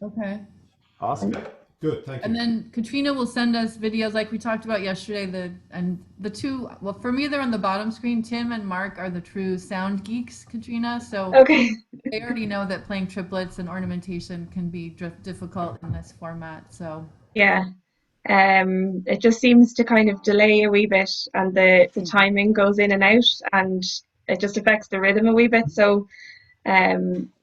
Okay. Awesome. Good. Thank And you. then Katrina will send us videos like we talked about yesterday. The two, well, for me, they're on the bottom screen. Tim and Mark are the true sound geeks, Katrina. So Okay. they already know that playing triplets and ornamentation can be difficult in this format. So Yeah. It just seems to kind of delay a wee bit, and the timing goes in and out, and it just affects the rhythm a wee bit. So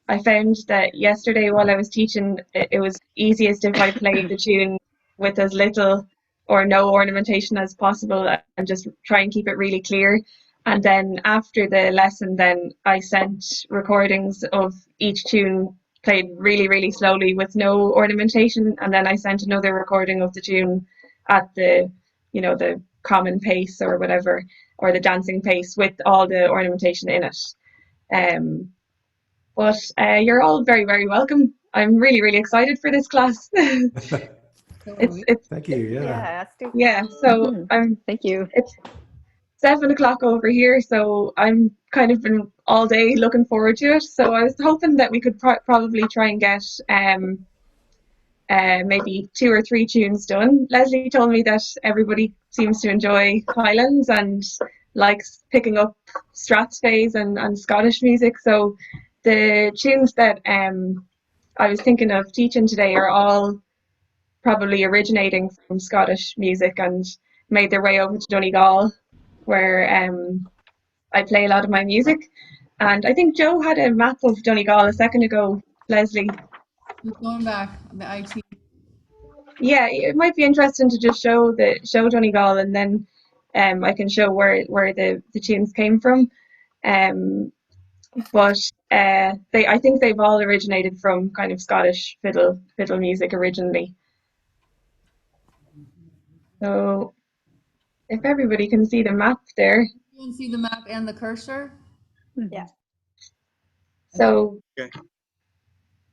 I found that yesterday while I was teaching, it was easiest if I played the tune with as little or no ornamentation as possible and just try and keep it really clear. And then after the lesson, then I sent recordings of each tune played really, really slowly with no ornamentation. And then I sent another recording of the tune at the common pace or whatever, or the dancing pace with all the ornamentation in it. Um, but you're all very, very welcome. I'm really, really excited for this class. so are we. It's Thank you. Yeah. Yeah, us too. yeah. So Thank you. it's 7 o'clock over here, so I'm kind of been all day looking forward to it. So I was hoping that we could probably try and get maybe 2 or 3 tunes done. Leslie told me that everybody seems to enjoy Highlands and likes picking up Strathspeys and Scottish music. So the tunes that I was thinking of teaching today are all probably originating from Scottish music and made their way over to Donegal, where I play a lot of my music. And I think Joe had a map of Donegal a second ago, Leslie. Just going back, the IT. Yeah, it might be interesting to just show Donegal, and then I can show where the tunes came from. Um, but I think they've all originated from kind of Scottish fiddle music originally. So if everybody can see the map there, You can see the map and the cursor. Yeah. so Okay.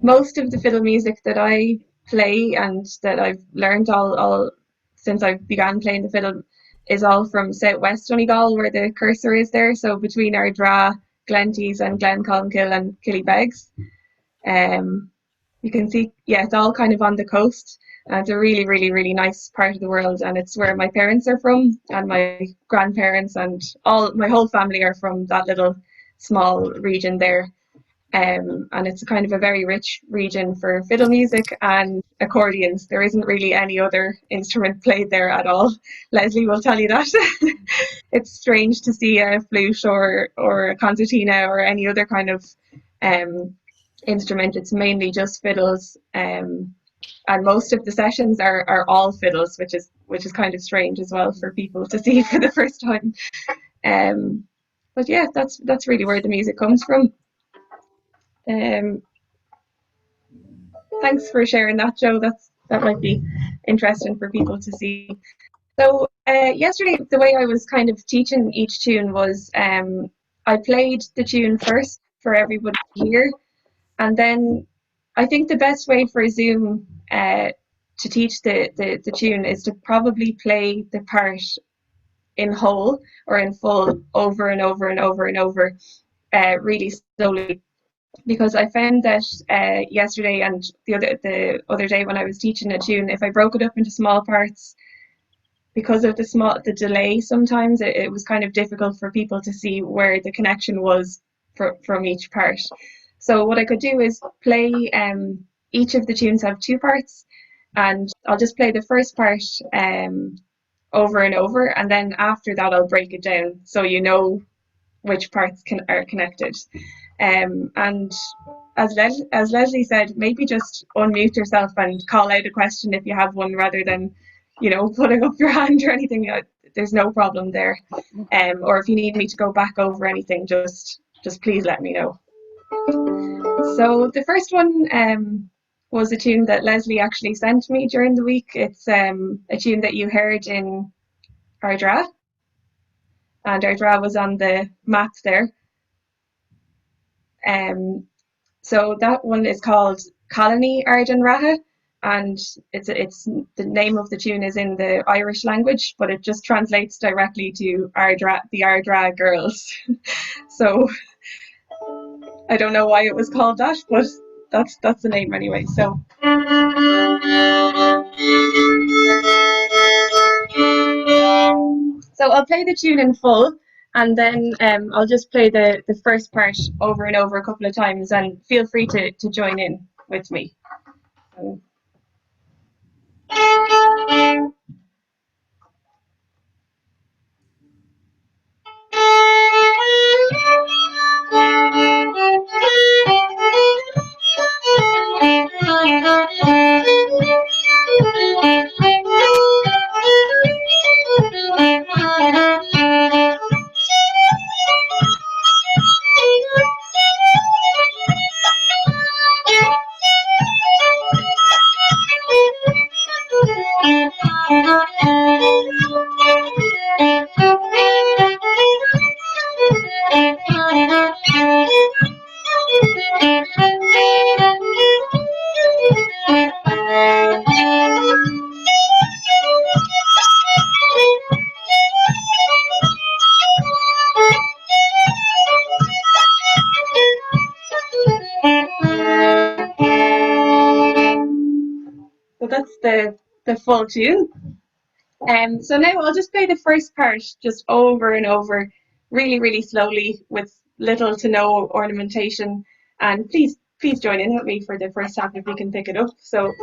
most of the fiddle music that I play and that I've learned all since I began playing the fiddle is all from southwest Donegal, where the cursor is there. So between Ardara, Glenties, and Glencolmkill and Killybegs. You can see, yeah, it's all kind of on the coast. And it's a really, really, really nice part of the world, and it's where my parents are from, and my grandparents, and my whole family are from that little small region there. And it's kind of a very rich region for fiddle music and accordions. There isn't really any other instrument played there at all. Leslie will tell you that. It's strange to see a flute or a concertina or any other kind of um, instrument. It's mainly just fiddles. And most of the sessions are all fiddles, which is kind of strange as well for people to see for the first time. But yeah, that's really where the music comes from. Um, Thanks for sharing that, Joe. That might be interesting for people to see. So yesterday, the way I was kind of teaching each tune was I played the tune first for everybody to hear, and then I think the best way for Zoom to teach the tune is to probably play the part in whole or in full over and over and over and over really slowly, because I found that yesterday and the other day when I was teaching a tune, if I broke it up into small parts, because of the delay, sometimes it was kind of difficult for people to see where the connection was from each part. So what I could do is play each of the tunes have 2 parts, and I'll just play the first part over and over, and then after that I'll break it down so you know which parts are connected. And as Leslie said, maybe just unmute yourself and call out a question if you have one, rather than putting up your hand or anything. There's no problem there. Or if you need me to go back over anything, just please let me know. So the first one was a tune that Leslie actually sent me during the week. It's a tune that you heard in Ardara, and Ardara was on the map there. So that one is called Colony Arden Raha, and it's the name of the tune is in the Irish language, but it just translates directly to the Ardra girls. So I don't know why it was called that, but that's the name anyway. So So I'll play the tune in full, and then I'll just play the first part over and over a couple of times, and feel free to join in with me. So. So that's the full tune. So now I'll just play the first part just over and over, really, really slowly with little to no ornamentation. And please join in with me for the first half if you can pick it up. So.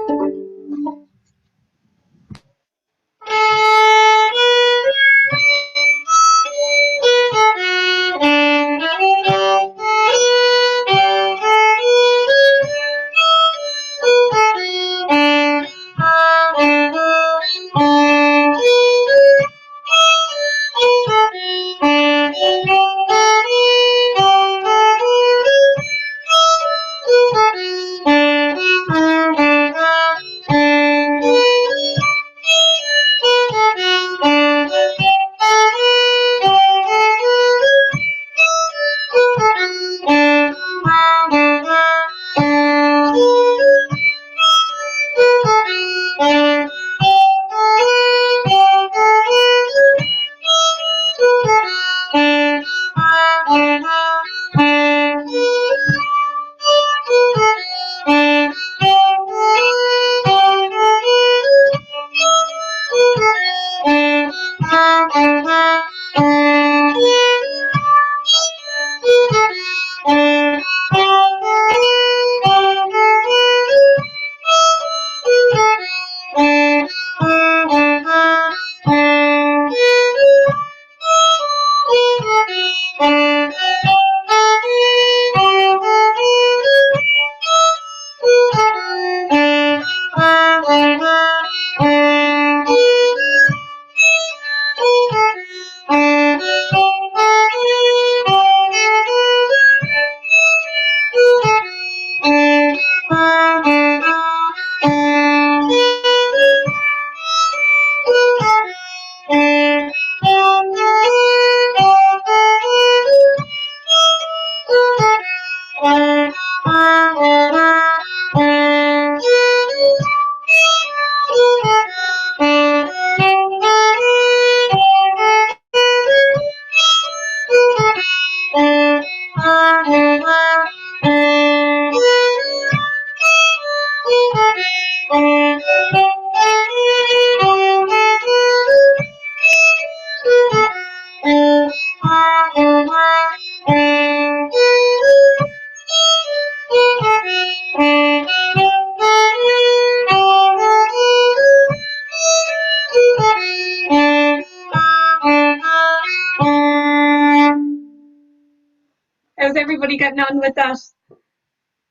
How's everybody getting on with that?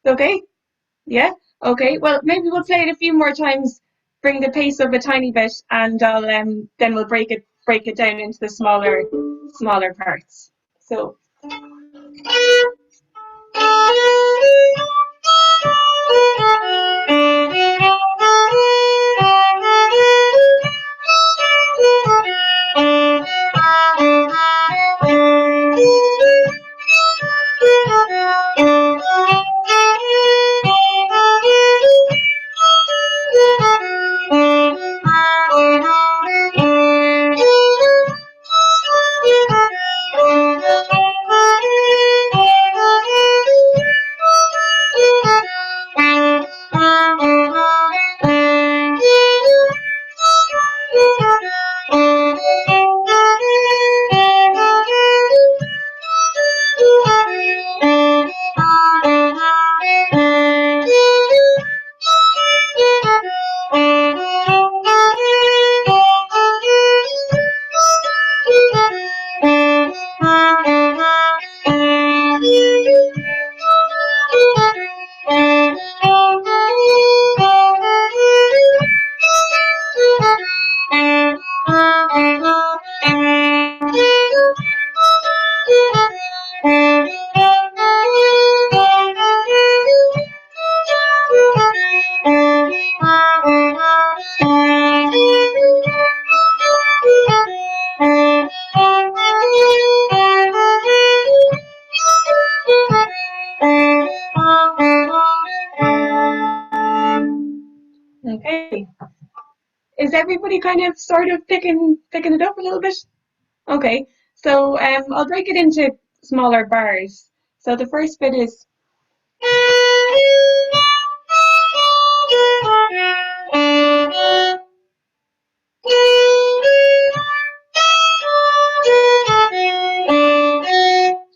Okay? Yeah? Okay. Well, maybe we'll play it a few more times, bring the pace up a tiny bit, and I'll then we'll break it down into the smaller parts. So. Okay. Is everybody kind of sort of picking it up a little bit? Okay. So I'll break it into smaller bars. So the first bit is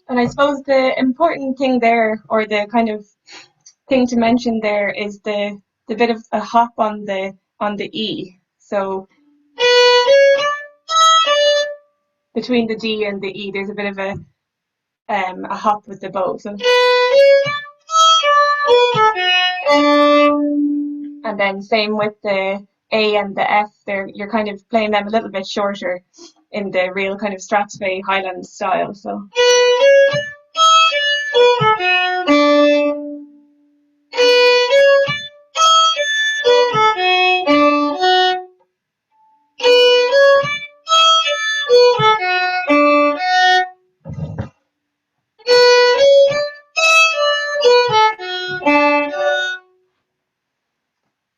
and I suppose the important thing there, or the kind of thing to mention there, is the bit of a hop on the E. So between the D and the E, there's a bit of a hop with the bow. So, and then same with the A and the F. You're kind of playing them a little bit shorter in the real kind of Strathspey Highlands style. So.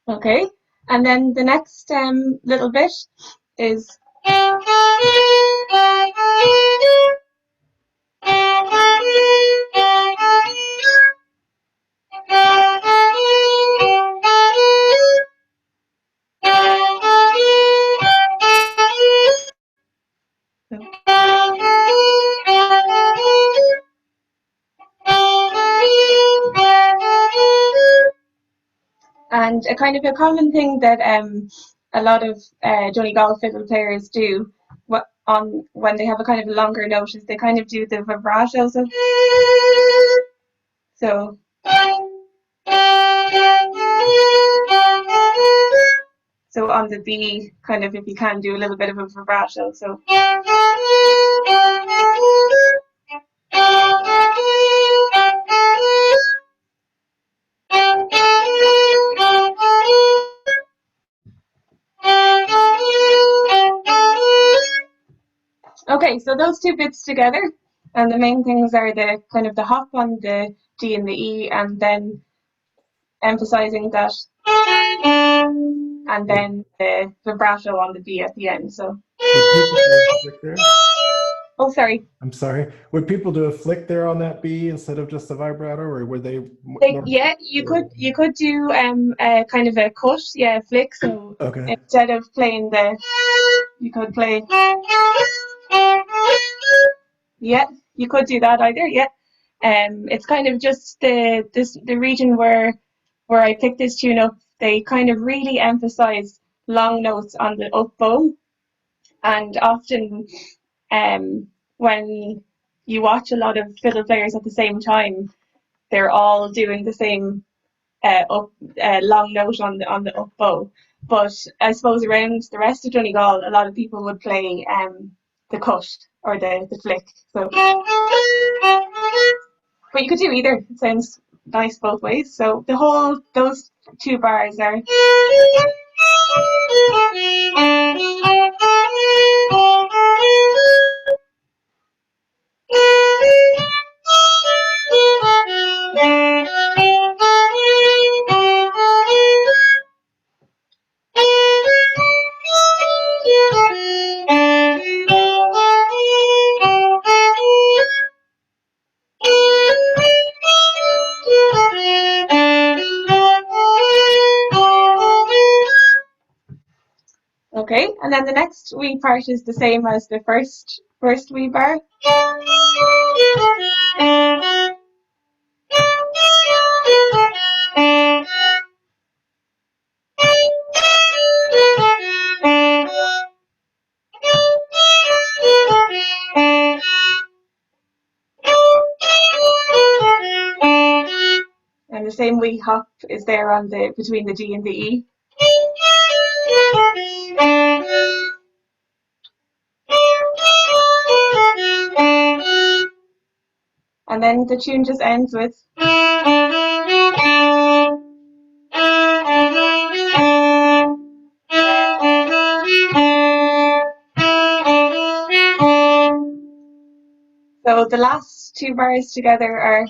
Okay, and then the next little bit is and a kind of a common thing that a lot of Donegal fiddle players do when they have a kind of longer note is they kind of do the vibrato. So on the B, kind of, if you can, do a little bit of a vibrato. So. Okay, so those two bits together, and the main things are the kind of the hop on the D and the E, and then emphasizing that, and then the vibrato on the B at the end. So. Oh, sorry. I'm sorry. Would people do a flick there on that B instead of just a vibrato, or would they? Yeah, you could do a kind of a cut, yeah, flick. So okay. Instead of playing you could play. Yeah, you could do that either. Yeah, it's kind of just the region where I picked this tune up. They kind of really emphasize long notes on the up bow, and often when you watch a lot of fiddle players at the same time, they're all doing the same long note on the up bow. But I suppose around the rest of Donegal, a lot of people would play the cut or the flick. So, but you could do either. It sounds nice both ways. So those two bars are. Okay, and then the next wee part is the same as the first wee bar. And the same wee hop is there on between the D and the E. And then the tune just ends with. So the last two bars together are.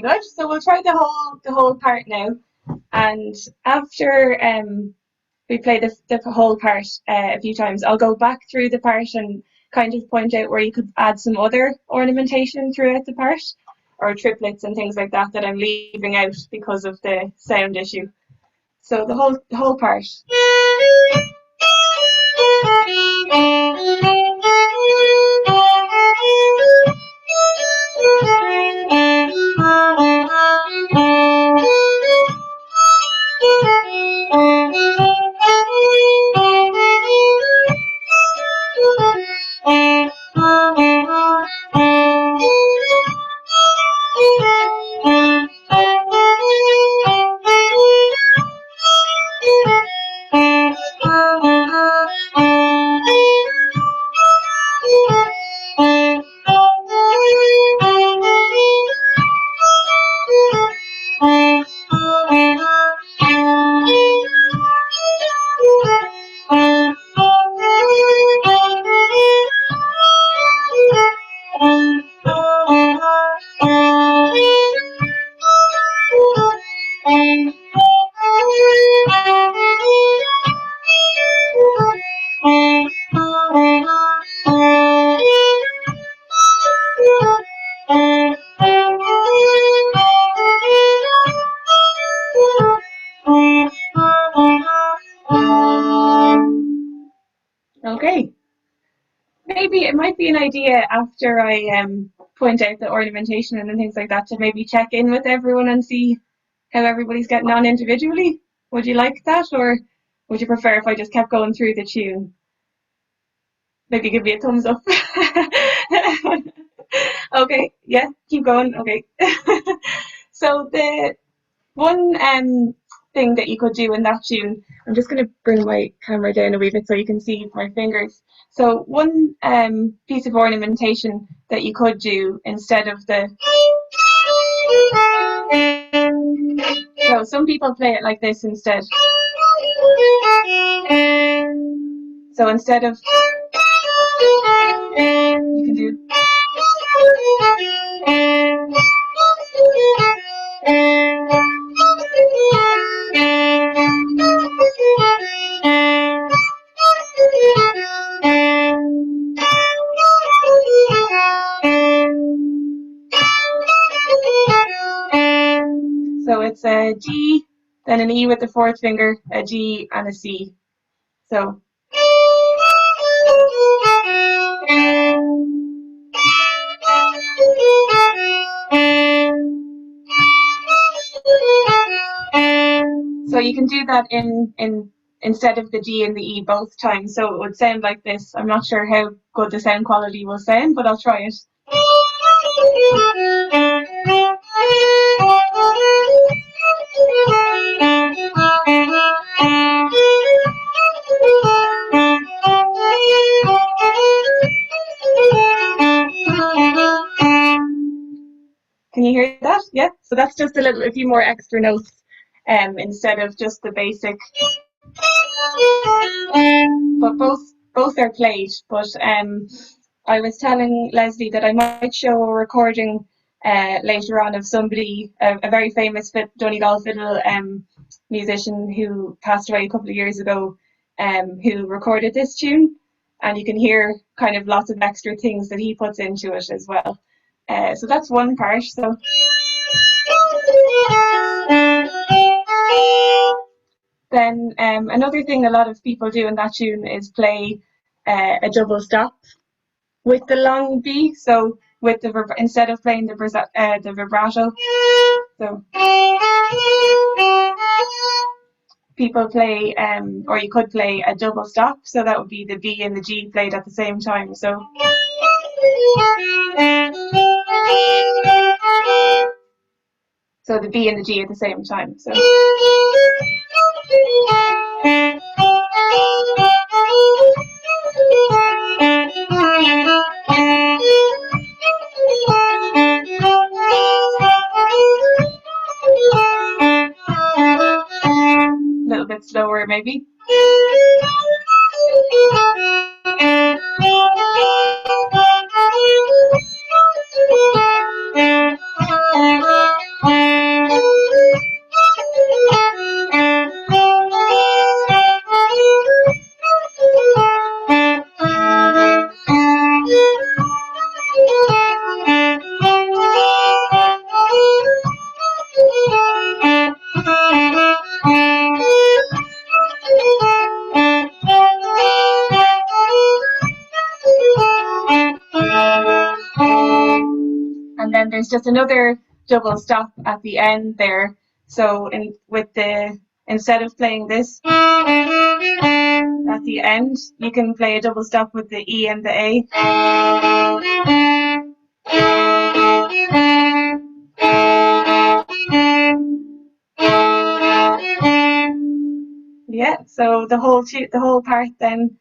good. So we'll try the whole part now, and after we play the whole part a few times, I'll go back through the part and kind of point out where you could add some other ornamentation throughout the part, or triplets and things like that that I'm leaving out because of the sound issue. So the whole part. Okay. Maybe it might be an idea after I point out the ornamentation and things like that to maybe check in with everyone and see how everybody's getting on individually. Would you like that, or would you prefer if I just kept going through the tune? Maybe give me a thumbs up. Okay, yeah, keep going. Okay. So the one thing that you could do in that tune, I'm just going to bring my camera down a wee bit so you can see my fingers. So one piece of ornamentation that you could do instead of the... So some people play it like this instead. So instead of... You can do... So it's a G, then an E with the fourth finger, a G and a C. So you can do that in instead of the G and the E both times. So it would sound like this. I'm not sure how good the sound quality will sound, but I'll try it. Can you hear that? Yeah. So that's just a few more extra notes instead of just the basic. But both are played. But I was telling Leslie that I might show a recording later on of somebody, a very famous Donegal fiddle musician who passed away a couple of years ago, who recorded this tune, and you can hear kind of lots of extra things that he puts into it as well. So that's one part. So then another thing a lot of people do in that tune is play a double stop with the long B. So with the instead of playing the vibrato, so people play or you could play a double stop. So that would be the B and the G played at the same time. So. So the B and the G at the same time. So. A little bit slower, maybe. then there's just another double stop at the end there. So instead of playing this at the end, you can play a double stop with the E and the A. Yeah, so the whole part then.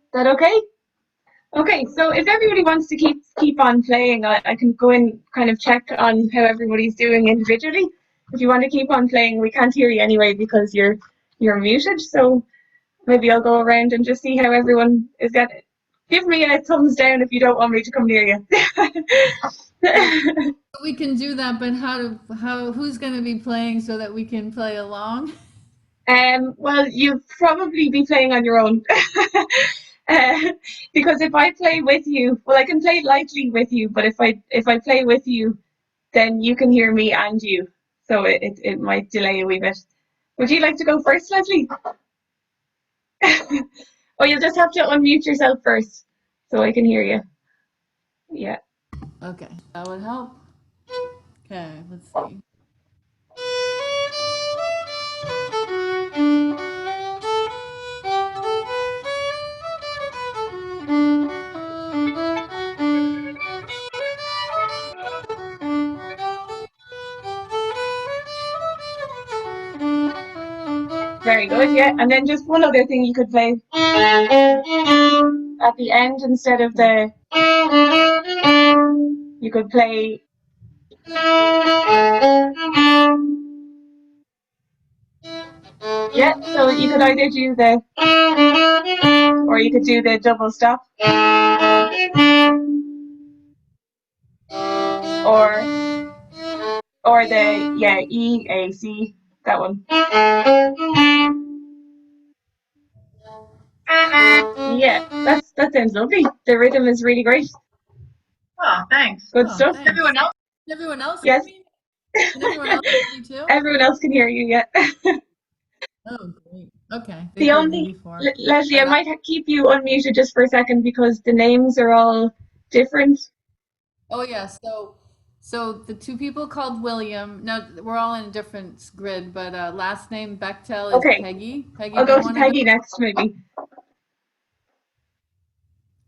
Is that okay? Okay, so if everybody wants to keep on playing, I can go in kind of check on how everybody's doing individually. If you want to keep on playing, we can't hear you anyway because you're muted. So maybe I'll go around and just see how everyone is getting. Give me a thumbs down if you don't want me to come near you. We can do that, but who's going to be playing so that we can play along? Well, you'll probably be playing on your own. Because if I play with you, well, I can play lightly with you, but if I play with you, then you can hear me and you. So it might delay a wee bit. Would you like to go first, Leslie? Oh, you'll just have to unmute yourself first so I can hear you. Yeah. Okay, that would help. Okay, let's see. Very good, yeah. And then just one other thing you could play at the end instead of the. You could play. Yeah, so you could either do the. Or you could do the double stop. Or the, yeah, E, A, C, that one. Yeah, that sounds lovely. The rhythm is really great. Oh, thanks. Good stuff. Thanks. Everyone else? Everyone else? Yes. Can everyone else hear me too? Everyone else can hear you, yeah. Oh, great. Okay. The only, Leslie, I might keep you unmuted just for a second because the names are all different. Oh yeah, so the two people called William. Now we're all in a different grid, but last name Bechtel is Okay. Peggy. Peggy, I'll do you go to wanna Peggy next, maybe.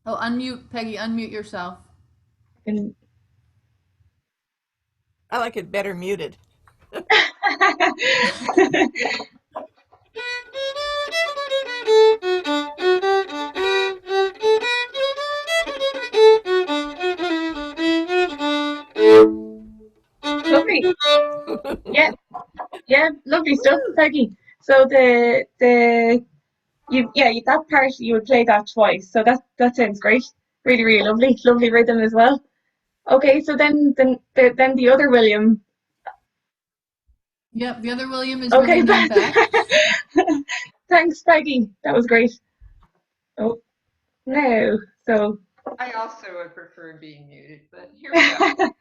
Oh, unmute Peggy. Unmute yourself. And... I like it better muted. Lovely. Yeah, lovely stuff, Peggy. So that part you would play that twice. So that sounds great. Really, really lovely rhythm as well. Okay, so then the other William. Yep, the other William is Okay, William Beck. Thanks, Peggy. That was great. Oh, no. So. I also would prefer being muted, but here we go.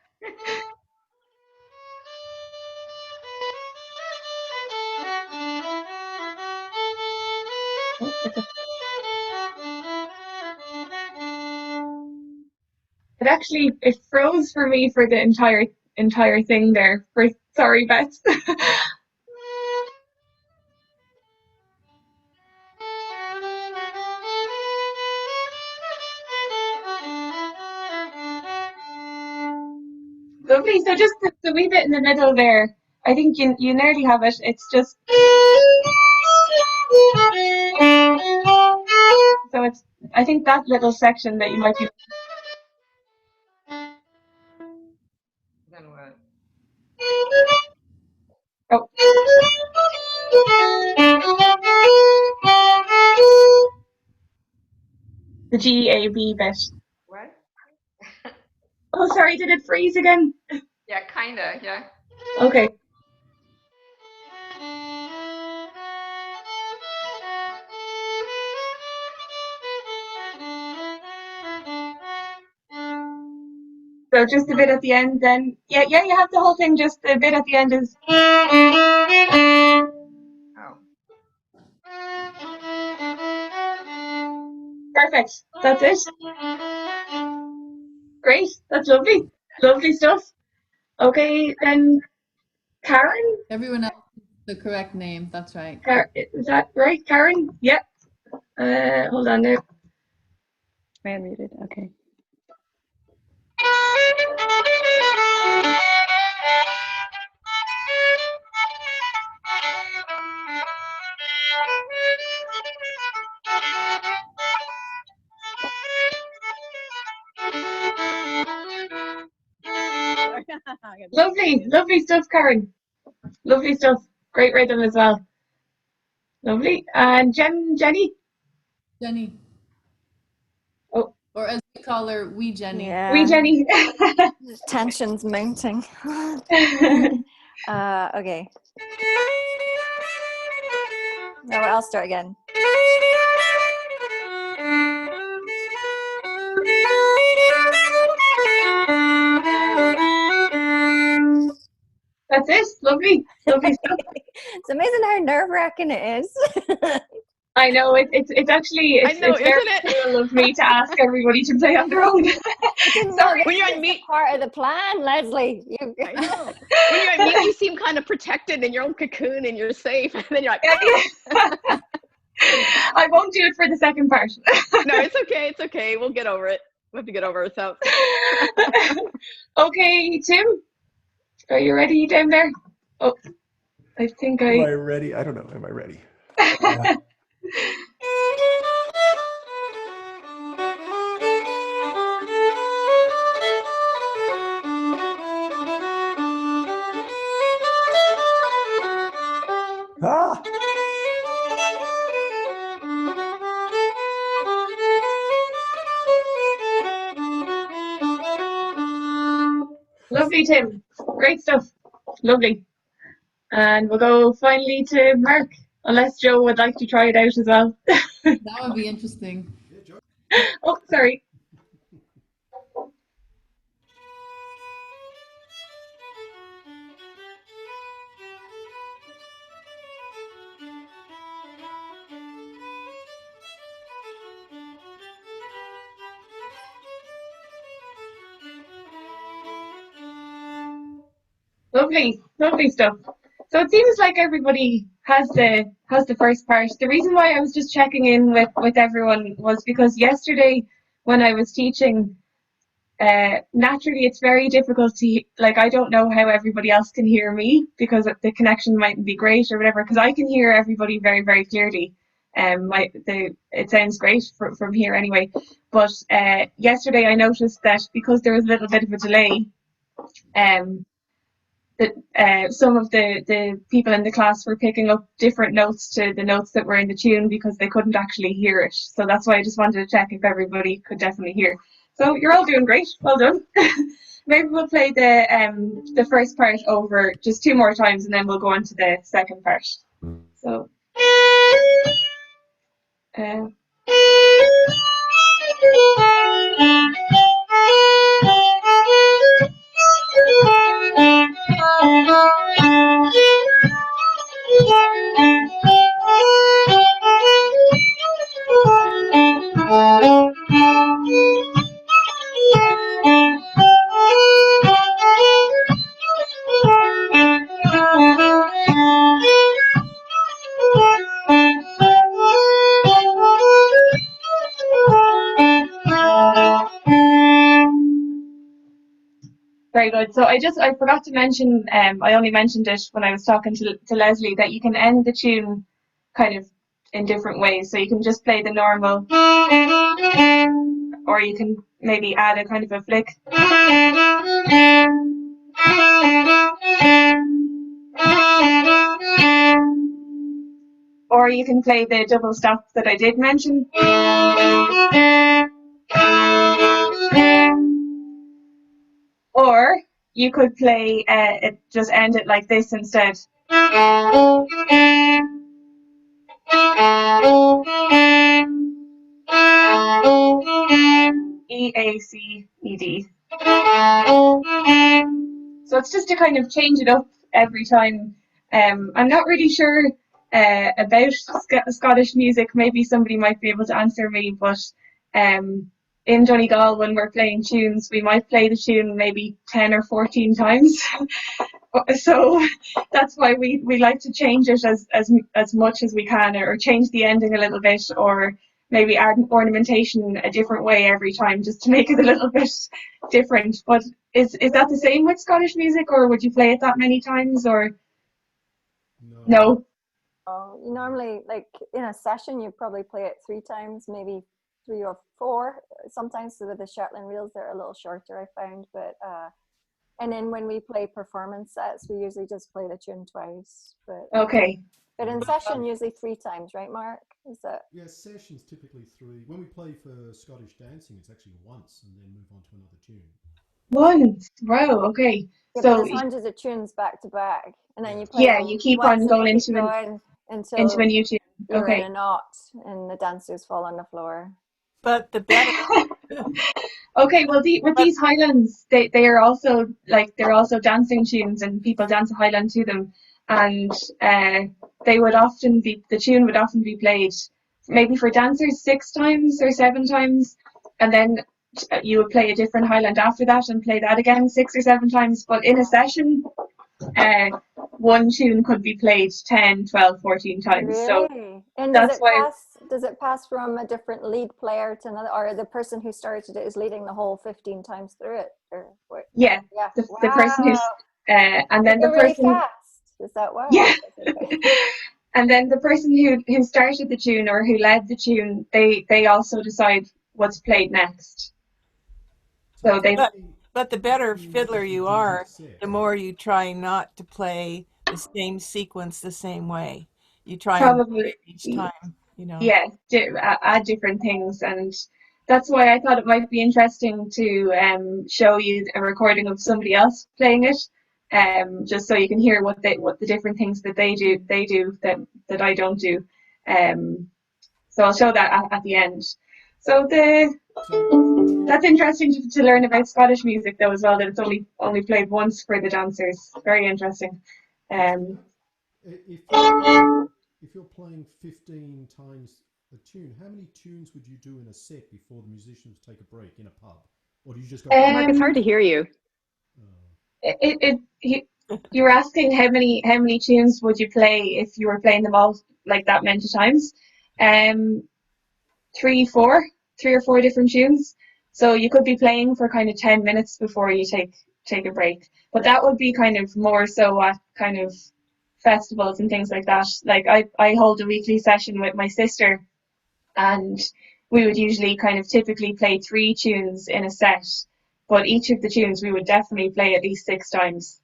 It froze for me for the entire thing there. Sorry, Beth. Lovely. So just the wee bit in the middle there. I think you nearly have it. It's just. So it's. I think that little section that you might be. Then what? Oh. The GAB bit. What? Oh, sorry, did it freeze again? Yeah, kinda, yeah. Okay. So just a bit at the end then. Yeah, you have the whole thing, just the bit at the end is... Oh. Perfect. That's it. Great. That's lovely. Lovely stuff. Okay, then Karen? Everyone else the correct name. That's right. Is that right, Karen? Yep. Hold on there. I am muted. Okay. Lovely, lovely stuff, Karen. Lovely stuff. Great rhythm as well. Lovely. And Jenny? Jenny. Oh. Or as we call her, wee Jenny. Yeah. Wee Jenny. Tension's mounting. Okay. No, I'll start again. That's it. Lovely. Lovely stuff. It's amazing how nerve-wracking it is. I know it's actually I know, it's very isn't it? cool of me to ask everybody to play on their own. I didn't know Sorry. When you're this on was mute, part of the plan, Leslie. I know. When you're on mute, you seem kind of protected in your own cocoon and you're safe. And then you're like, I won't do it for the second part. no, it's okay. It's okay. We'll get over it. We'll have to get over ourselves. Okay, Tim, are you ready down there? Oh, I think Am I ready? I don't know. Am I ready? Ah! Lovely, Tim. Great stuff. Lovely. And we'll go finally to Mark, unless Joe would like to try it out as well. That would be interesting. Oh, sorry. Lovely, lovely stuff. So it seems like everybody has the first part. The reason why I was just checking in with everyone was because yesterday when I was teaching, naturally it's very difficult to, like, I don't know how everybody else can hear me because the connection mightn't be great or whatever, because I can hear everybody very, very clearly. It sounds great from here anyway. But yesterday I noticed that because there was a little bit of a delay, that some of the people in the class were picking up different notes to the notes that were in the tune because they couldn't actually hear it. So that's why I just wanted to check if everybody could definitely hear. So you're all doing great. Well done. Maybe we'll play the first part over just 2 more times and then we'll go on to the second part. So. Very good. So I forgot to mention, I only mentioned it when I was talking to Leslie, that you can end the tune kind of in different ways. So you can just play the normal, or you can maybe add a kind of a flick. or you can play the double stop that I did mention. Or you could play it, just end it like this instead. E-A-C-E-D. So it's just to kind of change it up every time. I'm not really sure about Scottish music. Maybe somebody might be able to answer me, but in Donegal, when we're playing tunes, we might play the tune maybe 10 or 14 times. So that's why we like to change it as much as we can, or change the ending a little bit, or maybe add ornamentation a different way every time, just to make it a little bit different. But is that the same with Scottish music, or would you play it that many times, or no? Oh, you normally, like in a session, you probably play it 3 times, maybe 3 or 4. Sometimes with the Shetland reels, they're a little shorter, I found. But and then when we play performance sets, we usually just play the tune twice. But Okay. But in session, usually 3 times, right, Mark? Is that? Yeah, sessions typically 3. When we play for Scottish dancing, it's actually once and then move on to another tune. Once. Wow. Okay. Yeah, So but there's hundreds of tunes back to back, and then you play yeah, them you keep once on and going you keep into going until a new tune. you're in Okay. a knot and the dancers fall on the floor. But the better. Okay, well, with these Highlands, they are also they're also dancing tunes, and people dance a Highland to them, and the tune would often be played maybe for dancers 6 times or 7 times, and then you would play a different Highland after that and play that again 6 or 7 times. But in a session, one tune could be played 10, 12, 14 times. So Really? And that's why. does it pass from a different lead player to another, or the person who started it is leading the whole 15 times through it? Or what? Yeah, Yeah. the person who's and then the really person. fast. Is that why? Yeah. Okay. And then the person who started the tune or who led the tune, they also decide what's played next. So they. But the better fiddler you are, the more you try not to play the same sequence the same way. You try Probably, and each time, you know. yeah, add different things, and that's why I thought it might be interesting to show you a recording of somebody else playing it, just so you can hear what the different things that they do that I don't do. So I'll show that at the end. So that's interesting to learn about Scottish music though as well, that it's only played once for the dancers. Very interesting. If you're playing 15 times a tune, how many tunes would you do in a set before the musicians take a break in a pub? Or do you just go? Mark, it's hard to hear you. You were asking how many tunes would you play if you were playing them all like that many times? 3 or 4 different tunes. So you could be playing for kind of 10 minutes before you take a break. But that would be kind of more so at kind of festivals and things like that. Like I hold a weekly session with my sister, and we would usually kind of typically play 3 tunes in a set, but each of the tunes we would definitely play at least 6 times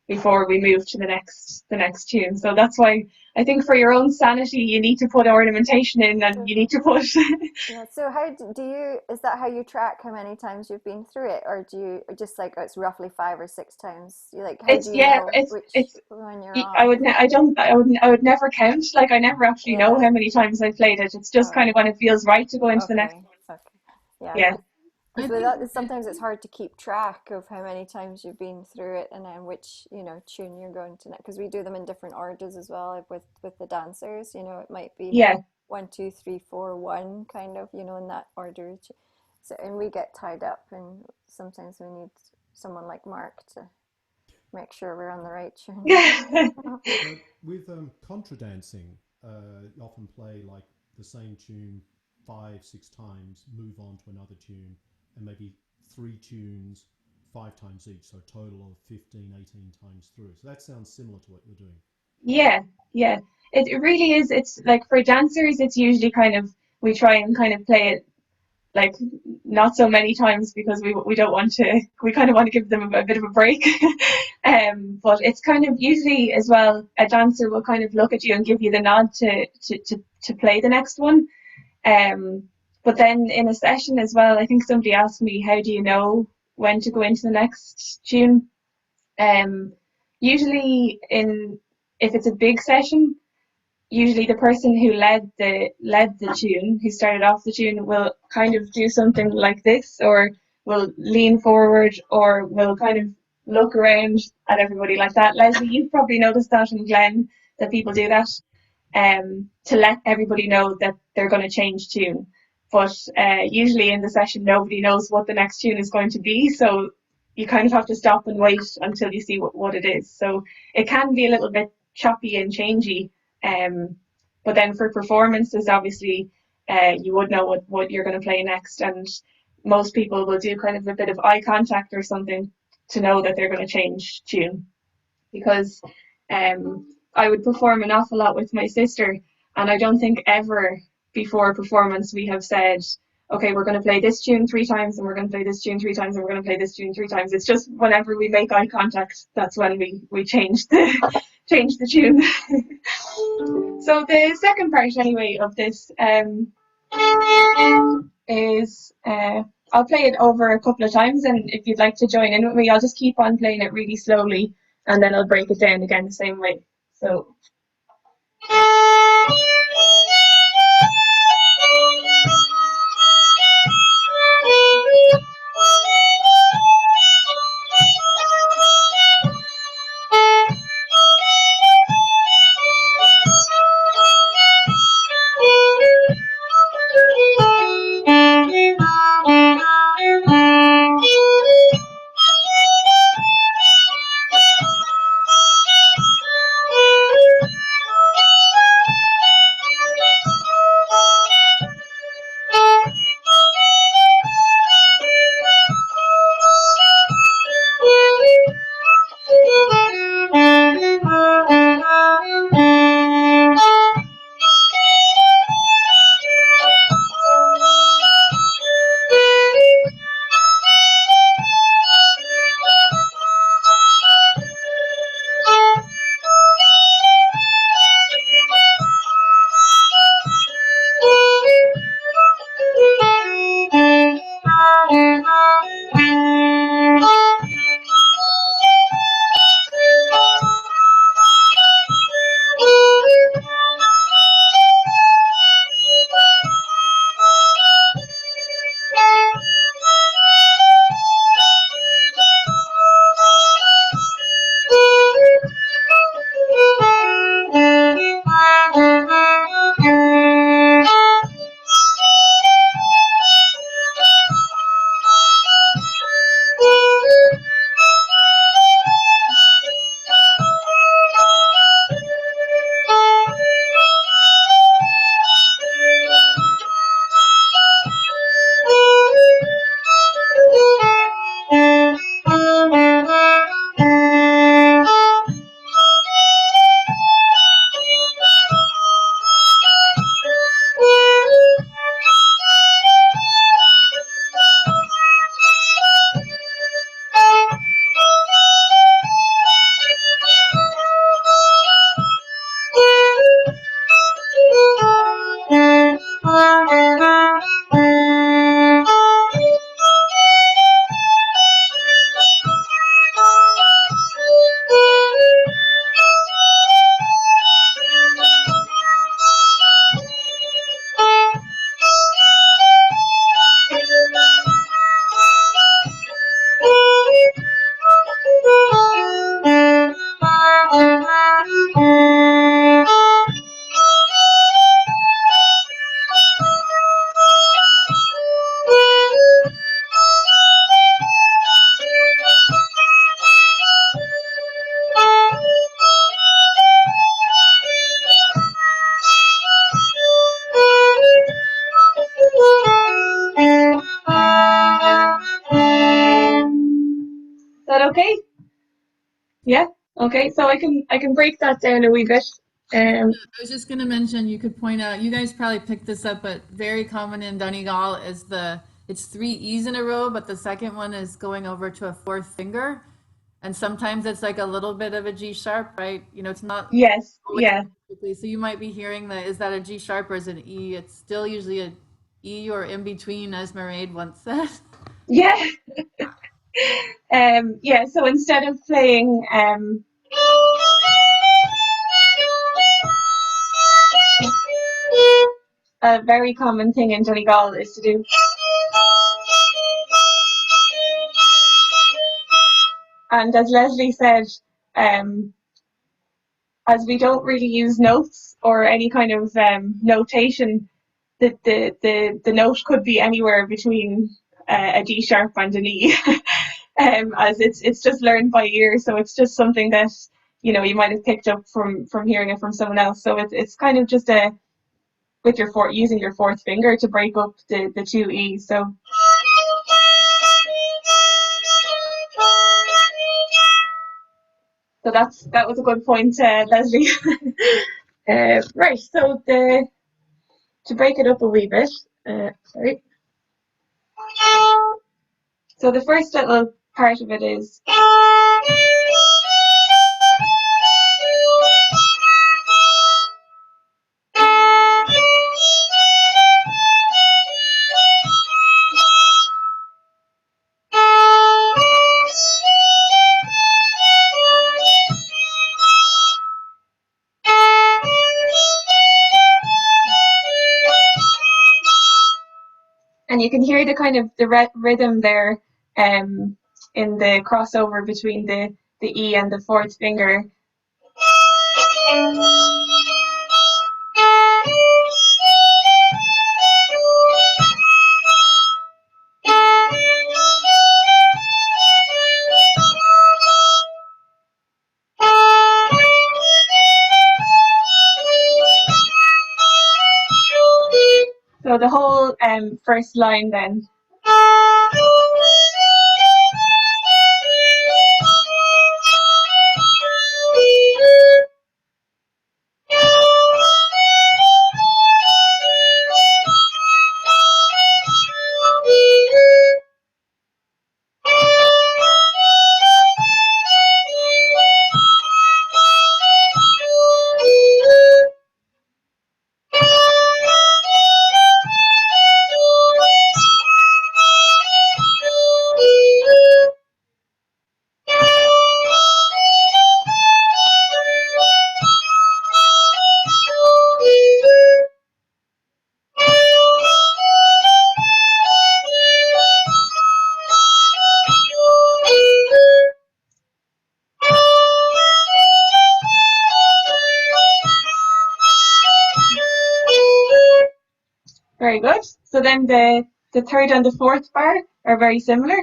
before we move to the next tune. So that's why I think for your own sanity you need to put ornamentation in, and you need to put Yeah. So how do you? Is that how you track how many times you've been through it, or do you just like it's roughly 5 or 6 times? You like how do you know which when you're on? I would never count. Like I never actually know how many times I've played it. It's just kind of when it feels right to go into the next one. Okay. Yeah. Sometimes it's hard to keep track of how many times you've been through it and then which tune you're going to next, because we do them in different orders as well, like with the dancers. It might be 1, 2, 3, 4, 1 kind of in that order. So and we get tied up, and sometimes we need someone like Mark to make sure we're on the right tune. With contra dancing, you often play like the same tune 5, 6 times, move on to another tune, and maybe 3 tunes 5 times each, so a total of 15, 18 times through. So that sounds similar to what you're doing. Yeah. It really is. It's like for dancers, it's usually kind of, we try and kind of play it like not so many times because we don't want to, we kind of want to give them a bit of a break. But it's kind of usually as well, a dancer will kind of look at you and give you the nod to play the next one. But then in a session as well, I think somebody asked me, how do you know when to go into the next tune? Usually if it's a big session, usually the person who led the tune, who started off the tune, will kind of do something like this, or will lean forward, or will kind of look around at everybody like that. Leslie, you've probably noticed that, and Glenn, that people do that, to let everybody know that they're going to change tune. But usually in the session, nobody knows what the next tune is going to be, so you kind of have to stop and wait until you see what it is. So it can be a little bit choppy and changey. But then for performances, obviously, you would know what you're going to play next, and most people will do kind of a bit of eye contact or something to know that they're going to change tune. Because I would perform an awful lot with my sister, and I don't think ever before a performance we have said, okay, we're going to play this tune 3 times, and we're going to play this tune 3 times, and we're going to play this tune 3 times. It's just whenever we make eye contact, that's when we change the change the tune. So the second part, anyway, of this is I'll play it over a couple of times, and if you'd like to join in with me, I'll just keep on playing it really slowly, and then I'll break it down again the same way. So. That okay? Yeah. Okay. So I can break that down a wee bit. Um, I was just going to mention, you could point out, you guys probably picked this up, but very common in Donegal is it's three E's in a row, but the second one is going over to a fourth finger. And sometimes it's like a little bit of a G sharp, right? You know, it's not yes, always yeah, perfectly. So you might be hearing is that a G sharp or is it an E? It's still usually a E or in between, as Mairead once said. yeah. Yeah, so instead of playing a very common thing in Donegal is to do, and as Leslie said, as we don't really use notes or any kind of notation, the note could be anywhere between a D sharp and an E, as it's just learned by ear, so it's just something that you know you might have picked up from hearing it from someone else. So it's kind of just with your using your fourth finger to break up the two E's. So that was a good point, Leslie. Right, so to break it up a wee bit, sorry. So the first little part of it is and you can hear the kind of the rhythm there in the crossover between the E and the fourth finger. So the whole first line then. Very good. So then the third and the fourth bar are very similar.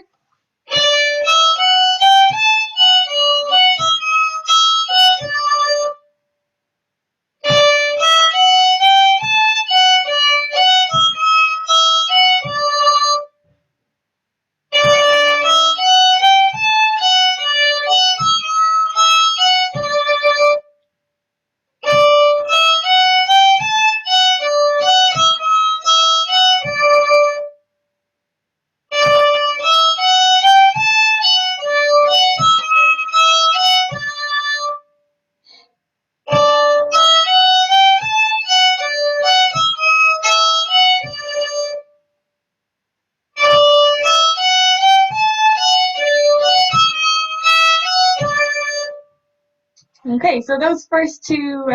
Okay, so those first two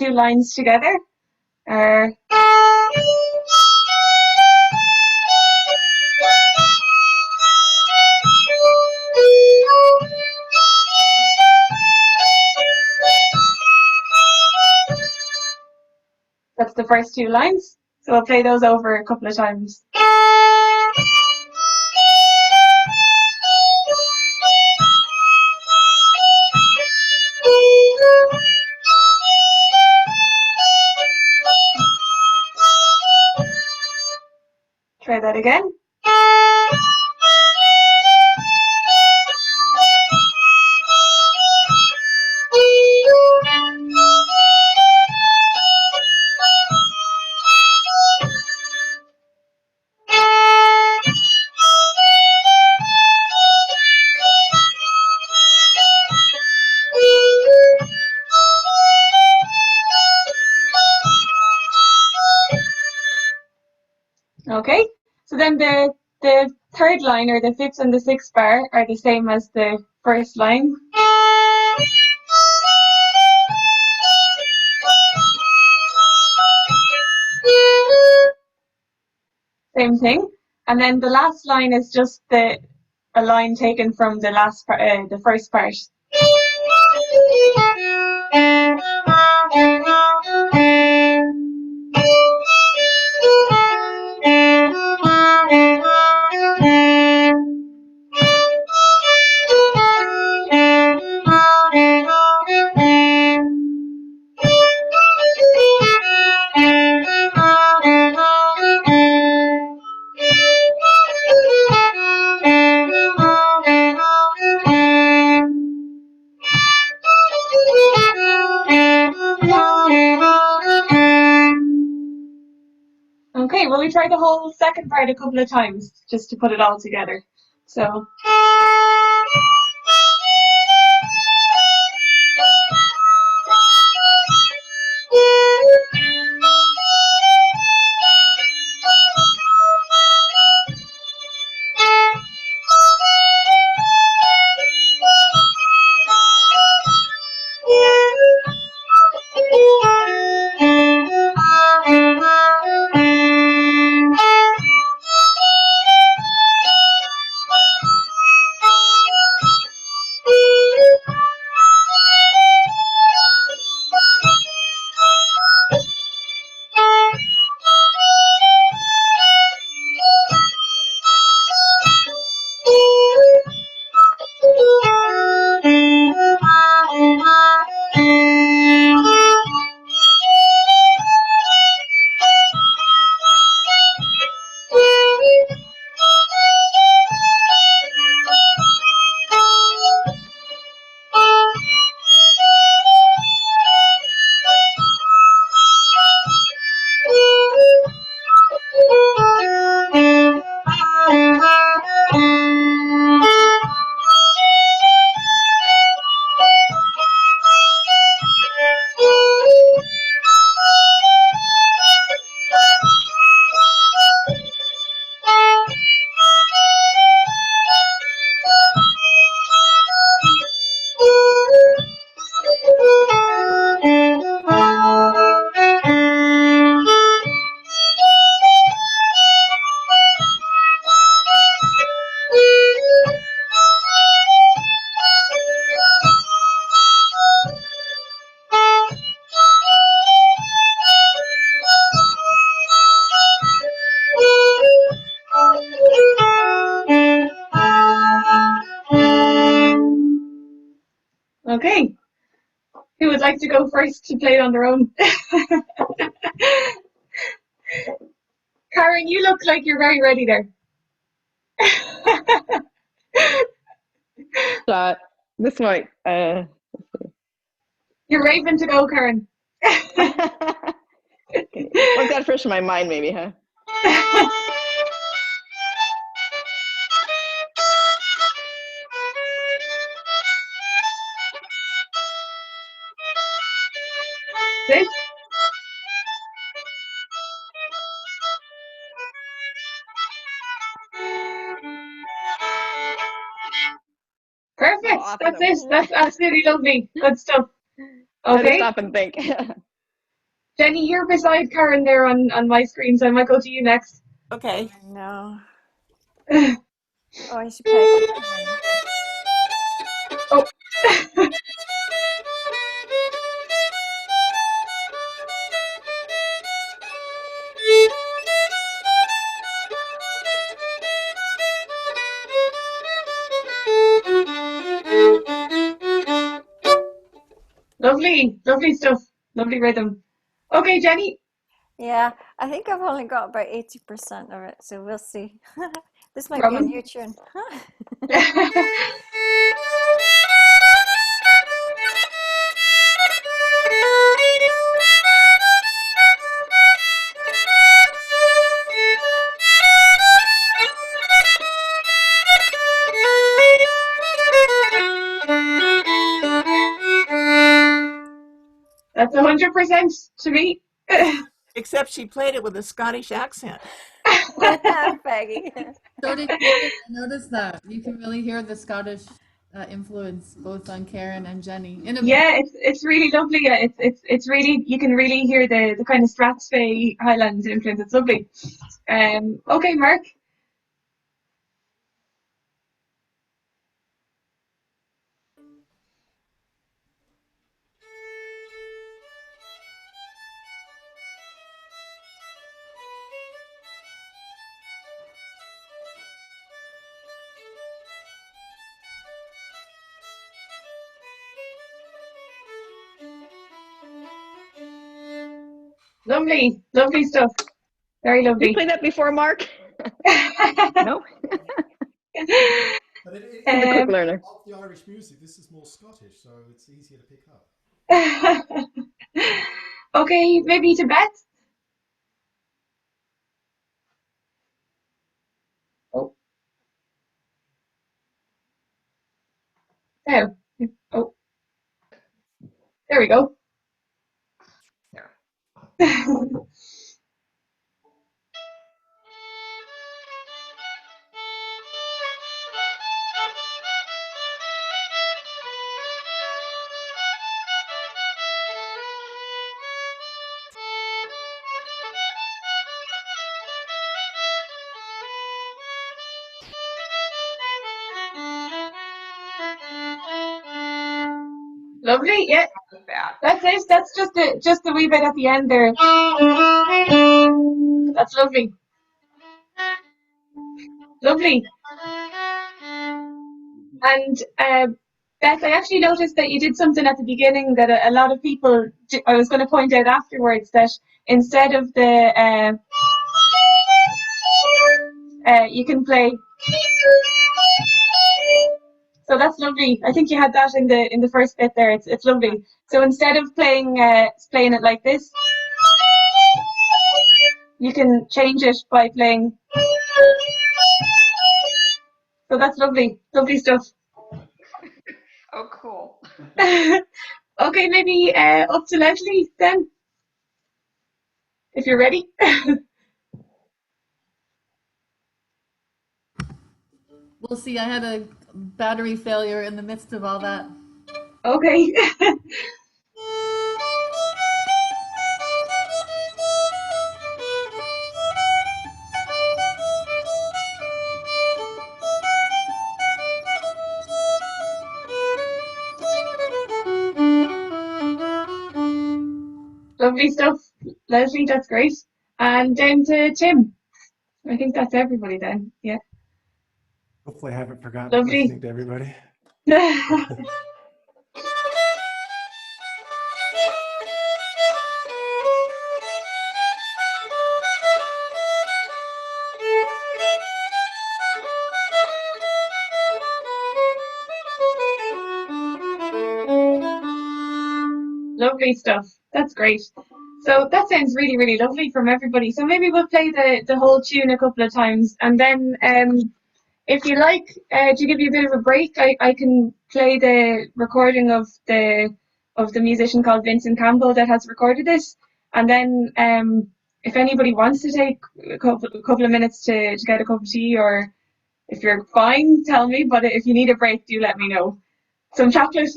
lines together are that's the first two lines. So I'll play those over a couple of times. Try that again. Okay, so then the third line, or the fifth and the sixth bar, are the same as the first line. Same thing. And then the last line is just a line taken from the last part, the first part. Okay, well, we tried the whole second part a couple of times just to put it all together. So. Okay, who would like to go first to play it on their own? Karen, you look like you're very ready there. This might. You're raving to go, Karen. Okay. What's that first in my mind, maybe, huh? This? Perfect. Oh, That's awesome. it. That's absolutely lovely. Good stuff. I had to Okay. stop and think. Jenny, you're beside Karen there on my screen, so I might go to you next. Okay. No. Oh, I should pick. Oh. Lovely, lovely stuff. Lovely rhythm. Okay, Jenny. Yeah, I think I've only got about 80% of it, so we'll see. This might be a Problem. new tune. That's 100% to me. Except she played it with a Scottish accent. Peggy. So did Karen. I noticed that. You can really hear the Scottish influence both on Karen and Jenny. Yeah, it's really lovely. Yeah, it's really, you can really hear the kind of Strathspey Highlands influence. It's lovely. Okay, Mark. Lovely, lovely stuff. Very You lovely. played that before, Mark? No? But I'm a quick learner. of the Irish music, this is more Scottish, so it's easier to pick up. Okay, maybe to Beth. Oh, there. Oh, there we go. There. Lovely, yeah. That's it. That's just a wee bit at the end there. That's lovely. Lovely. And Beth, I actually noticed that you did something at the beginning that a lot of people, I was going to point out afterwards, that instead of the, you can play. So that's lovely. I think you had that in the first bit there. It's lovely. So instead of playing it like this, you can change it by playing. So that's lovely. Lovely stuff. Oh, cool. Okay, maybe up to Leslie then, if you're ready. We'll see. I had a battery failure in the midst of all that. Okay. Lovely stuff, Leslie. That's great. And down to Tim. I think that's everybody then. Yeah. Hopefully, I haven't forgotten Lovely. listening to everybody. Lovely stuff. That's great. So that sounds really, really lovely from everybody. So maybe we'll play the whole tune a couple of times, and then if you like, to give you a bit of a break, I can play the recording of the musician called Vincent Campbell that has recorded this, and then if anybody wants to take a couple of minutes to get a cup of tea, or if you're fine, tell me. But if you need a break, do let me know. Some chocolate.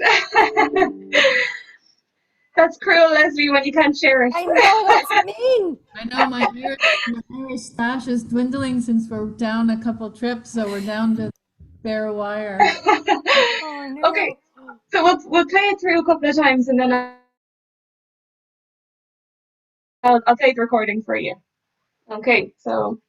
That's cruel, Leslie, when you can't share it. I know, that's mean. I know my Irish stash is dwindling since we're down a couple trips, so we're down to bare wire. Oh, no. Okay, so we'll play it through a couple of times, and then I'll play the recording for you. Okay, so.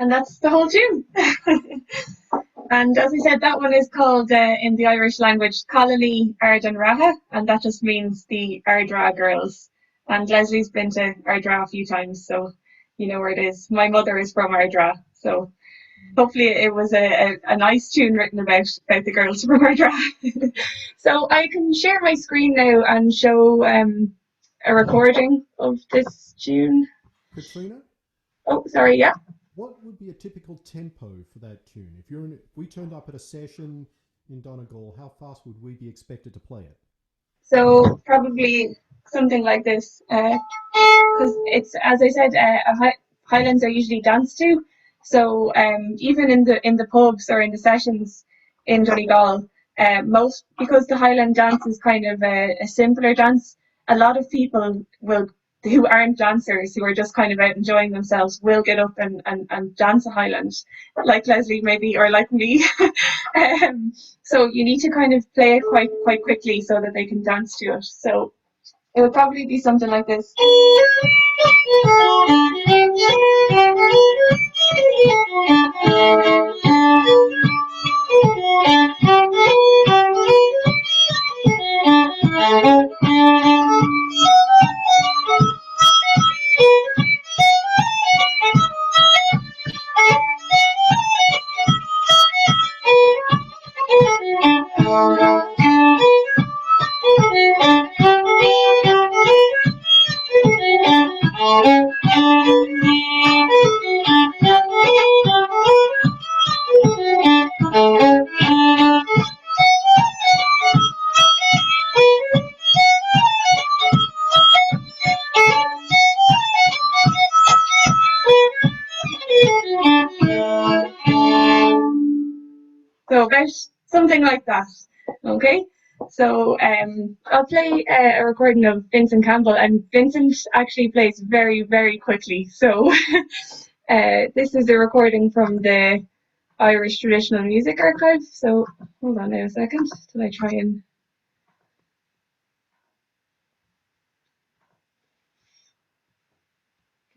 And that's the whole tune. And as I said, that one is called in the Irish language Colony Ardara, and that just means the Ardara girls. And Leslie's been to Ardara a few times, so you know where it is. My mother is from Ardara, so hopefully it was a nice tune written about the girls from Ardara. So I can share my screen now and show a recording of this tune. Catriona? Oh, sorry, yeah. What would be a typical tempo for that tune? If we turned up at a session in Donegal, how fast would we be expected to play it? So probably something like this, because it's, as I said, Highlands are usually danced to. So even in the pubs or in the sessions in Donegal, most, because the Highland dance is kind of a simpler dance, a lot of people who aren't dancers, who are just kind of out enjoying themselves, will get up and dance a Highland, like Leslie maybe, or like me. So you need to kind of play it quite quickly so that they can dance to it. So it would probably be something like this. So about something like that, okay? So I'll play a recording of Vincent Campbell, and Vincent actually plays very, very quickly. So this is a recording from the Irish Traditional Music Archive. So hold on now a second till I try and...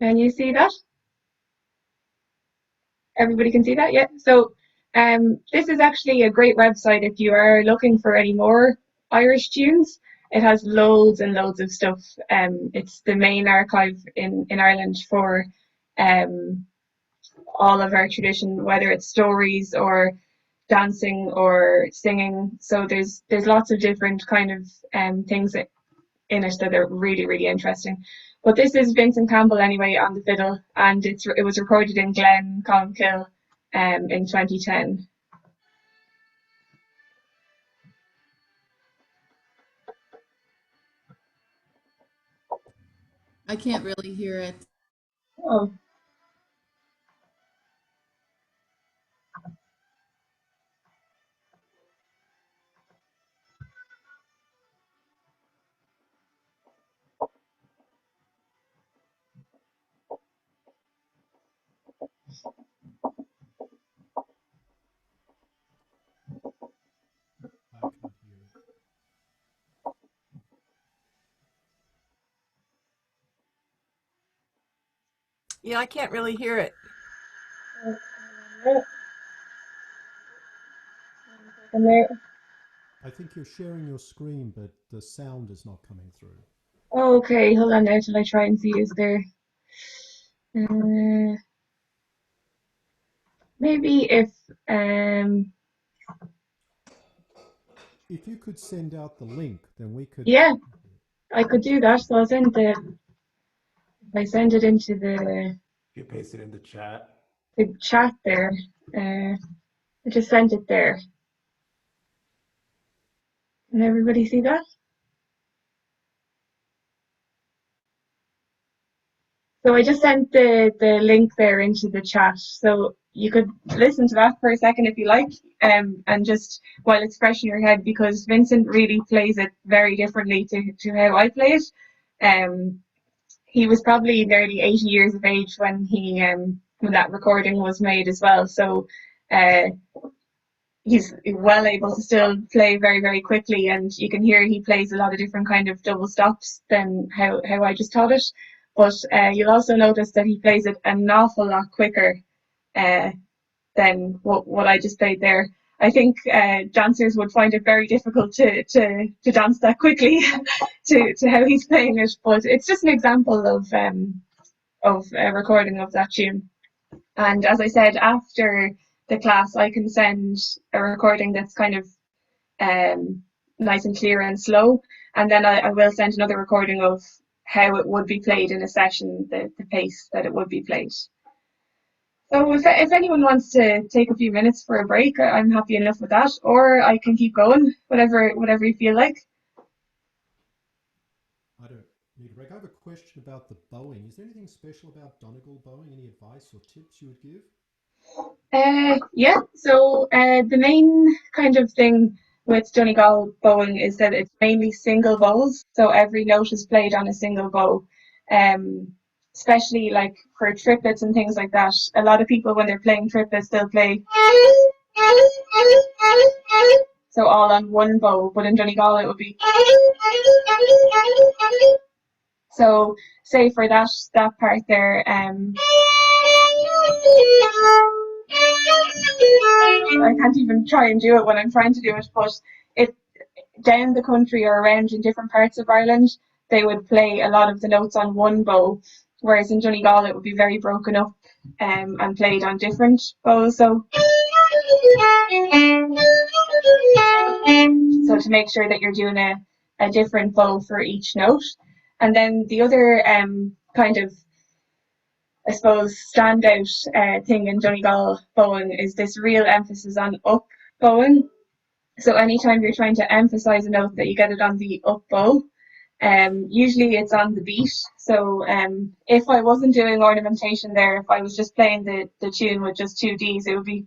Can you see that? Everybody can see that, yeah? So this is actually a great website if you are looking for any more Irish tunes. It has loads and loads of stuff. It's the main archive in Ireland for all of our tradition, whether it's stories or dancing or singing. So there's lots of different kind of things in it that are really, really interesting. But this is Vincent Campbell anyway on the fiddle, and it was recorded in Glen Colmkill in 2010. I can't really hear it. Oh. I can't hear it. Yeah, I can't really hear it. I think you're sharing your screen, but the sound is not coming through. Okay, hold on there till I try and see is there. Maybe if you could send out the link, then we could. Yeah, I could do that. So I'll send if I send it into You paste it in the chat. the chat there. I just sent it there. Can everybody see that? So I just sent the link there into the chat. So you could listen to that for a second if you like, and just while it's fresh in your head, because Vincent really plays it very differently to how I play it. He was probably nearly 80 years of age when when that recording was made as well. So he's well able to still play very, very quickly, and you can hear he plays a lot of different kind of double stops than how I just taught it. But you'll also notice that he plays it an awful lot quicker than what I just played there. I think dancers would find it very difficult to dance that quickly to how he's playing it. But it's just an example of a recording of that tune. And as I said, after the class, I can send a recording that's kind of nice and clear and slow, and then I will send another recording of how it would be played in a session, the pace that it would be played. So if anyone wants to take a few minutes for a break, I'm happy enough with that, or I can keep going, whatever you feel like. I don't need a break. I have a question about the bowing. Is there anything special about Donegal bowing? Any advice or tips you would give? Yeah, so the main kind of thing with Donegal bowing is that it's mainly single bows, so every note is played on a single bow. Especially like for triplets and things like that. A lot of people, when they're playing triplets, they'll play so all on one bow, but in Donegal it would be. So say for that part there, I can't even try and do it when I'm trying to do it, but it down the country or around in different parts of Ireland, they would play a lot of the notes on one bow, whereas in Donegal it would be very broken up and played on different bows. So to make sure that you're doing a different bow for each note. And then the other kind of, I suppose, standout thing in Donegal bowing is this real emphasis on up bowing. So anytime you're trying to emphasize a note, that you get it on the up bow. Usually it's on the beat. So if I wasn't doing ornamentation there, if I was just playing the tune with just 2 Ds, it would be.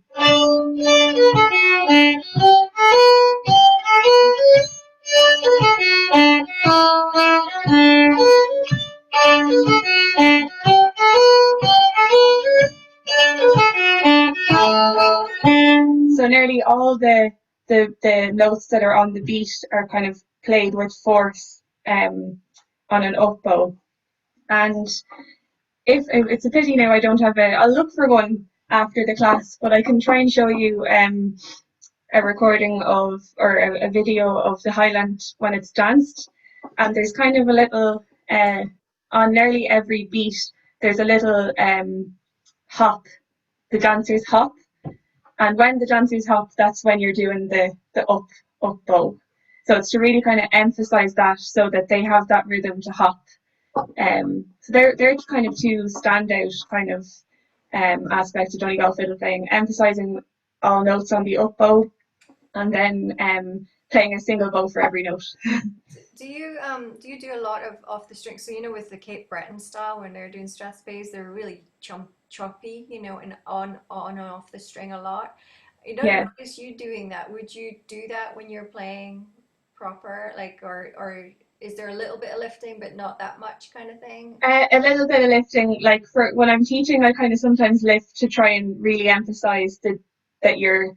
So nearly all the notes that are on the beat are kind of played with force on an up bow. And if it's a pity now I don't have I'll look for one after the class, but I can try and show you a recording of, or a video of the Highlands when it's danced. And there's kind of a little, on nearly every beat, there's a little hop. The dancers hop, and when the dancers hop, that's when you're doing the up bow. So it's to really kind of emphasize that, so that they have that rhythm to hop. So they're kind of two standout kind of aspects of Donegal fiddle playing, emphasizing all notes on the up bow, and then playing a single bow for every note. Do you do a lot of off the string? So you know, with the Cape Breton style, when they're doing strathspeys, they're really choppy, you know, and on and off the string a lot. I don't Yeah. notice you doing that. Would you do that when you're playing proper, like, or is there a little bit of lifting but not that much kind of thing? A little bit of lifting, like for when I'm teaching, I kind of sometimes lift to try and really emphasize that you're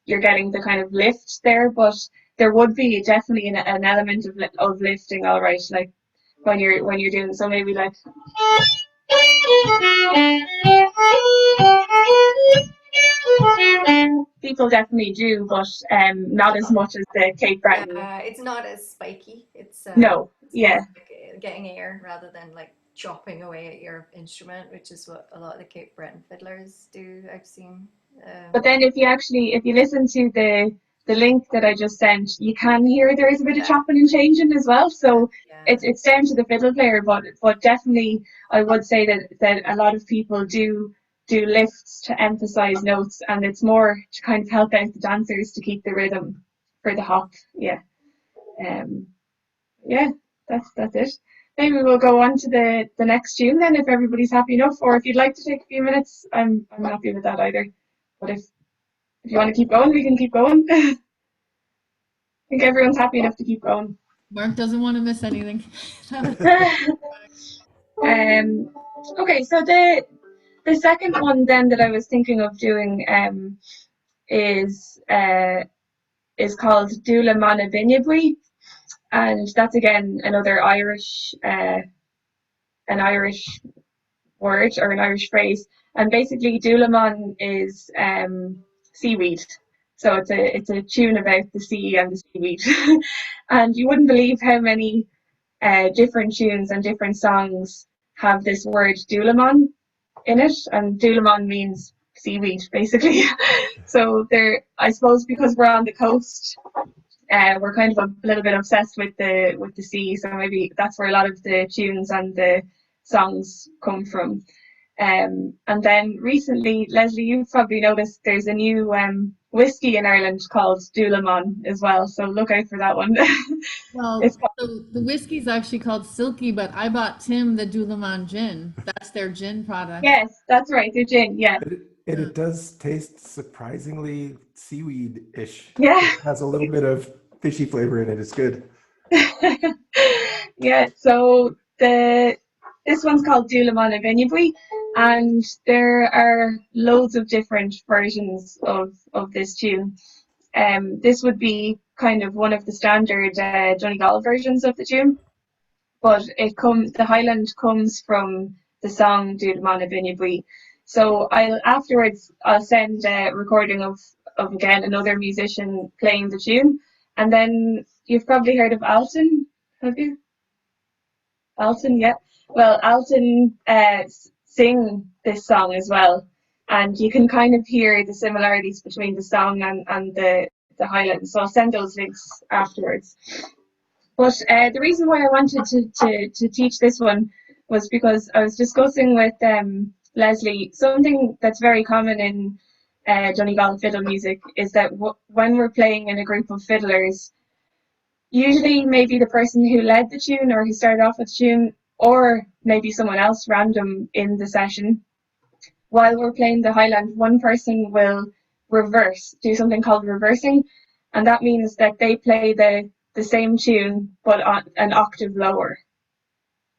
getting the kind of lift there, but there would be definitely an element of lifting, all right, like when you're doing, so maybe like people definitely do, but not as much as the Cape Breton. Yeah, it's not as spiky. It's No, it's more yeah. like getting air rather than like chopping away at your instrument, which is what a lot of the Cape Breton fiddlers do, I've seen. But then if you listen to the link that I just sent, you can hear there is a bit of chopping and changing as well. So it's down to the fiddle player, but definitely I would say that a lot of people do lifts to emphasize notes, and it's more to kind of help out the dancers to keep the rhythm for the hop. Yeah. Yeah, that's it. Maybe we'll go on to the next tune then, if everybody's happy enough, or if you'd like to take a few minutes, I'm happy with that either. But if you want to keep going, we can keep going. I think everyone's happy enough to keep going. Mark doesn't want to miss anything. Okay, so the second one then that I was thinking of doing is called Dulaman Buinne, and that's again another Irish an Irish word or an Irish phrase, and basically Dulaman is seaweed. So it's a tune about the sea and the seaweed, and you wouldn't believe how many different tunes and different songs have this word Dulaman in it, and Dulaman means seaweed basically. So there, I suppose because we're on the coast, we're kind of a little bit obsessed with the sea, so maybe that's where a lot of the tunes and the songs come from. And then recently, Leslie, you've probably noticed there's a new whiskey in Ireland called Dulaman as well, so look out for that one. Well, the whiskey's actually called Silky, but I bought Tim the Dulaman gin. That's their gin product. Yes, that's right, the gin, yeah. It does taste surprisingly seaweed-ish. Yeah. It has a little bit of fishy flavor in it. It's good. Yeah, so this one's called Dulaman Buinne, and there are loads of different versions of this tune. This would be kind of one of the standard Donegal versions of the tune, but the Highland comes from the song Dulaman Buinne. So I'll send a recording of again another musician playing the tune, and then you've probably heard of Alton, have you? Alton, yeah. Well, Alton sing this song as well, and you can kind of hear the similarities between the song and the Highlands. So I'll send those links afterwards. But the reason why I wanted to teach this one was because I was discussing with Leslie something that's very common in Donegal fiddle music is that when we're playing in a group of fiddlers, usually maybe the person who led the tune or who started off with the tune, or maybe someone else random in the session, while we're playing the Highland, one person will do something called reversing, and that means that they play the same tune but on an octave lower.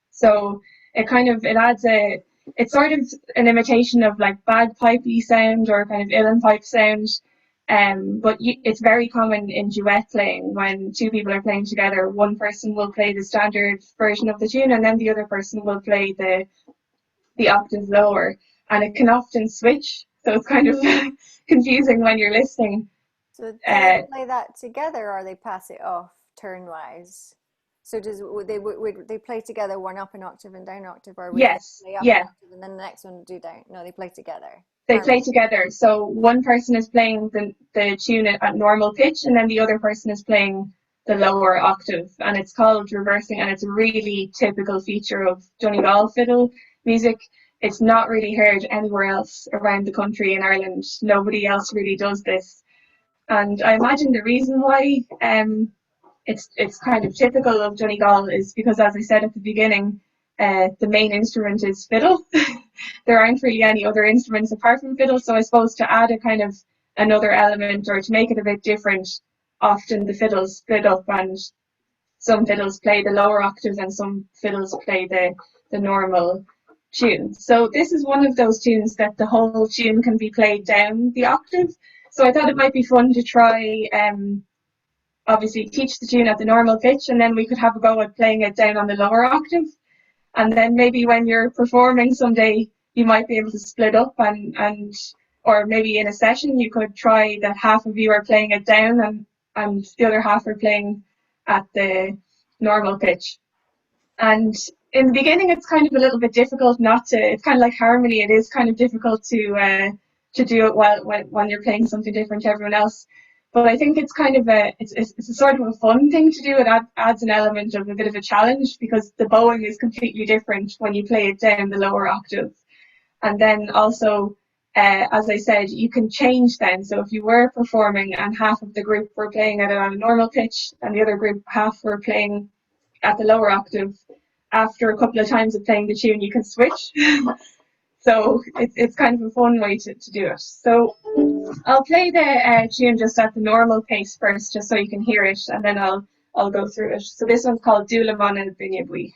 So it's sort of an imitation of like bagpipey sound or kind of uilleann pipe sound. But it's very common in duet playing when two people are playing together. One person will play the standard version of the tune, and then the other person will play the octave lower, and it can often switch. So it's kind of confusing when you're listening. So do they play that together, or they pass it off turn-wise? So would they play together, one up an octave and down an octave, or would Yes, they play up an yeah. octave and then the next one do down? No, they play together. They play together. So one person is playing the tune at normal pitch, and then the other person is playing the lower octave, and it's called reversing, and it's a really typical feature of Donegal fiddle music. It's not really heard anywhere else around the country in Ireland. Nobody else really does this. And I imagine the reason why it's kind of typical of Donegal is because, as I said at the beginning, the main instrument is fiddle. There aren't really any other instruments apart from fiddle, so I suppose to add a kind of another element or to make it a bit different, often the fiddles split up and some fiddles play the lower octave and some fiddles play the normal tune. So this is one of those tunes that the whole tune can be played down the octave. So I thought it might be fun to try obviously teach the tune at the normal pitch, and then we could have a go at playing it down on the lower octave. And then maybe when you're performing someday, you might be able to split up and or maybe in a session you could try that half of you are playing it down and the other half are playing at the normal pitch. And in the beginning, it's kind of a little bit difficult it's kind of like harmony. It is kind of difficult to do it when you're playing something different to everyone else. But I think it's kind of it's a sort of a fun thing to do. It adds an element of a bit of a challenge because the bowing is completely different when you play it down the lower octave. And then also, as I said, you can change then. So if you were performing and half of the group were playing it on a normal pitch and the other group half were playing at the lower octave, after a couple of times of playing the tune, you can switch. So it's kind of a fun way to do it. So I'll play the tune just at the normal pace first, just so you can hear it, and then I'll go through it. So this one's called Dulaman and Buinne.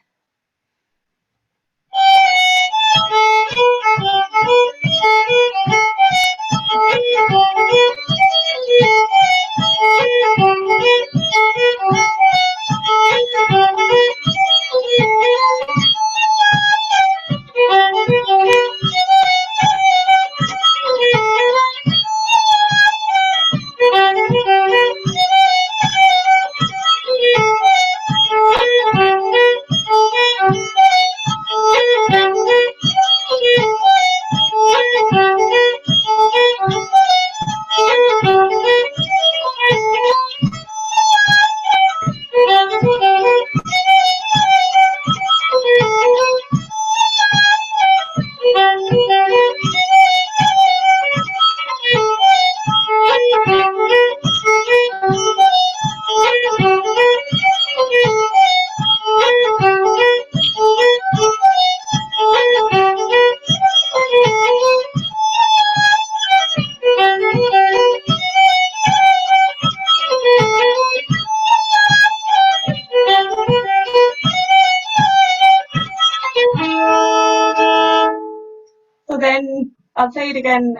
So then I'll play it again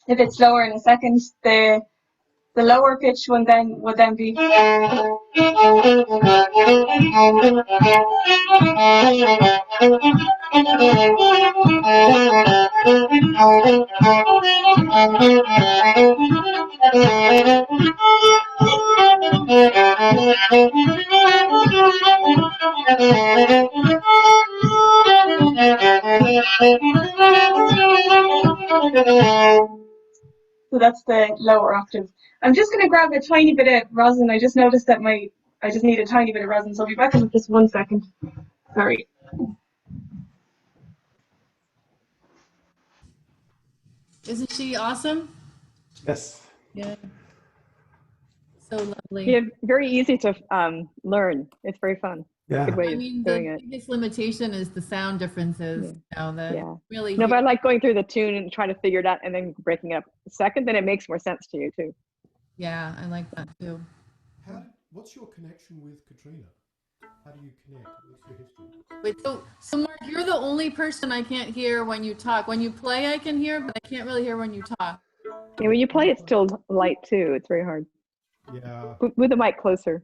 a bit slower in a second. The lower pitch one then would then be so that's the lower octave. I'm just going to grab a tiny bit of rosin. I just noticed that I just need a tiny bit of rosin, so I'll be back in just 1 second. Sorry. Isn't she awesome? Yes. Yeah. So lovely. Yeah, very easy to learn. It's very fun. Yeah. Good way I of mean, doing the it. biggest limitation is the sound differences. Yeah. Really. No, but I like going through the tune and trying to figure it out and then breaking it up a second, then it makes more sense to you too. Yeah, I like that too. What's your connection with Catriona? How do you connect? What's your history? Wait, so Mark, you're the only person I can't hear when you talk. When you play, I can hear, but I can't really hear when you talk. Yeah, when you play, it's still light too. It's very hard. Yeah. With the mic closer.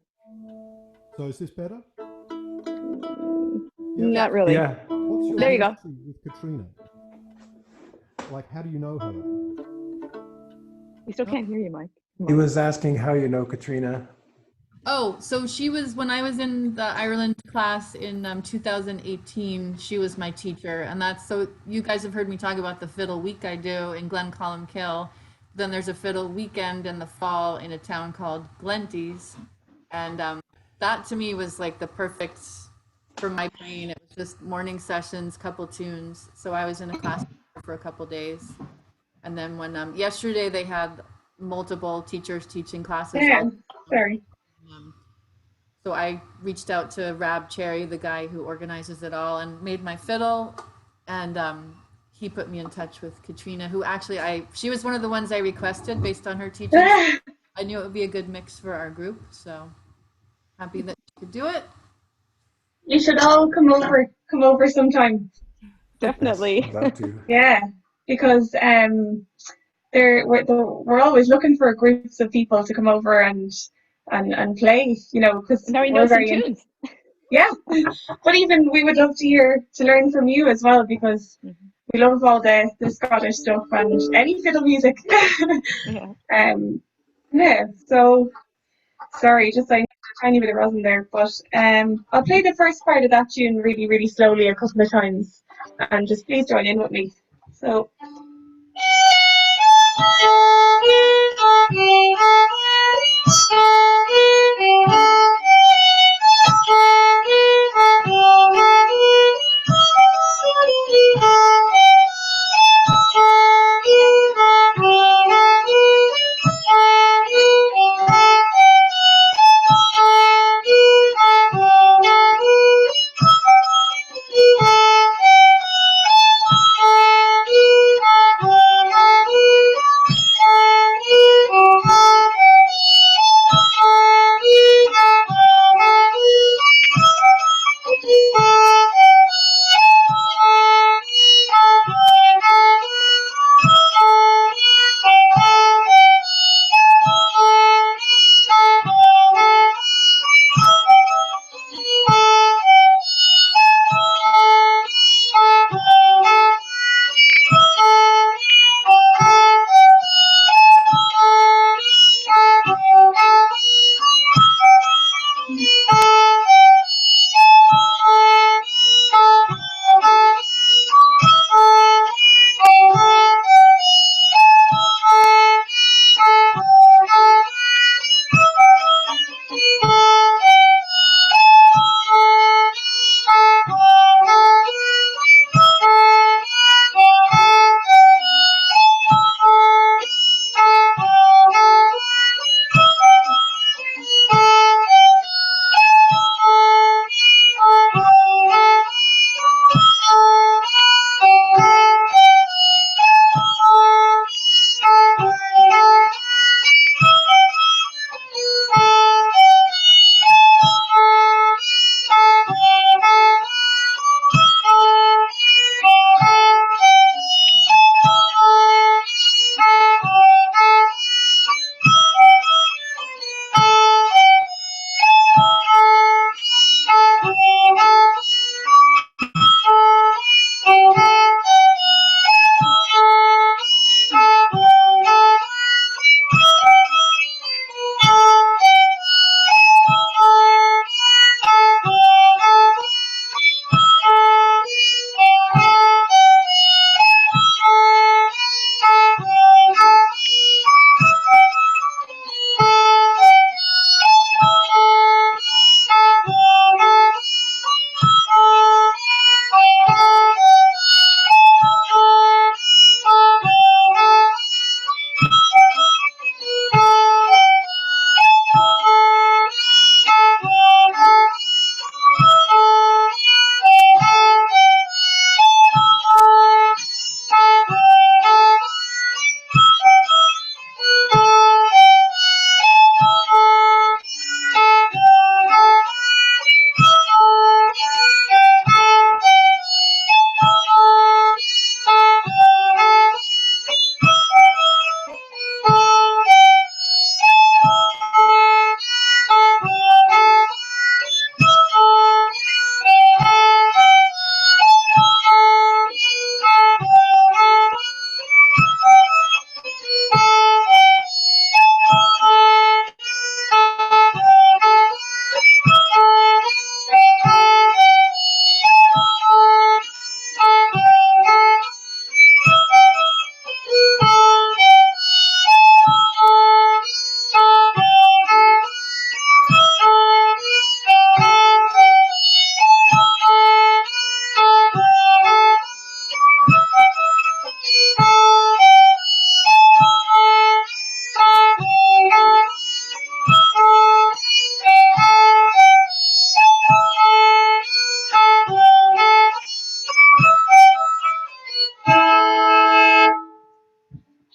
So is this better? Not really. Yeah. What's your There you go. history with Catriona? Like, how do you know her? We still can't hear you, Mike. He was asking how you know Catriona. Oh, so she was when I was in the Ireland class in 2018. She was my teacher, and that's so you guys have heard me talk about the fiddle week I do in Glencolumkill. Then there's a fiddle weekend in the fall in a town called Glenties, and that to me was like the perfect for my brain. It was just morning sessions, couple tunes. So I was in a class for a couple days, and then when yesterday they had multiple teachers teaching classes Yeah, all. sorry. Um, so I reached out to Rab Cherry, the guy who organizes it all, and made my fiddle. And he put me in touch with Catriona, who actually she was one of the ones I requested based on her teaching. I knew it would be a good mix for our group, so happy that she could do it. You should all come over sometime. Definitely. Yes, that too. Yeah, because we're always looking for groups of people to come over and play, you know, because Now you know we're some very tunes. yeah. But even we would love to learn from you as well, because we love all the Scottish stuff and any fiddle music. Yeah. Yeah. So sorry, just I need a tiny bit of rosin there, but I'll play the first part of that tune really, really slowly a couple of times, and just please join in with me. So.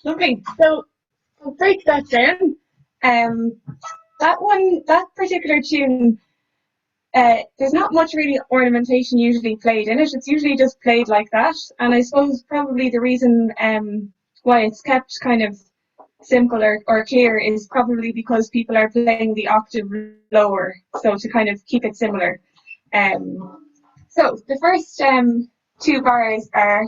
Lovely. So I'll break that down. That particular tune, there's not much really ornamentation usually played in it. It's usually just played like that. And I suppose probably the reason why it's kept kind of simple or clear is probably because people are playing the octave lower, so to kind of keep it similar. So the first two bars are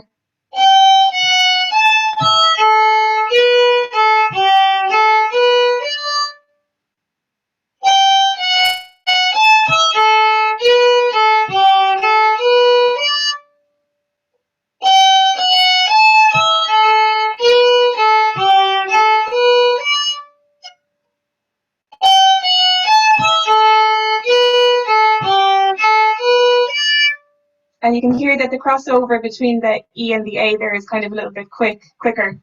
and you can hear that the crossover between the E and the A there is kind of a little bit quicker.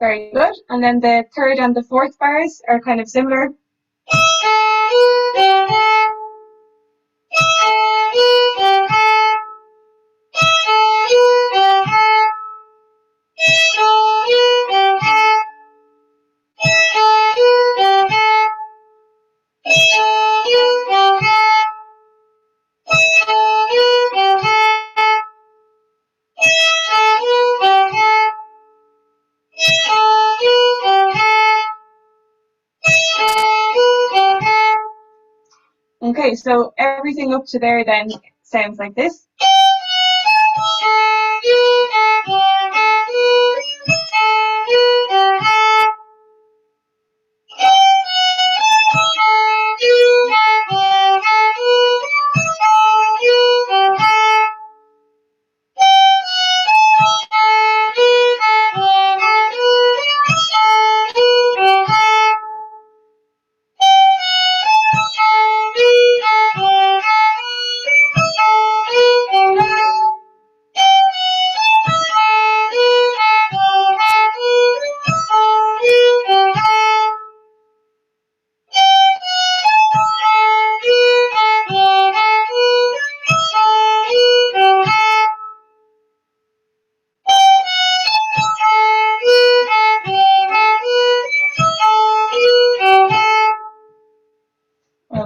Very good. And then the third and the fourth bars are kind of similar. Okay, so everything up to there then sounds like this.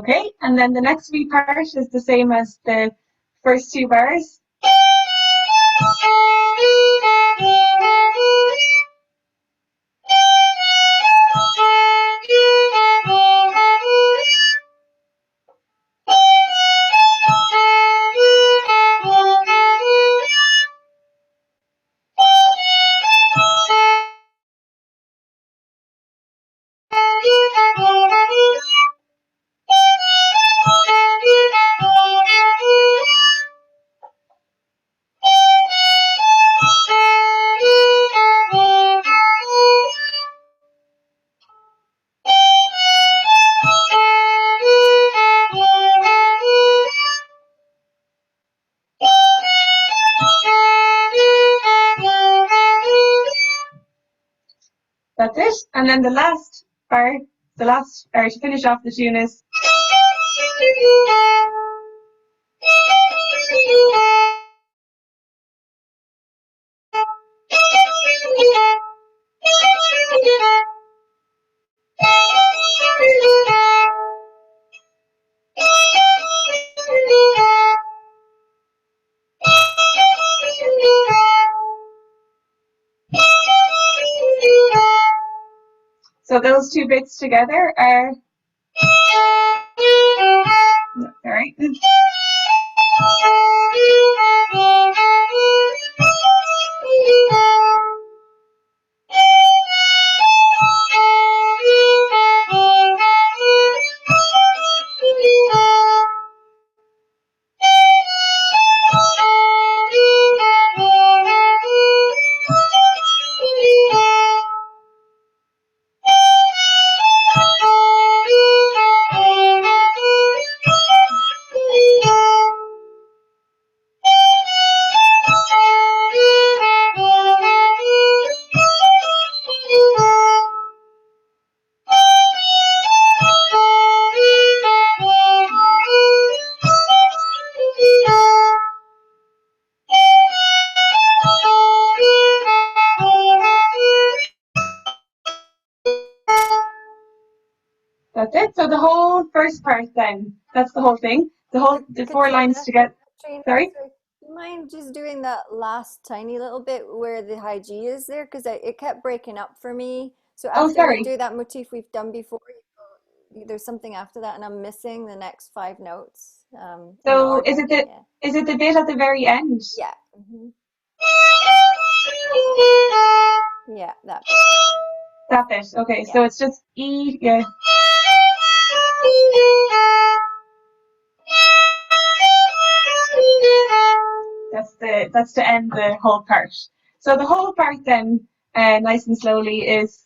Okay, and then the next wee part is the same as the first two bars. That's it. And then the last bar, to finish off the tune is. So those two bits together are. All right. That's it. So the whole first part then, that's the whole thing. The 4 lines Katrina, to get. Katrina, Sorry? do you mind just doing that last tiny little bit where the high G is there? Because it kept breaking up for me. So Oh, after you sorry. do that motif we've done before, there's something after that, and I'm missing the next 5 notes in the So is order. it the Yeah. is it the bit at the very end? Yeah. Yeah, that bit. That bit. Okay, Yeah. so it's just E, yeah. That's to end the whole part. So the whole part then, nice and slowly, is.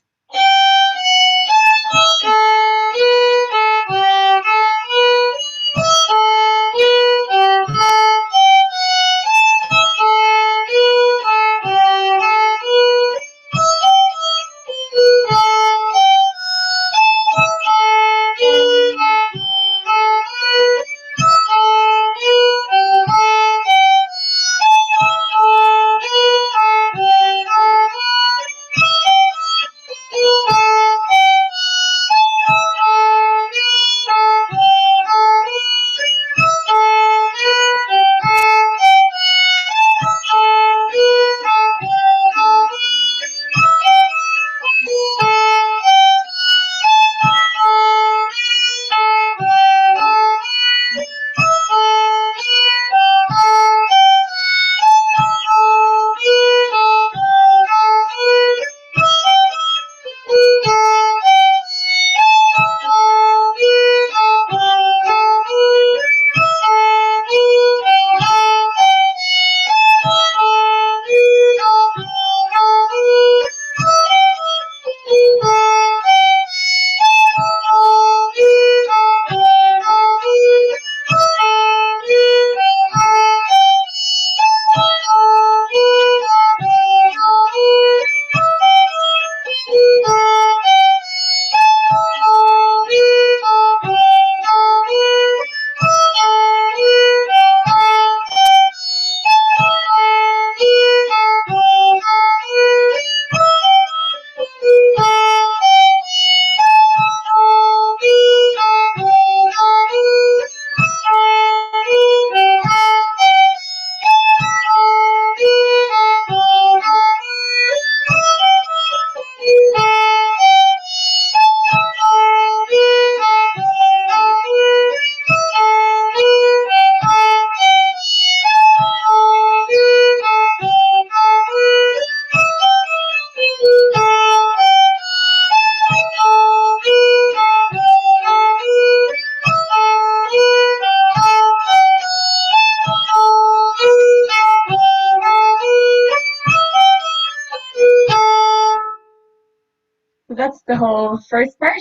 So that's the whole first part.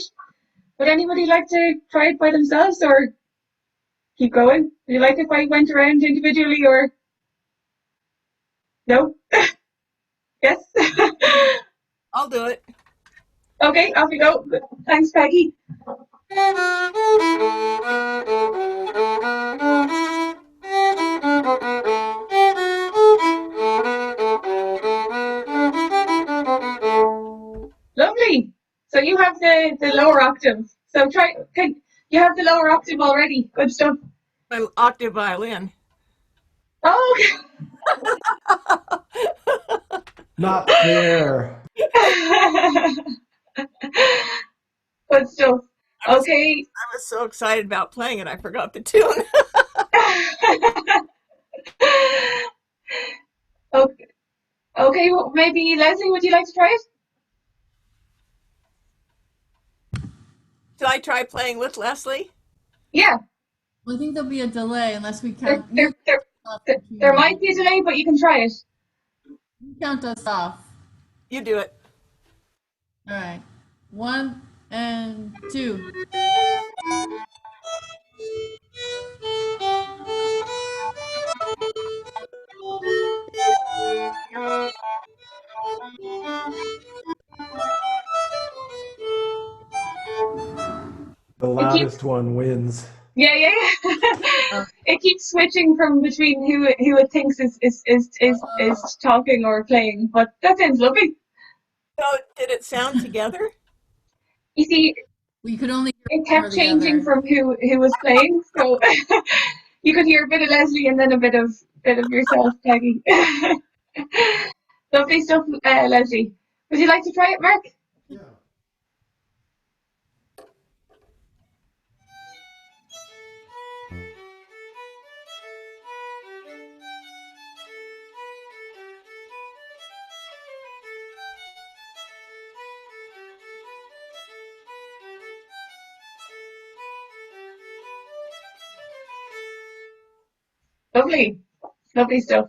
Would anybody like to try it by themselves or keep going? Would you like if I went around individually or no? Yes? I'll do it. Okay, off we go. Thanks, Peggy. Lovely. So you have the lower octave. So you have the lower octave already. Good stuff. My octave violin. Oh, Not fair. okay. Good stuff. Okay. I was so excited about playing it, I forgot the tune. Okay. Okay. Well, maybe Leslie, would you like to try it? Should I try playing with Leslie? Yeah. Well, I think there'll be a delay unless we There, count. there, there, there might be a delay, but you can try it. You count us off. You do it. All right. 1 and 2. The It keeps, loudest one wins. yeah. It keeps switching from between who it thinks is talking or playing, but that sounds lovely. So, did it sound together? You see, We could only hear It one or kept the changing other. from who was playing, so you could hear a bit of Leslie and then a bit of yourself, Peggy. Lovely stuff, Leslie. Would you like to try it, Mark? Yeah. Lovely. Lovely stuff.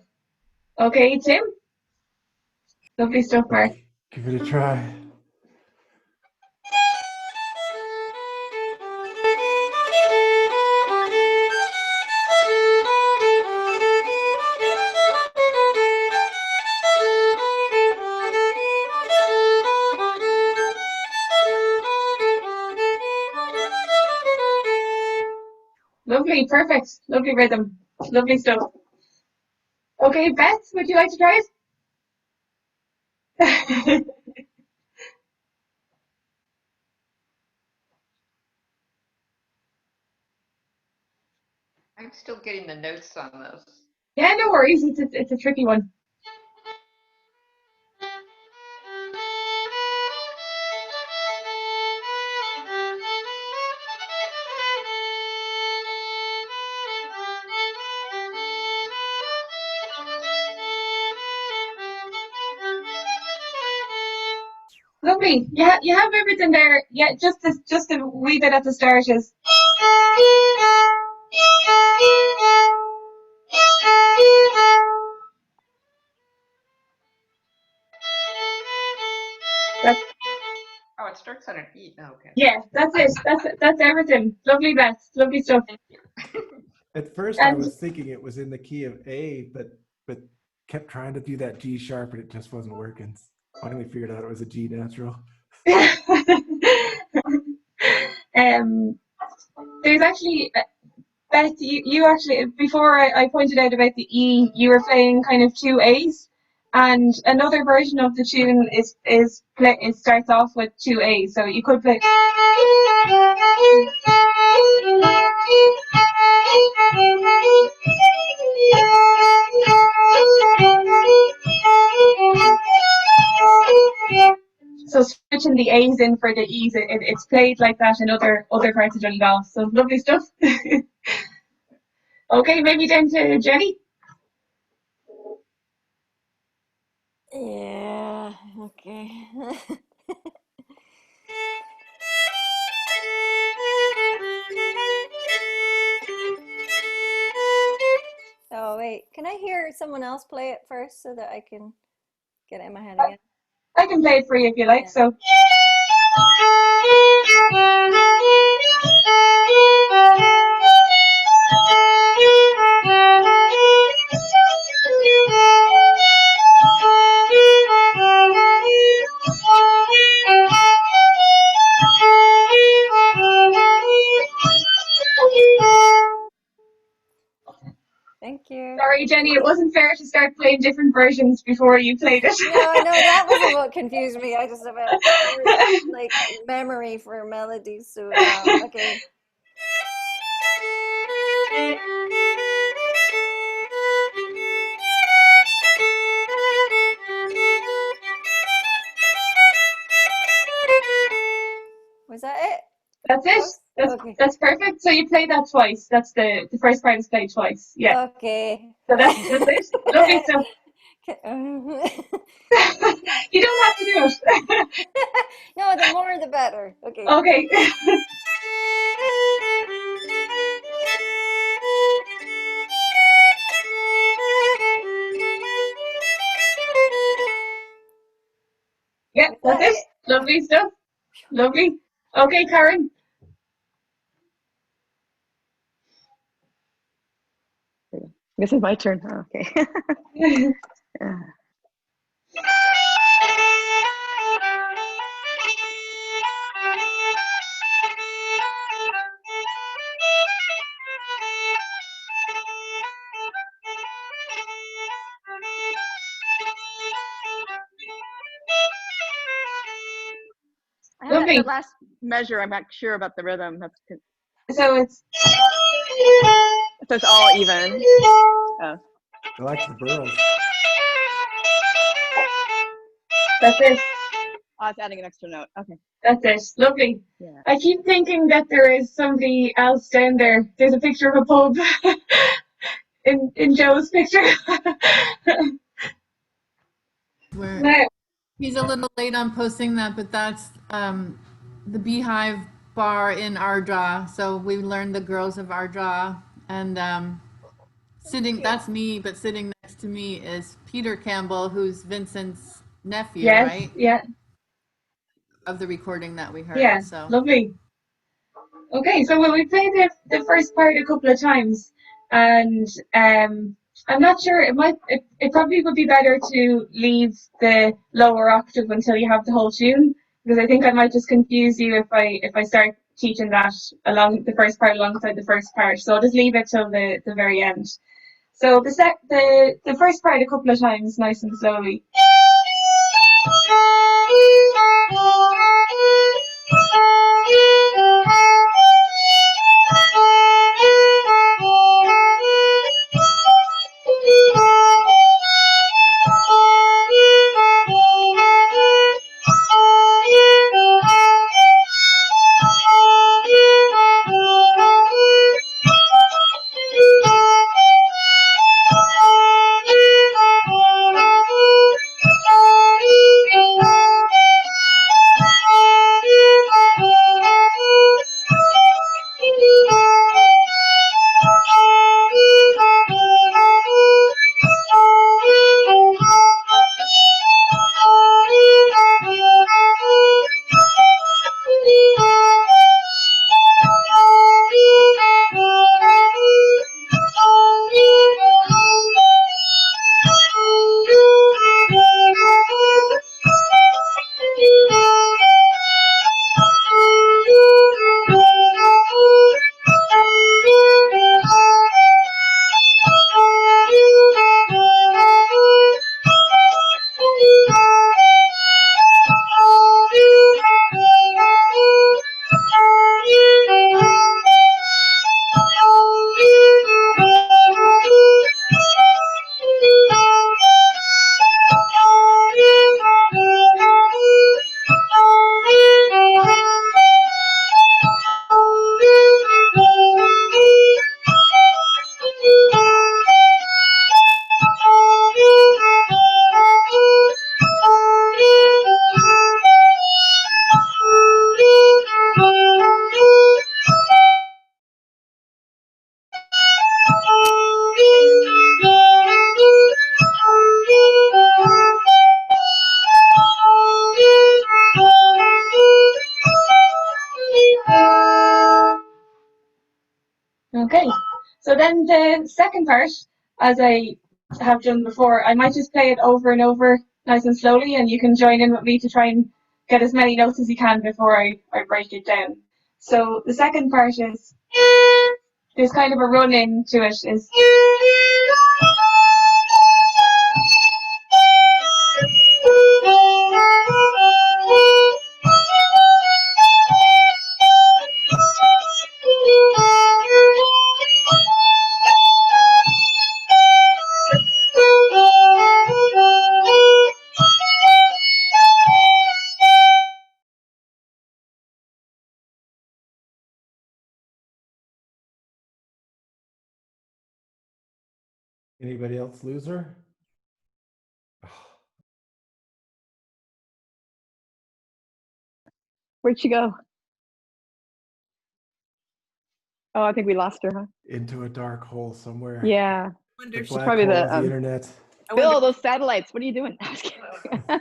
Okay, Tim? Lovely stuff, Mark. Give it a try. Lovely, perfect. Lovely rhythm. Lovely stuff. Okay, Beth, would you like to try it? I'm still getting the notes on those. Yeah, no worries. It's a tricky one. Lovely. Yeah, you have everything there. Yeah, just a wee bit at the start is. That's, Oh, it starts on an E. Oh, okay. yeah, that's it. That's everything. Lovely, Beth. Lovely stuff. At first, I And was thinking it was in the key of A, but kept trying to do that G sharp, and it just wasn't working. Finally, figured out it was a G natural. there's actually Beth, you actually, before I pointed out about the E, you were playing kind of two A's, and another version of the tune it starts off with two A's, so you could play. So switching the A's in for the E's, it's played like that in other parts of Donegal. So lovely stuff. Okay, maybe then to Jenny. Yeah, okay. Oh, wait. Can I hear someone else play it first so that I can get it in my head again? I can play it for you if you like. Yeah. So. Thank you. Sorry, Jenny, it wasn't fair to start playing different versions before you played it. No, that was what confused me. I just have a weird, like, memory for melodies. So, okay. Was that it? That's it. Close? Okay. That's perfect. So you play that twice. That's the first part is played twice. Yeah. Okay. So that's it. Lovely stuff. You don't have to do it. No, the more the better. Okay. Okay. Yeah, Was that's that it. it? Lovely stuff. Lovely. Okay, Karen. This is my turn. Oh, okay. I have Lovely. the last measure, I'm not sure about the rhythm. That's good. So it's. So it's all even. Oh. I like the burls. That's it. Oh, it's adding an extra note. Okay. That's it. Lovely. Yeah. I keep thinking that there is somebody else down there. There's a picture of a pub in Joe's picture. Where he's a little late on posting that, but that's the Beehive Bar in Ardara. So we learned the girls of Ardara, and sitting, that's me, but sitting next to me is Peter Campbell, who's Vincent's nephew, Yes. right? Yeah. Of the recording that we heard. Yeah. So Lovely. Okay, so we played the first part a couple of times, and I'm not sure. It probably would be better to leave the lower octave until you have the whole tune, because I think I might just confuse you if I start teaching that along the first part alongside the first part. So I'll just leave it till the very end. So the first part a couple of times, nice and slowly. Okay, so then the second part, as I have done before, I might just play it over and over nice and slowly, and you can join in with me to try and get as many notes as you can before I break it down. So the second part is, there's kind of a run into it, is Anybody else lose her? Where'd she go? Oh, I think we lost her, huh? Into a dark hole somewhere. Yeah. Wonder The if she- black probably hole the, of the internet. I Bill, wonder- those satellites. What are you doing? I was kidding.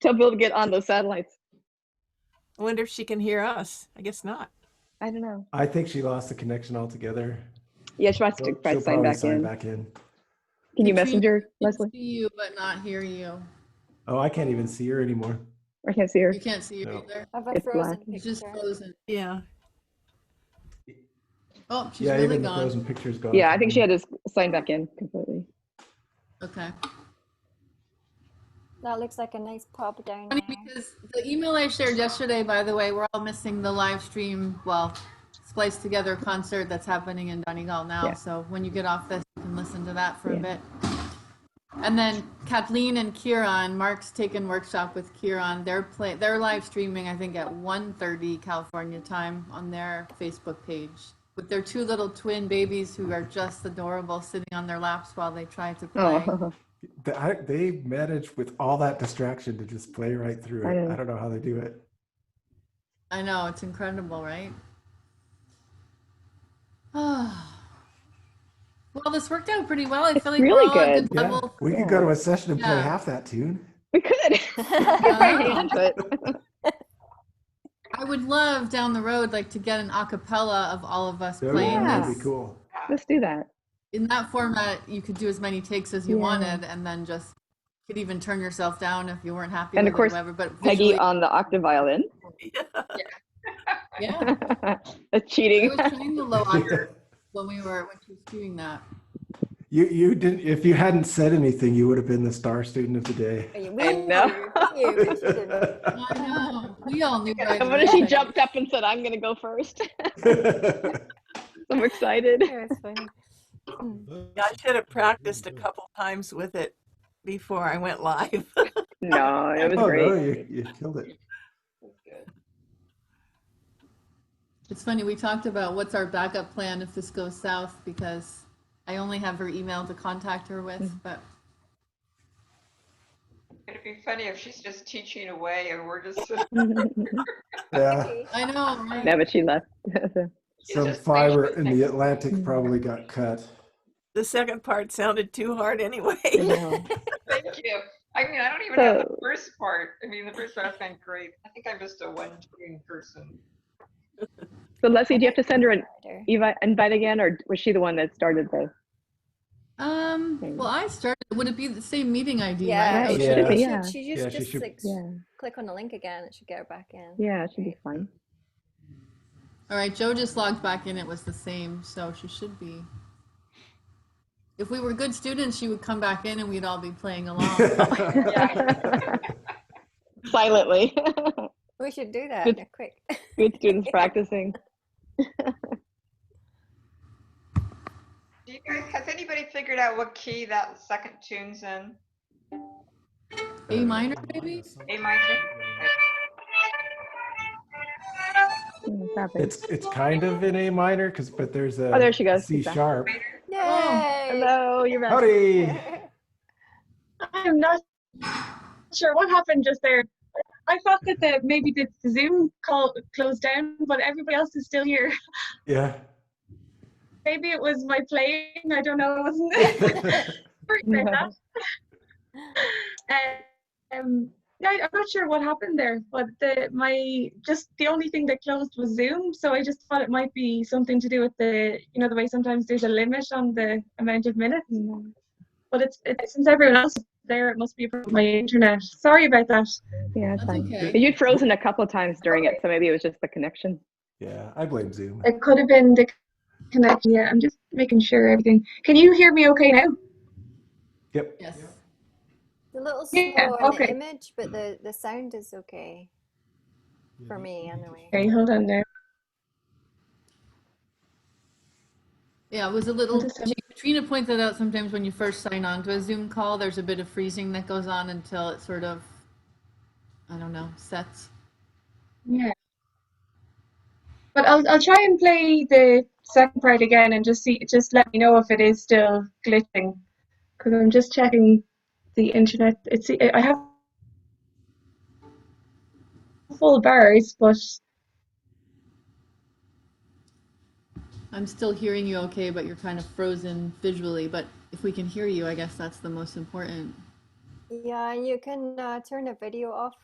Tell Bill to get on those satellites. I wonder if she can hear us. I guess not. I don't know. I think she lost the connection altogether. Yeah, she wants to She'll probably sign probably back sign in. back in. Can you Katrina, messenger, we can Leslie? see you, but not hear you. Oh, I can't even see her anymore. I can't see her. You can't see her No. either. Of a It's frozen black. It's just picture. frozen. Yeah. Oh, she's Yeah, really even the gone. frozen picture's gone. Yeah, I think she had to sign back in completely. Okay. That looks like a nice pub down Funny there. because the email I shared yesterday, by the way, we're all missing the live stream, well, spliced together concert that's happening in Donegal now. Yeah. So when you get off this, you can listen to that for a Yeah. bit. And then Kathleen and Kieran, Mark's taken workshop with Kieran. They're live streaming, I think, at 1:30 California time on their Facebook page with their two little twin babies who are just adorable, sitting on their laps while they try to play. Oh, They manage with all that distraction to just play right through I it. know. I don't know how they do it. I know, it's incredible, right? Well, this worked out pretty well. I feel like really we're all at a good. good Yeah, level. we could go to a session and play Yeah. half that tune. we could. know. Into it. I would love down the road, like, to get an a cappella of all of us Oh, playing Yeah. that'd this. be cool. Let's do that. In that format, you could do as many takes as you Yeah. wanted, and then just could even turn yourself down if you weren't happy And with of course, it, or whatever. But Peggy visually, on the octave violin. yeah, That's I cheating. was trying the low octave when she was doing that. You didn't. If you hadn't said anything, you would have been the star student of the day. I know. I know. We all knew right And what if she away. jumped up and said, I'm going to go first? I'm excited. It was funny. Yeah, I should have practiced a couple times with it before I went live. No, it was Oh great. no, you killed it. It's funny, we talked about what's our backup plan if this goes south, because I only have her email to contact her with, but It'd be funny if she's just teaching away and we're just Yeah, I know, right? No, but she left. some fiber in the Atlantic probably got cut. The second part sounded too hard anyway. No. thank you. I mean, I don't even have the So- first part. I mean, the first part's been great. I think I'm just a one-tune person. So Leslie, do you have to send her an Harder. invite again, or was she the one that started the? Well, I started, would it be the same meeting ID, Yeah, right? Right, Oh, it should Yeah. be. She Yeah. should Yeah, she just should- like Yeah. click on the link again. It should get her back in. Yeah, it should be fine. All right, Joe just logged back in. It was the same, so she should be. If we were good students, she would come back in and we'd all be playing along. Silently. We should do that. Good. Yeah, quick. Good students practicing. Do you guys, has anybody figured out what key that second tune's in? A minor, maybe? A minor? Probably. It's kind of in A minor, but there's a Oh, there she goes. C She's back. sharp. Yay! Hello, you're back. Howdy. I'm not sure what happened just there. I thought that maybe the Zoom call closed down, but everybody else is still here. Yeah. Maybe it was my playing. I don't know. Wasn't it? Sorry about that. Yeah, I'm not sure what happened there, but the only thing that closed was Zoom. So I just thought it might be something to do with the way sometimes there's a limit on the amount of minutes. But it's since everyone else is there, it must be about my internet. Sorry about that. Yeah, it's That's fine. okay. You'd frozen a couple of times during it, so maybe it was just the connection. Yeah, I blame Zoom. It could have been the connection. Yeah, I'm just making sure everything. Can you hear me okay now? Yep. Yes. It's a little slow Yeah, on okay. the image, but the sound is okay for me anyway. Okay, hold on now. Yeah, it was a little, Just- Katrina pointed out sometimes when you first sign on to a Zoom call, there's a bit of freezing that goes on until it sort of, I don't know, sets. Yeah. But I'll try and play the second part again and just let me know if it is still glitching, because I'm just checking the internet. I have full bars, but I'm still hearing you okay, but you're kind of frozen visually, but if we can hear you, I guess that's the most important. Yeah, and you can turn the video off,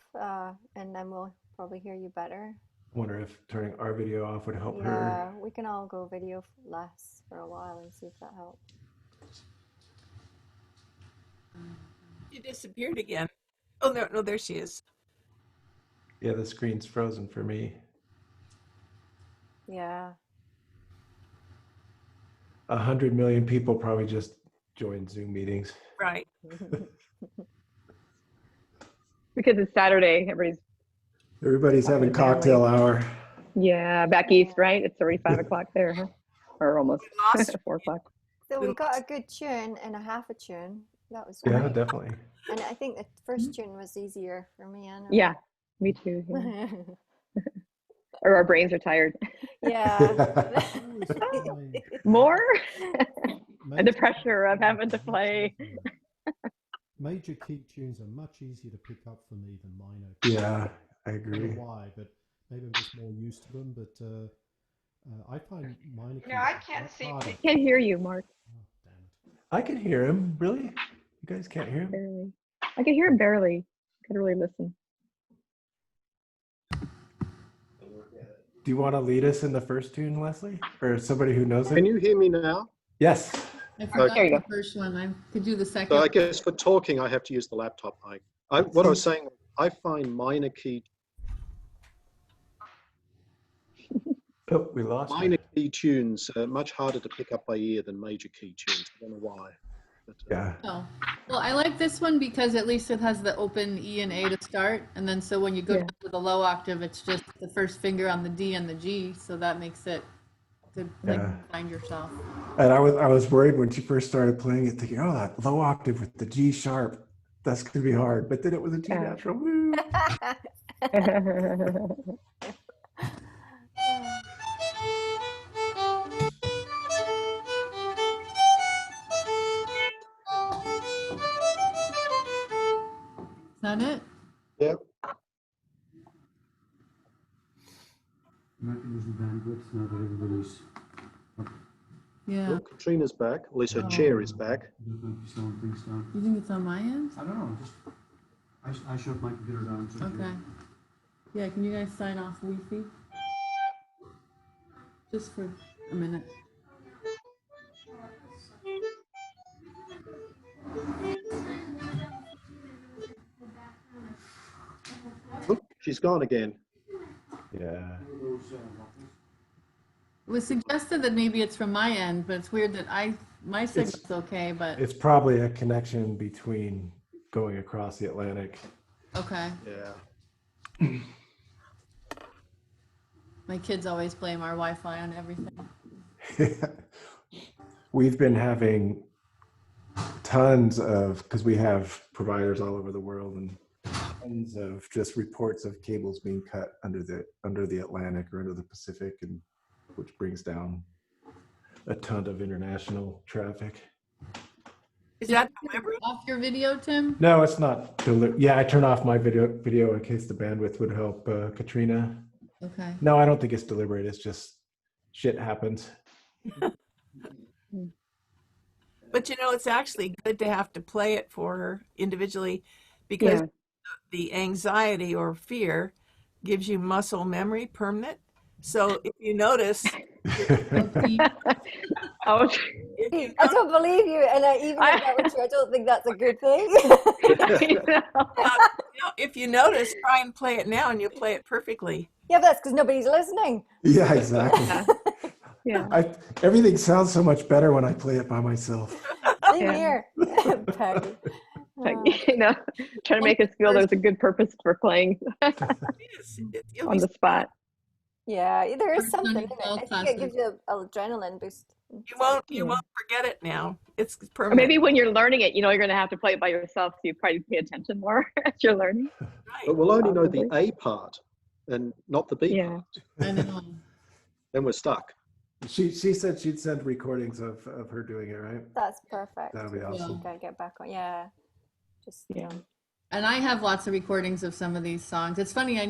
and then we'll probably hear you better. I wonder if turning our video off would help Yeah, her. we can all go video less for a while and see if that helps. She disappeared again. Oh, no, there she is. Yeah, the screen's frozen for me. Yeah. 100 million people probably just joined Zoom meetings. Right. Because it's Saturday, Everybody's having With the family. cocktail hour. yeah, back east, right? It's already 5 o'clock there, huh? Or almost Lost 4 o'clock. So we got a good tune and a half a tune. That was Yeah, great. definitely. And I think the first tune was easier for me. Anyway. Yeah, me too. Yeah. Or our brains are tired. Yeah. More? Major The pressure of having to play. Major key tunes are much easier to pick up for me than minor. Yeah, I I don't agree. know why, but maybe I'm just more used to them. But I find minor keys. You know, I can't see. I can't hear you, Mark. Oh, damn it. I can hear him. Really? You guys can't hear him? Barely. I can hear him barely. I could really listen. Do you want to lead us in the first tune, Leslie? Or somebody who knows it? Can you hear me now? Yes. I forgot There you the go. first one. I could do the second. So I guess for talking, I have to use the laptop mic. What I was saying, I find minor key Oh, we lost tunes much harder to pick up by ear than major key tunes. I don't know why. But, Yeah. Oh, well, I like this one because at least it has the open E and A to start. And then so when you go Yeah. down to the low octave, it's just the first finger on the D and the G. So that makes it good, like, Yeah. find yourself. And I was worried when she first started playing it, thinking, oh, that low octave with the G sharp, that's going to be hard. But then it was a G Yeah. natural. Woo. Is that it? yeah. Might be losing bandwidth now that everybody's Yeah. Well, Katrina's back. At least her Oh. chair is back. that might be slowing things down. You think it's on my end? I don't know, just I shut my computer down. So Okay. Yeah, can you guys sign off Wi-Fi? Just for a minute. Look, she's gone again. Yeah. It was suggested that maybe it's from my end, but it's weird that my signal's okay, but It's probably a connection between going across the Atlantic. okay. Yeah. My kids always blame our Wi-Fi on everything. We've been having tons of, because we have providers all over the world, and tons of just reports of cables being cut under the Atlantic or under the Pacific, and which brings down a ton of international traffic. Is that deliberate? Off your video, Tim? No, it's not. Yeah, I turn off my video in case the bandwidth would help Katrina. Okay. No, I don't think it's deliberate. It's just shit happens. But you know, it's actually good to have to play it for her individually because Yeah. the anxiety or fear gives you muscle memory permanent. So if you notice, Oh, I don't believe you, and even if that were true, I don't think that's a good thing. if you notice, try and play it now and you'll play it perfectly. Yeah, but that's because nobody's listening. Yeah, exactly. Yeah. Everything sounds so much better when I play it by myself. Same Yeah. here. Peggy. Like, you know, trying to make us feel there's a good purpose for playing You'll on be the spot. Yeah, there is First something in Sonic it. Ball I think it classic. gives you an adrenaline boost. You won't forget it now. It's Or permanent. maybe when you're learning it, you know, you're going to have to play it by yourself, so you probably pay attention more as you're learning. But we'll only know the Possibly. A part and not the B Yeah. part. I know. Then we're stuck. She said she'd send recordings of her doing it, right? That's perfect. That'll be awesome. Gotta get back on. Yeah. Just Yeah. And I have lots of recordings of some of these songs. It's funny, I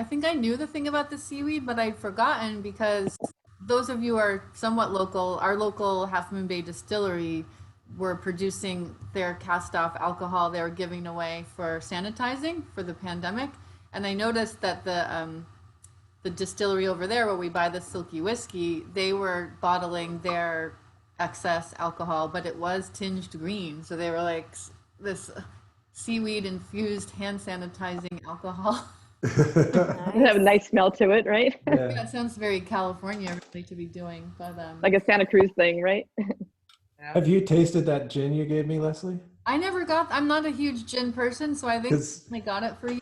think I knew the thing about the seaweed, but I'd forgotten because those of you who are somewhat local, our local Half Moon Bay distillery were producing their cast off alcohol they were giving away for sanitizing for the pandemic. And I noticed that the distillery over there where we buy the silky whiskey, they were bottling their excess alcohol, but it was tinged green. So they were like this seaweed infused hand sanitizing alcohol. It have a nice smell to it, right? Yeah. That sounds very California really to be doing, but Like a Santa Cruz thing, right? Have you tasted that gin you gave me, Leslie? I never got, I'm not a huge gin person, so I think I got it for you.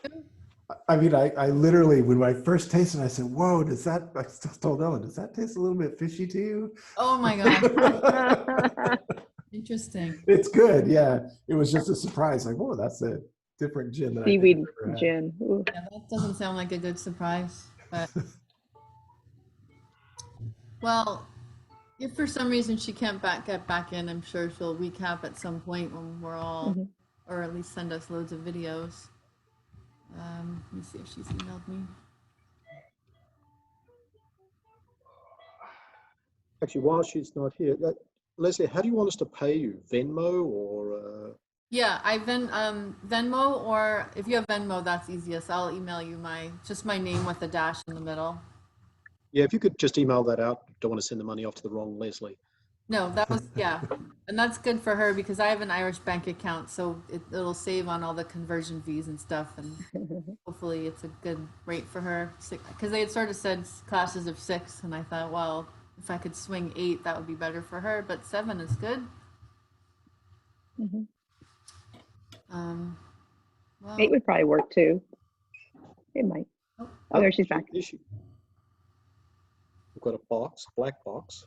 I mean, I literally, when I first tasted it, I said, whoa, does that, I still told Ellen, does that taste a little bit fishy to you? Oh my gosh. Interesting. It's good, yeah. It was just a surprise, like, whoa, that's a different gin than I think Seaweed I've ever had. gin. Ooh. Yeah, that doesn't sound like a good surprise, but well, if for some reason she can't get back in, I'm sure she'll recap at some point when we're all, or at least send us loads of videos. Let me see if she's emailed me. Actually, while she's not here, Leslie, how do you want us to pay you? Venmo or? Yeah, I Venmo, or if you have Venmo, that's easiest. I'll email you just my name with a dash in the middle. Yeah, if you could just email that out. Don't want to send the money off to the wrong Leslie. No, that was, yeah. And that's good for her because I have an Irish bank account, so it'll save on all the conversion fees and stuff. And hopefully it's a good rate for her. Because they had sort of said classes of 6, and I thought, well, if I could swing 8, that would be better for her. But 7 is good. Well, 8 would probably work too. It might. Oh, there she's back. We've got a box, black box.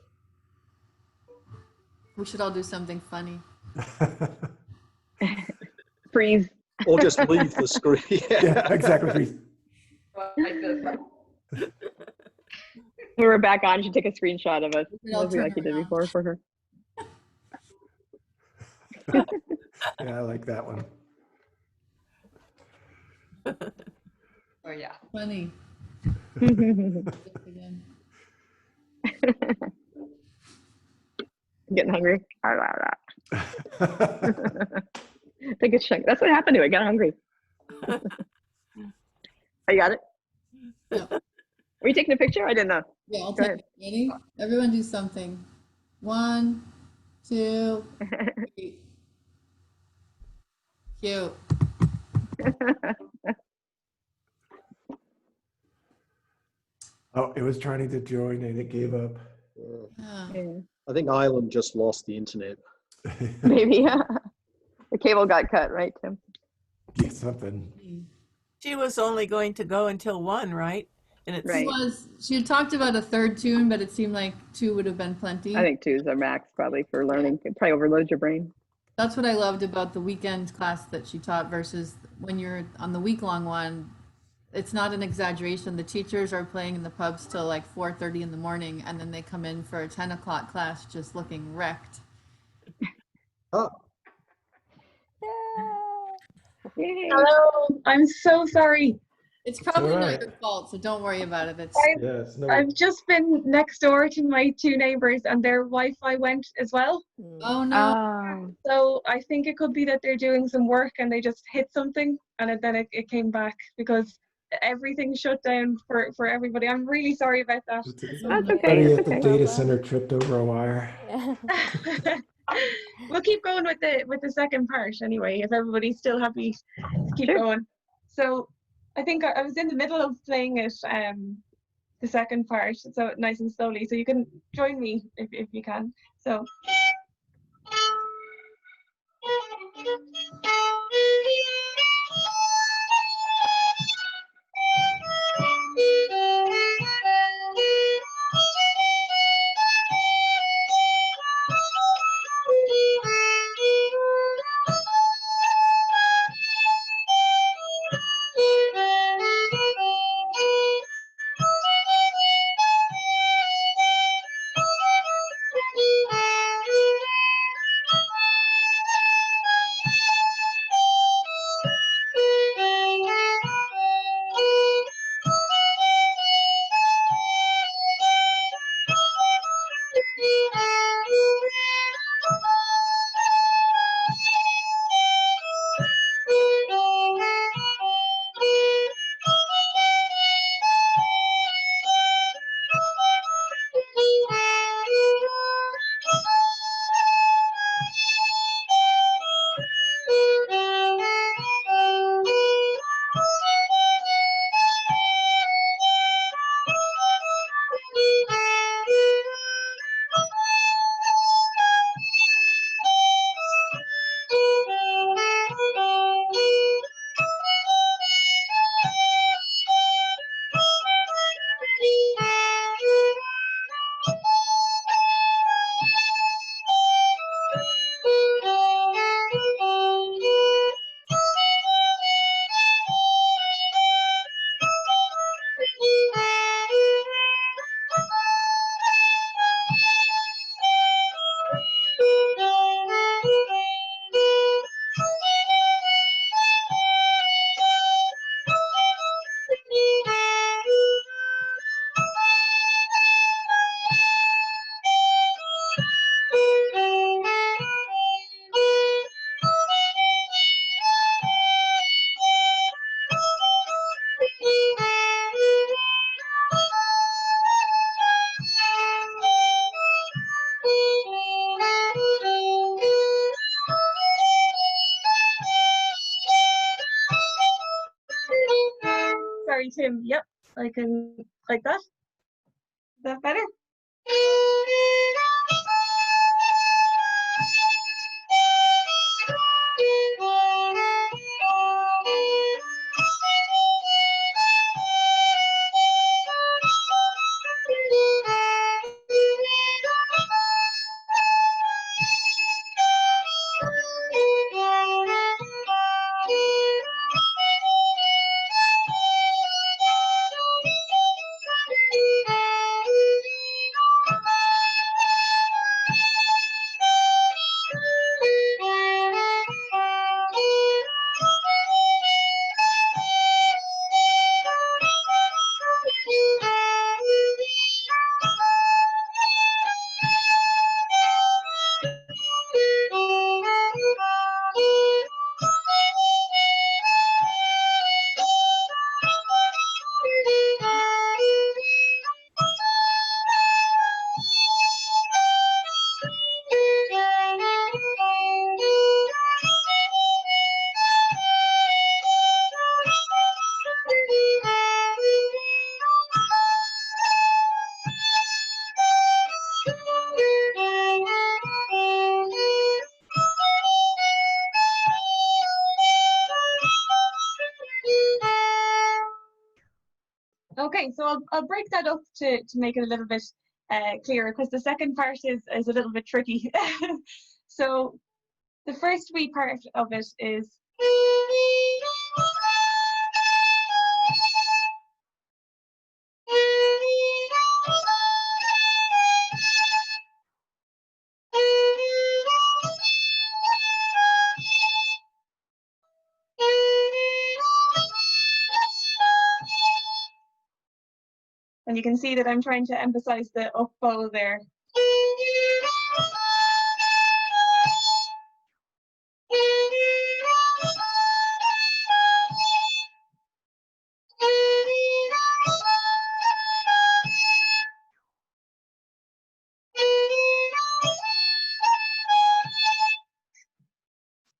We should all do something funny. Freeze. Or just leave the screen. Yeah, exactly. Freeze. Like this. We were back on. She took a screenshot of us. Like you did around. before for her. Yeah, I like that one. Oh yeah. Funny. Getting hungry. Take a chunk. That's what happened to it. Got hungry. Oh, you got it? Yep. Were you taking a picture? I didn't know. Yeah, I'll Go take ahead. it. Ready? Everyone do something. 1, 2, 3. Cute. Oh, it was trying to join and it gave up. Yeah. I think Ireland just lost the internet. Maybe. The cable got cut, right, Tim? Get something. She was only going to go until 1, right? And it's Right. She had talked about a 3rd tune, but it seemed like 2 would have been plenty. I think 2 is our max probably for learning. It probably overloads your brain. That's what I loved about the weekend class that she taught versus when you're on the week-long one. It's not an exaggeration. The teachers are playing in the pubs till like 4:30 in the morning, and then they come in for a 10 o'clock class just looking wrecked. Oh. Yay. Hello, I'm so sorry. It's probably all not right. your fault, so don't worry about it. I've just been next door to my 2 neighbors and their Wi-Fi went as well. Oh no. So I think it could be that they're doing some work and they just hit something and then it came back because everything shut down for everybody. I'm really sorry about that. That's okay. Buddy It's at the okay. data center tripped over a wire. We'll keep going with the second part anyway, if everybody's still happy to keep going. So I think I was in the middle of playing it, the second part, so nice and slowly. So you can join me if you can. So. Sorry, Tim. Yep, I can, like that. Is that better? Okay, so I'll break that up to make it a little bit clearer, because the second part is a little bit tricky. So the first wee part of it is and you can see that I'm trying to emphasize the up bow there.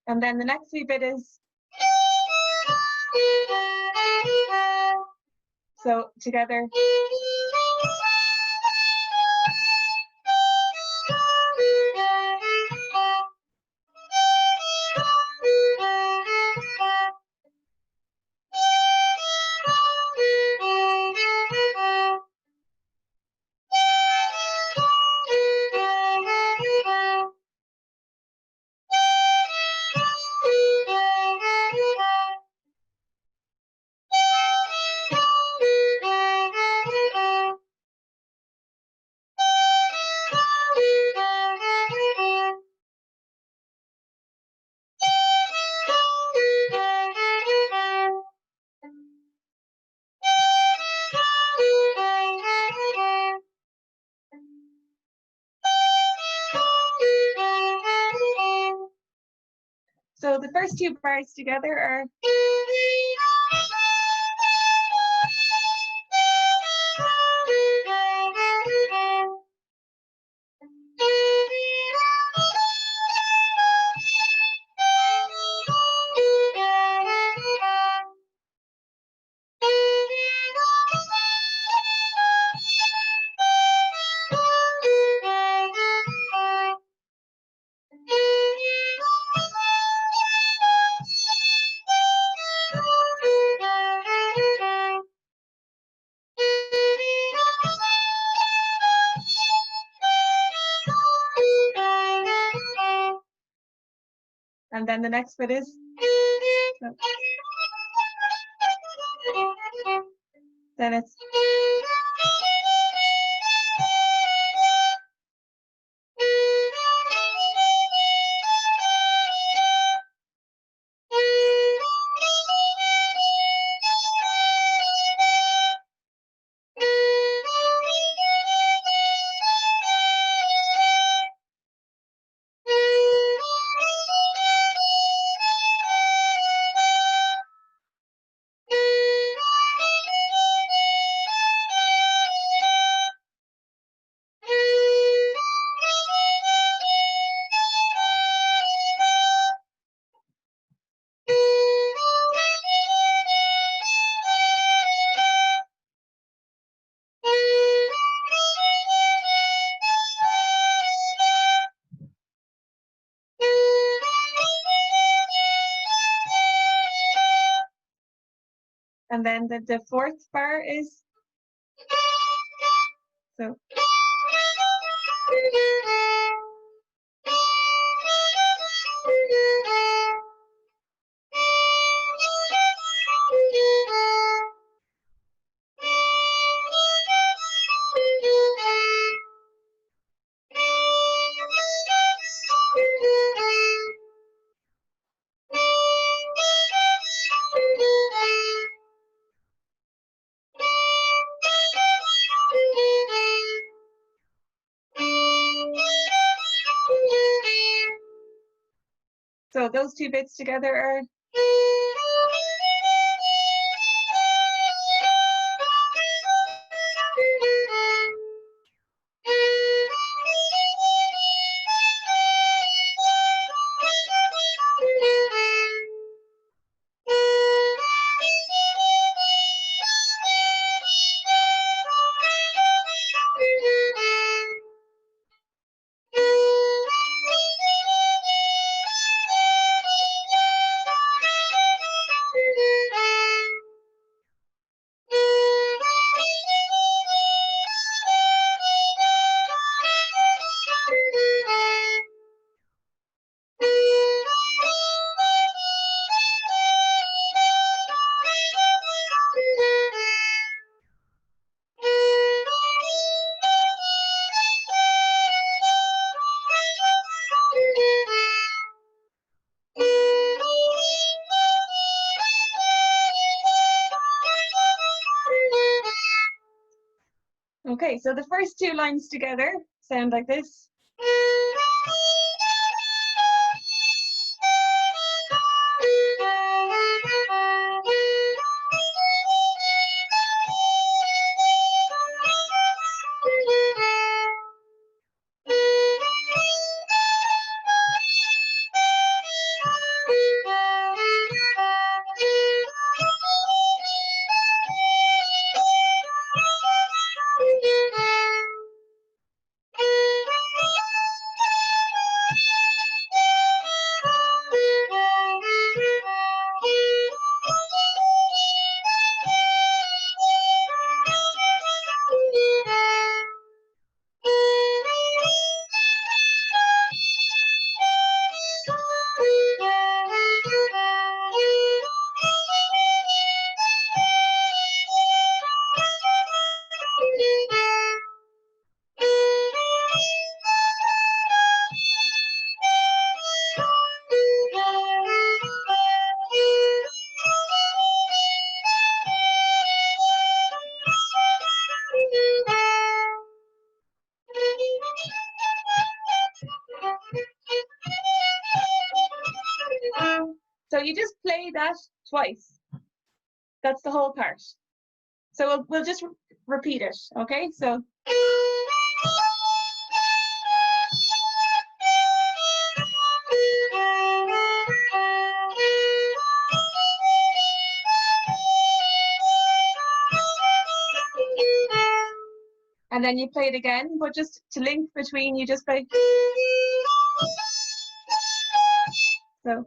And then the next wee bit is, so together. So the first two parts together are. And then the next bit is. So. Then it's. And then the fourth bar is. So. So those two bits together are. Okay, so the first two lines together sound like this. So you just play that twice. That's the whole part. So we'll just repeat it, okay? So. And then you play it again, but just to link between, you just play. So.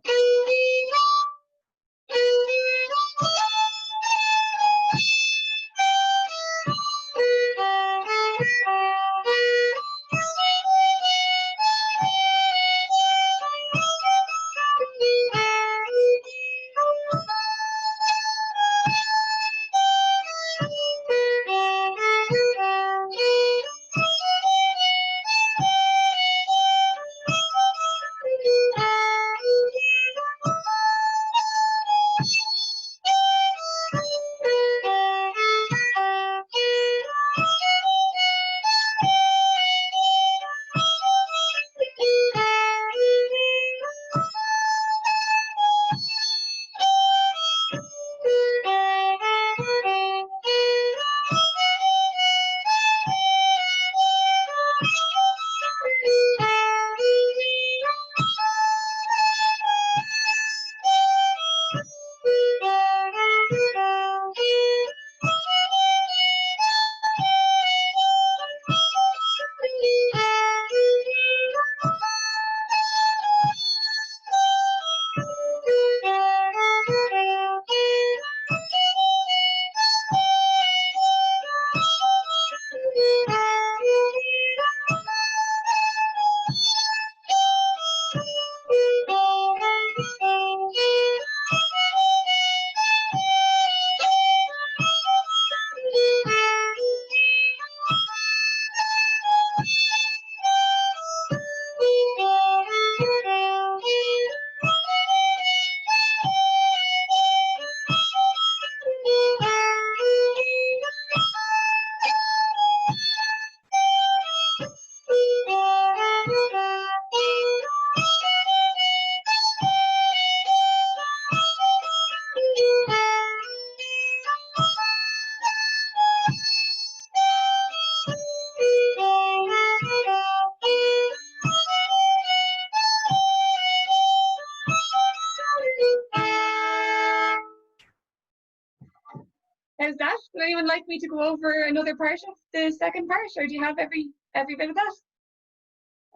like me to go over another part of the second part, or do you have every bit of that?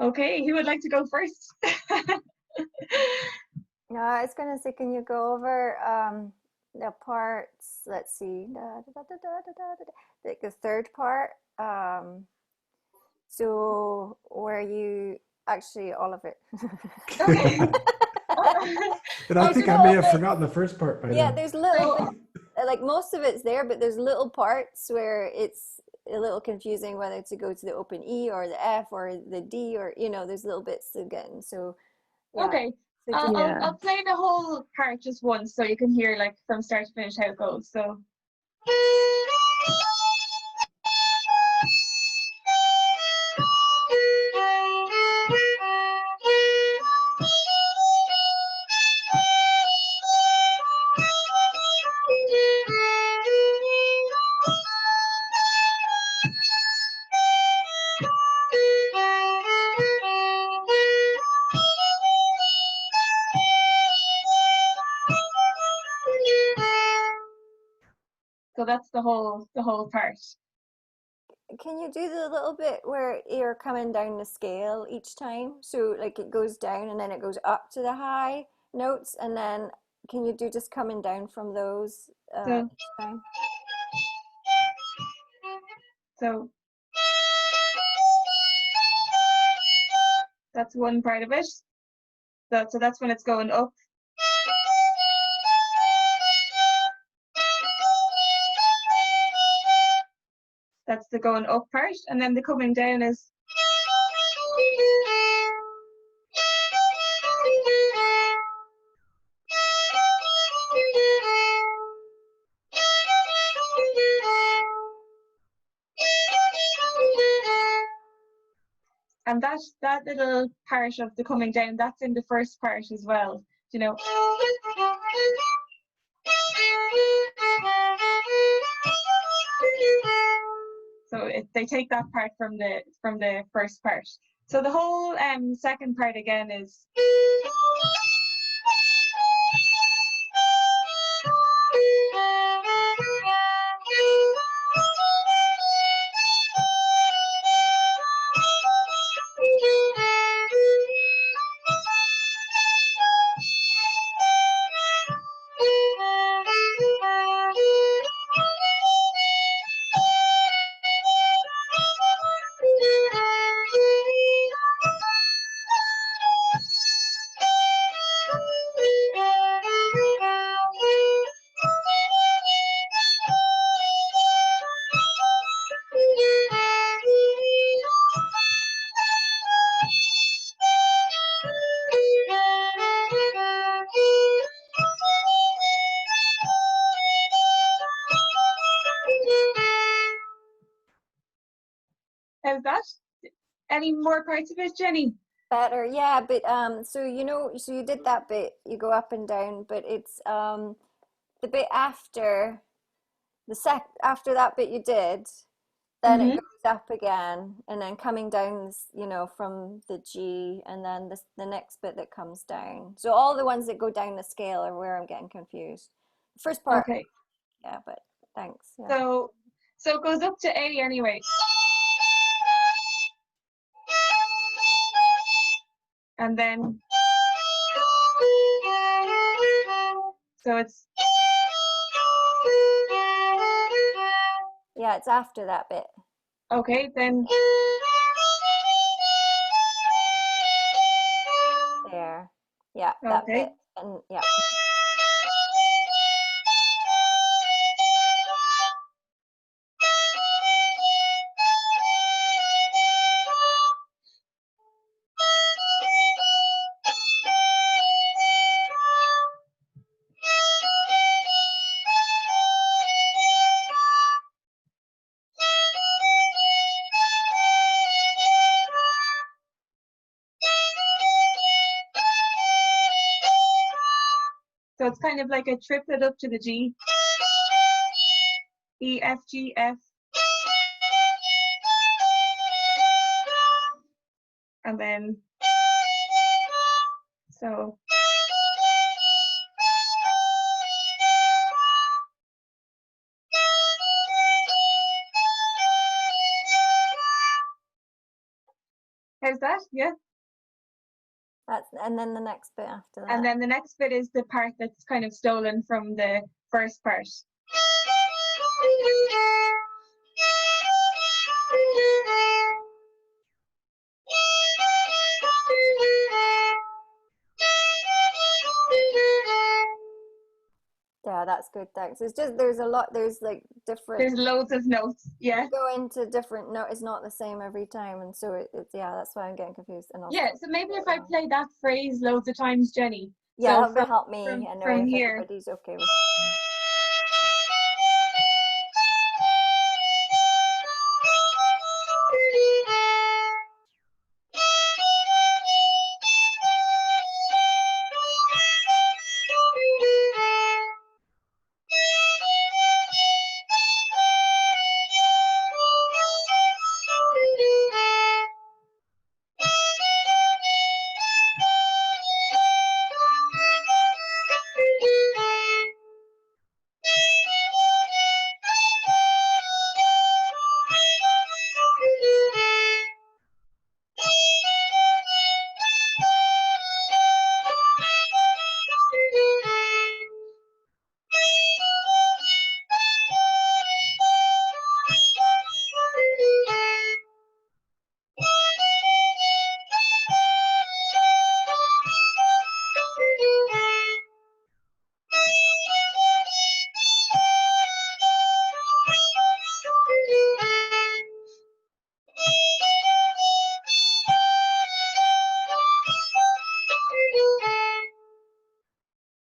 Okay, who would like to go first? No, I was gonna say, can you go over the parts? Let's see, like the third part. So where you actually all of it. Okay. And I think I may have forgotten the first part by Yeah, now. there's little bits, like most of it's there, but there's little parts where it's a little confusing whether to go to the open E or the F or the D, or there's little bits to get in. So yeah. Okay. So just, I'll play the whole part just once so you can hear like from start to finish how it goes. So so that's the whole part. can you do the little bit where you're coming down the scale each time? So like it goes down and then it goes up to the high notes, and then can you do just coming down from those So each time? So that's one part of it. So that's when it's going up. That's the going up part, and then the coming down is. And that little part of the coming down, that's in the first part as well, you know. So they take that part from the first part. So the whole second part again is. How's that? Any more parts of it, Jenny? Better, yeah, but so so you did that bit, you go up and down, but it's the bit after after that bit you did, then it goes up again, and then coming down, from the G, and then the next bit that comes down. So all the ones that go down the scale are where I'm getting confused. The first part, Okay. yeah, but thanks. Yeah. So it goes up to A anyway. And then so it's. Yeah, it's after that bit. Okay, then. There. Yeah, that bit. And yeah. So it's kind of like a triplet up to the G. E, F, G, F. And then, so. How's that? Yeah. And then the next bit after that. And then the next bit is the part that's kind of stolen from the first part. Yeah, that's good. Thanks. It's just there's like different. There's loads of notes. Yeah. Go into different note. It's not the same every time, and so it's yeah. That's why I'm getting confused. And Yeah. So maybe if I play that phrase loads of times, Jenny. Yeah, So that would help me anyway. from If here. everybody's okay with.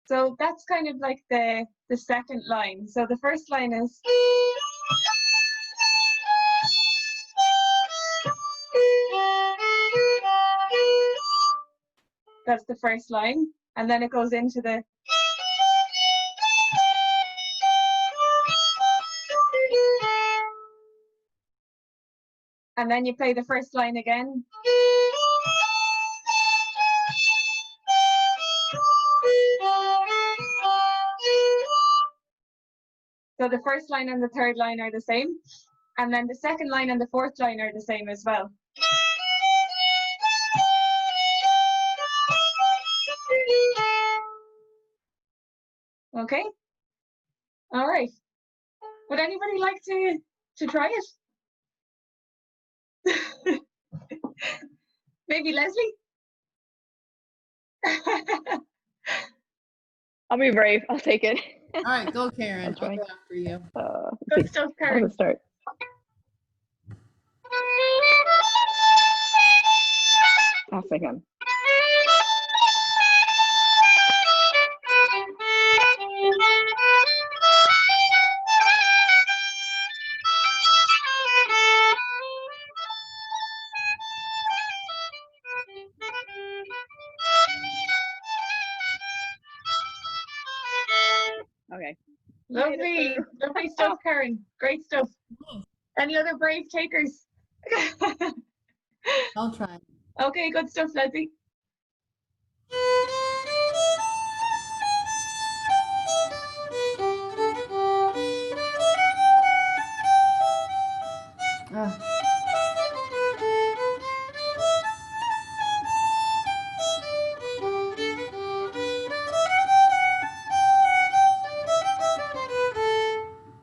So that's kind of like the second line. So the first line is. That's the first line, and then it goes into the. And then you play the first line again. So the first line and the third line are the same, and then the second line and the fourth line are the same as well. Okay. All right. Would anybody like to try it? Maybe Leslie? I'll be brave. I'll take it. All right, go, Karen. I'll I'll try. go after you. Good stuff, Karen. I'll start. I'll sing him. Okay. Lovely, lovely stuff, Karen. Great stuff. Any other brave takers? I'll try. Okay, good stuff, Leslie.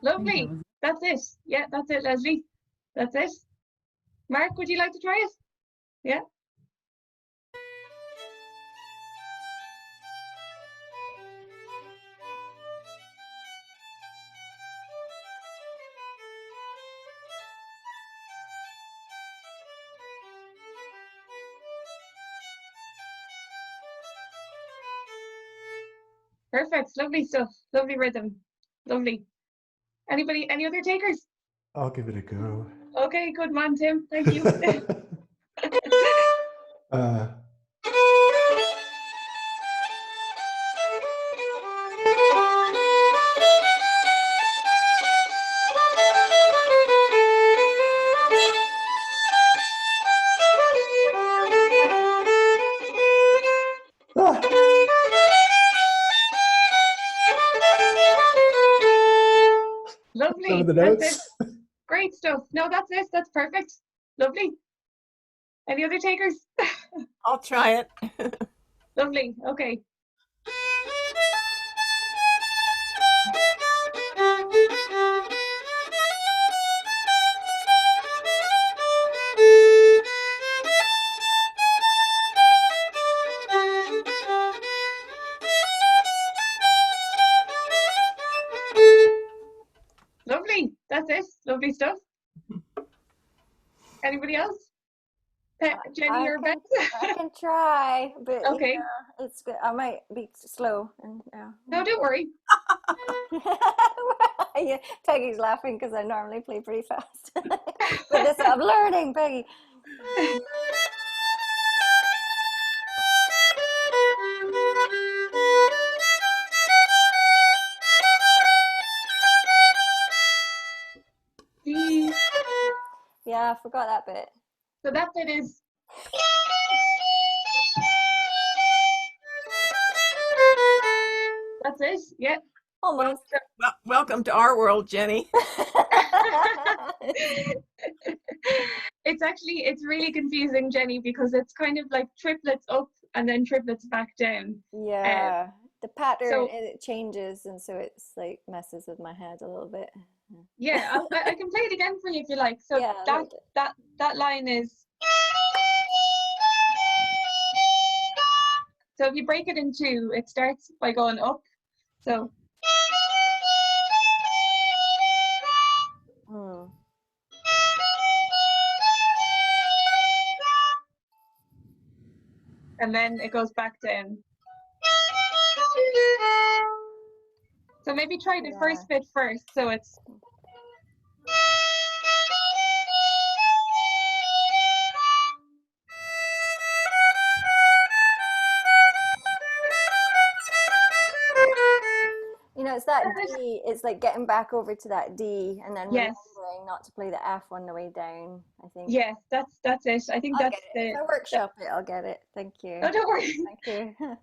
Lovely. That's it. Yeah, that's it, Leslie. That's it. Mark, would you like to try it? Yeah. Perfect. Lovely stuff. Lovely rhythm. Lovely. Anybody, any other takers? I'll give it a go. Okay, good man, Tim. Thank you. Lovely. Some of the That's notes. it. Great stuff. No, that's it. That's perfect. Lovely. Any other takers? I'll try it. Lovely. Okay. Lovely. That's it. Lovely stuff. Anybody else? Jenny or Beth? I can try, but Okay. yeah, it's good. I might be slow and yeah. No, don't worry. Yeah, Peggy's laughing because I normally play pretty fast. But this I'm learning, Peggy. D. Yeah, I forgot that bit. So that bit is. That's it. Yeah. Almost. Welcome to our world, Jenny. It's really confusing, Jenny, because it's kind of like triplets up and then triplets back down. Yeah, the pattern so- it changes, and so it's like messes with my head a little bit. Yeah, I can play it again for you if you like. So Yeah, that line is. So if you break it in two, it starts by going up. So. And then it goes back down. So maybe try the first bit first. So it's. You know, it's that D. It's like getting back over to that D, and then Yes. remembering not to play the F on the way down. I think. Yes, that's it. I think I'll that's get it. If I workshop it, I'll get it. Thank you. Oh, don't worry. Thank you.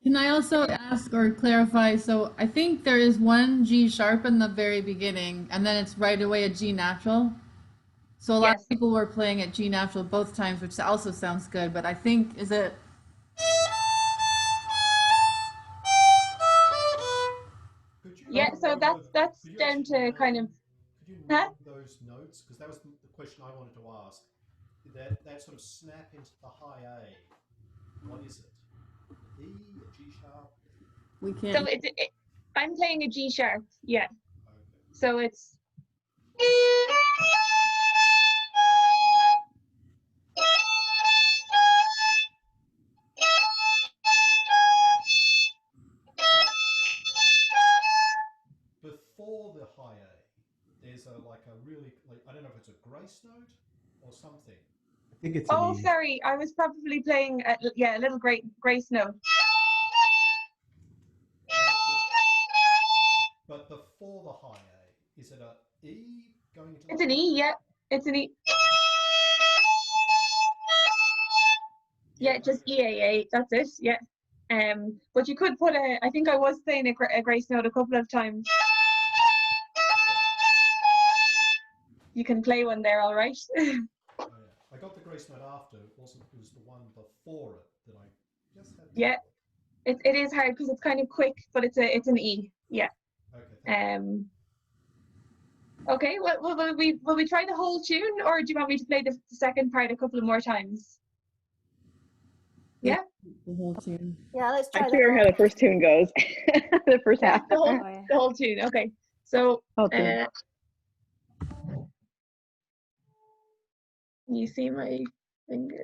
Can I also ask or clarify? So I think there is one G sharp in the very beginning, and then it's right away a G natural. So a lot of people were playing at G natural both times, which also sounds good. But I think, is it? Yeah, so that's down to kind of. Could you name those notes? Because that was the question I wanted to ask. That sort of snap into the high A. What is it? An E, a G sharp? We can't. So I'm playing a G sharp. Yeah. Okay. So it's. Before the high A, there's a really, I don't know if it's a grace note or something. I think it's an Oh, E. sorry. I was probably playing a little grace note. But before the high A, is it a E going into? It's an E. Yeah, it's an E. Yeah, just EAA. That's it. Yeah. But you could put I think I was playing a grace note a couple of times. You can play one there, all right. Oh, yeah. I got the grace note after. It was the one before it that I just had. Yeah, it is hard because it's kind of quick, but it's an E. Yeah. Okay. Okay. Well, will we try the whole tune, or do you want me to play the second part a couple of more times? Yeah. The whole tune. Yeah, let's try. I'm curious how the first tune goes. The first half. The whole tune. Okay. So. You see my fingers?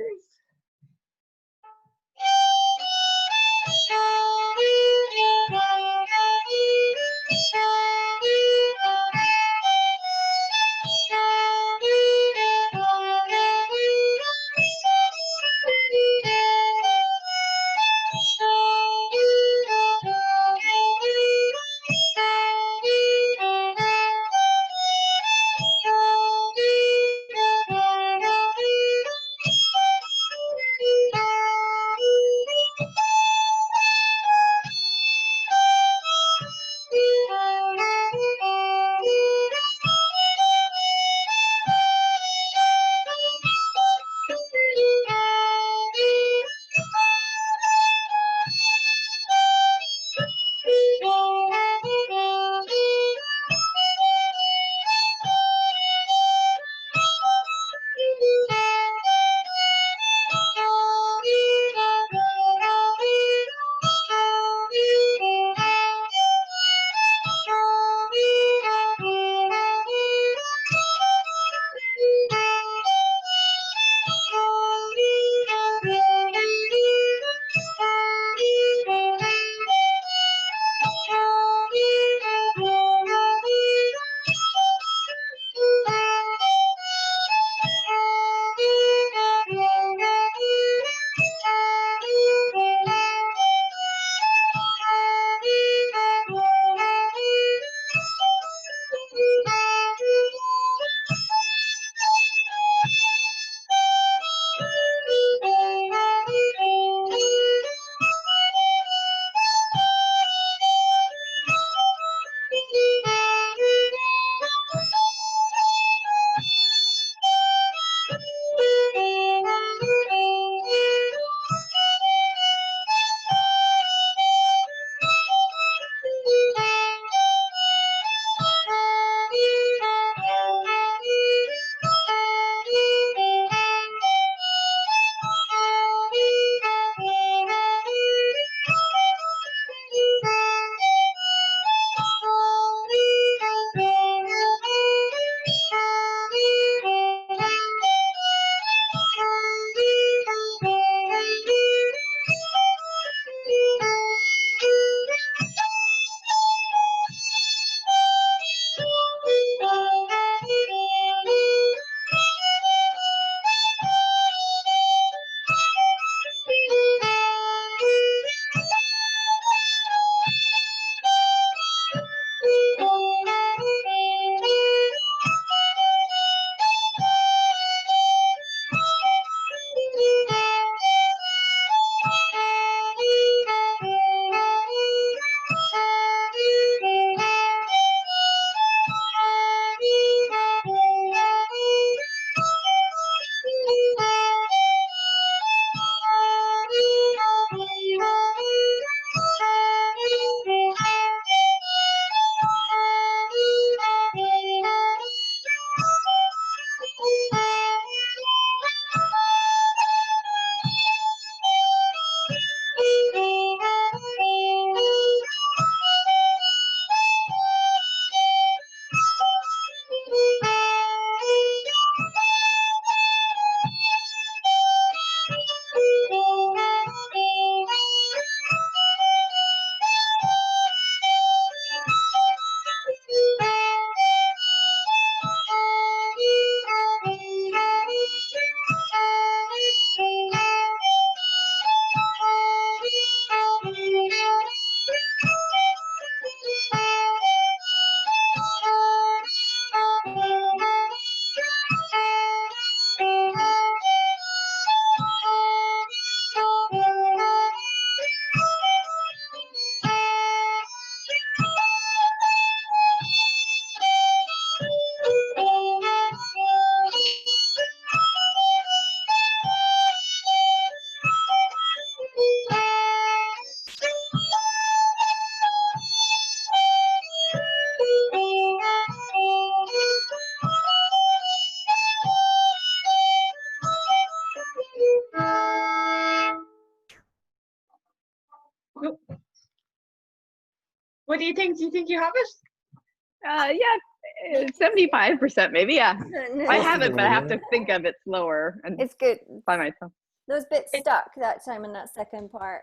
What do you think? Do you think you have it? Yeah, 75% maybe. Yeah, I have it, but I have to think of it slower and It's good. by myself. Those bits stuck that time in that second part.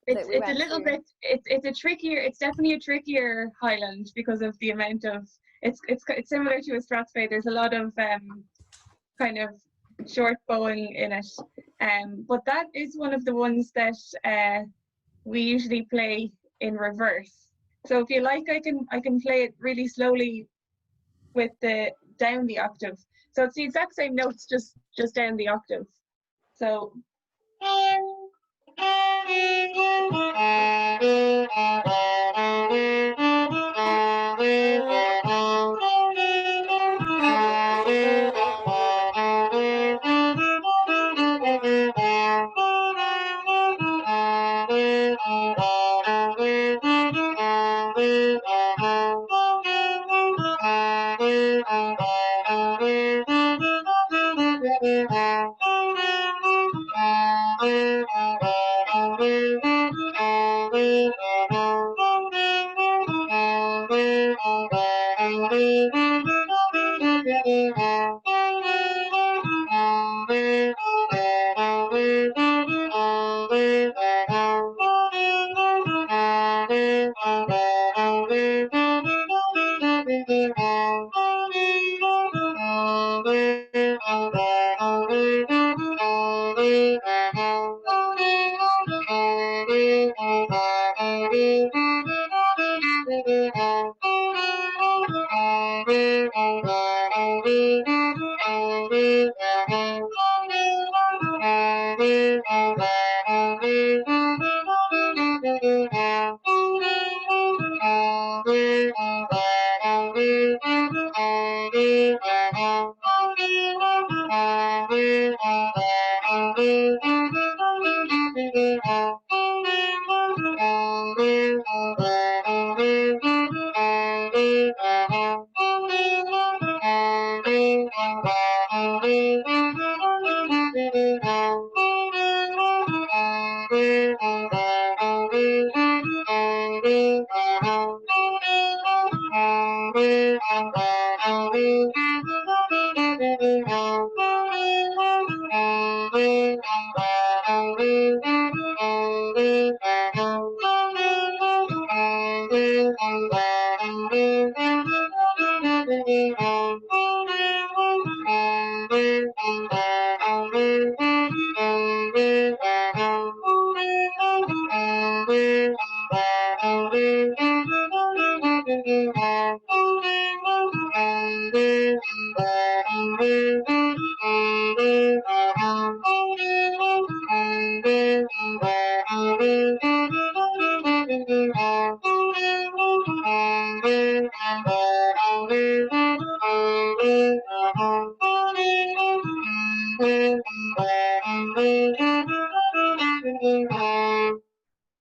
It's a little bit. It's a trickier. It's definitely a trickier Highland because of the amount of. It's similar to a Strathspey. There's a lot of kind of short bowing in it. But that is one of the ones that we usually play in reverse. So if you like, I can play it really slowly with the down the octave. So it's the exact same notes, just down the octave. So.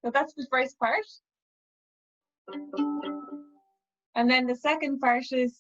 So that's the first part. And then the second part is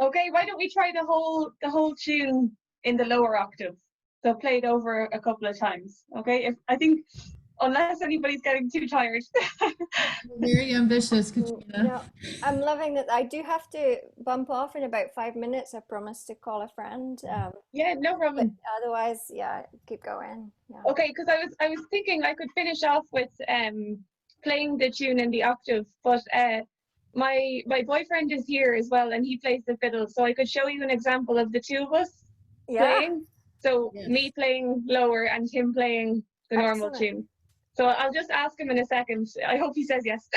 Okay, why don't we try the whole tune in the lower octave? So play it over a couple of times. Okay, I think unless anybody's getting too tired. Very ambitious, Catriona. No, I'm loving that. I do have to bump off in about 5 minutes. I promised to call a friend. Yeah, no But problem. otherwise, yeah, keep going. Yeah. Okay, because I was thinking I could finish off with playing the tune in the octave, but my boyfriend is here as well, and he plays the fiddle, so I could show you an example of the two of us playing. So me playing lower and him playing the normal tune. So I'll just ask him in a second. I hope he says yes.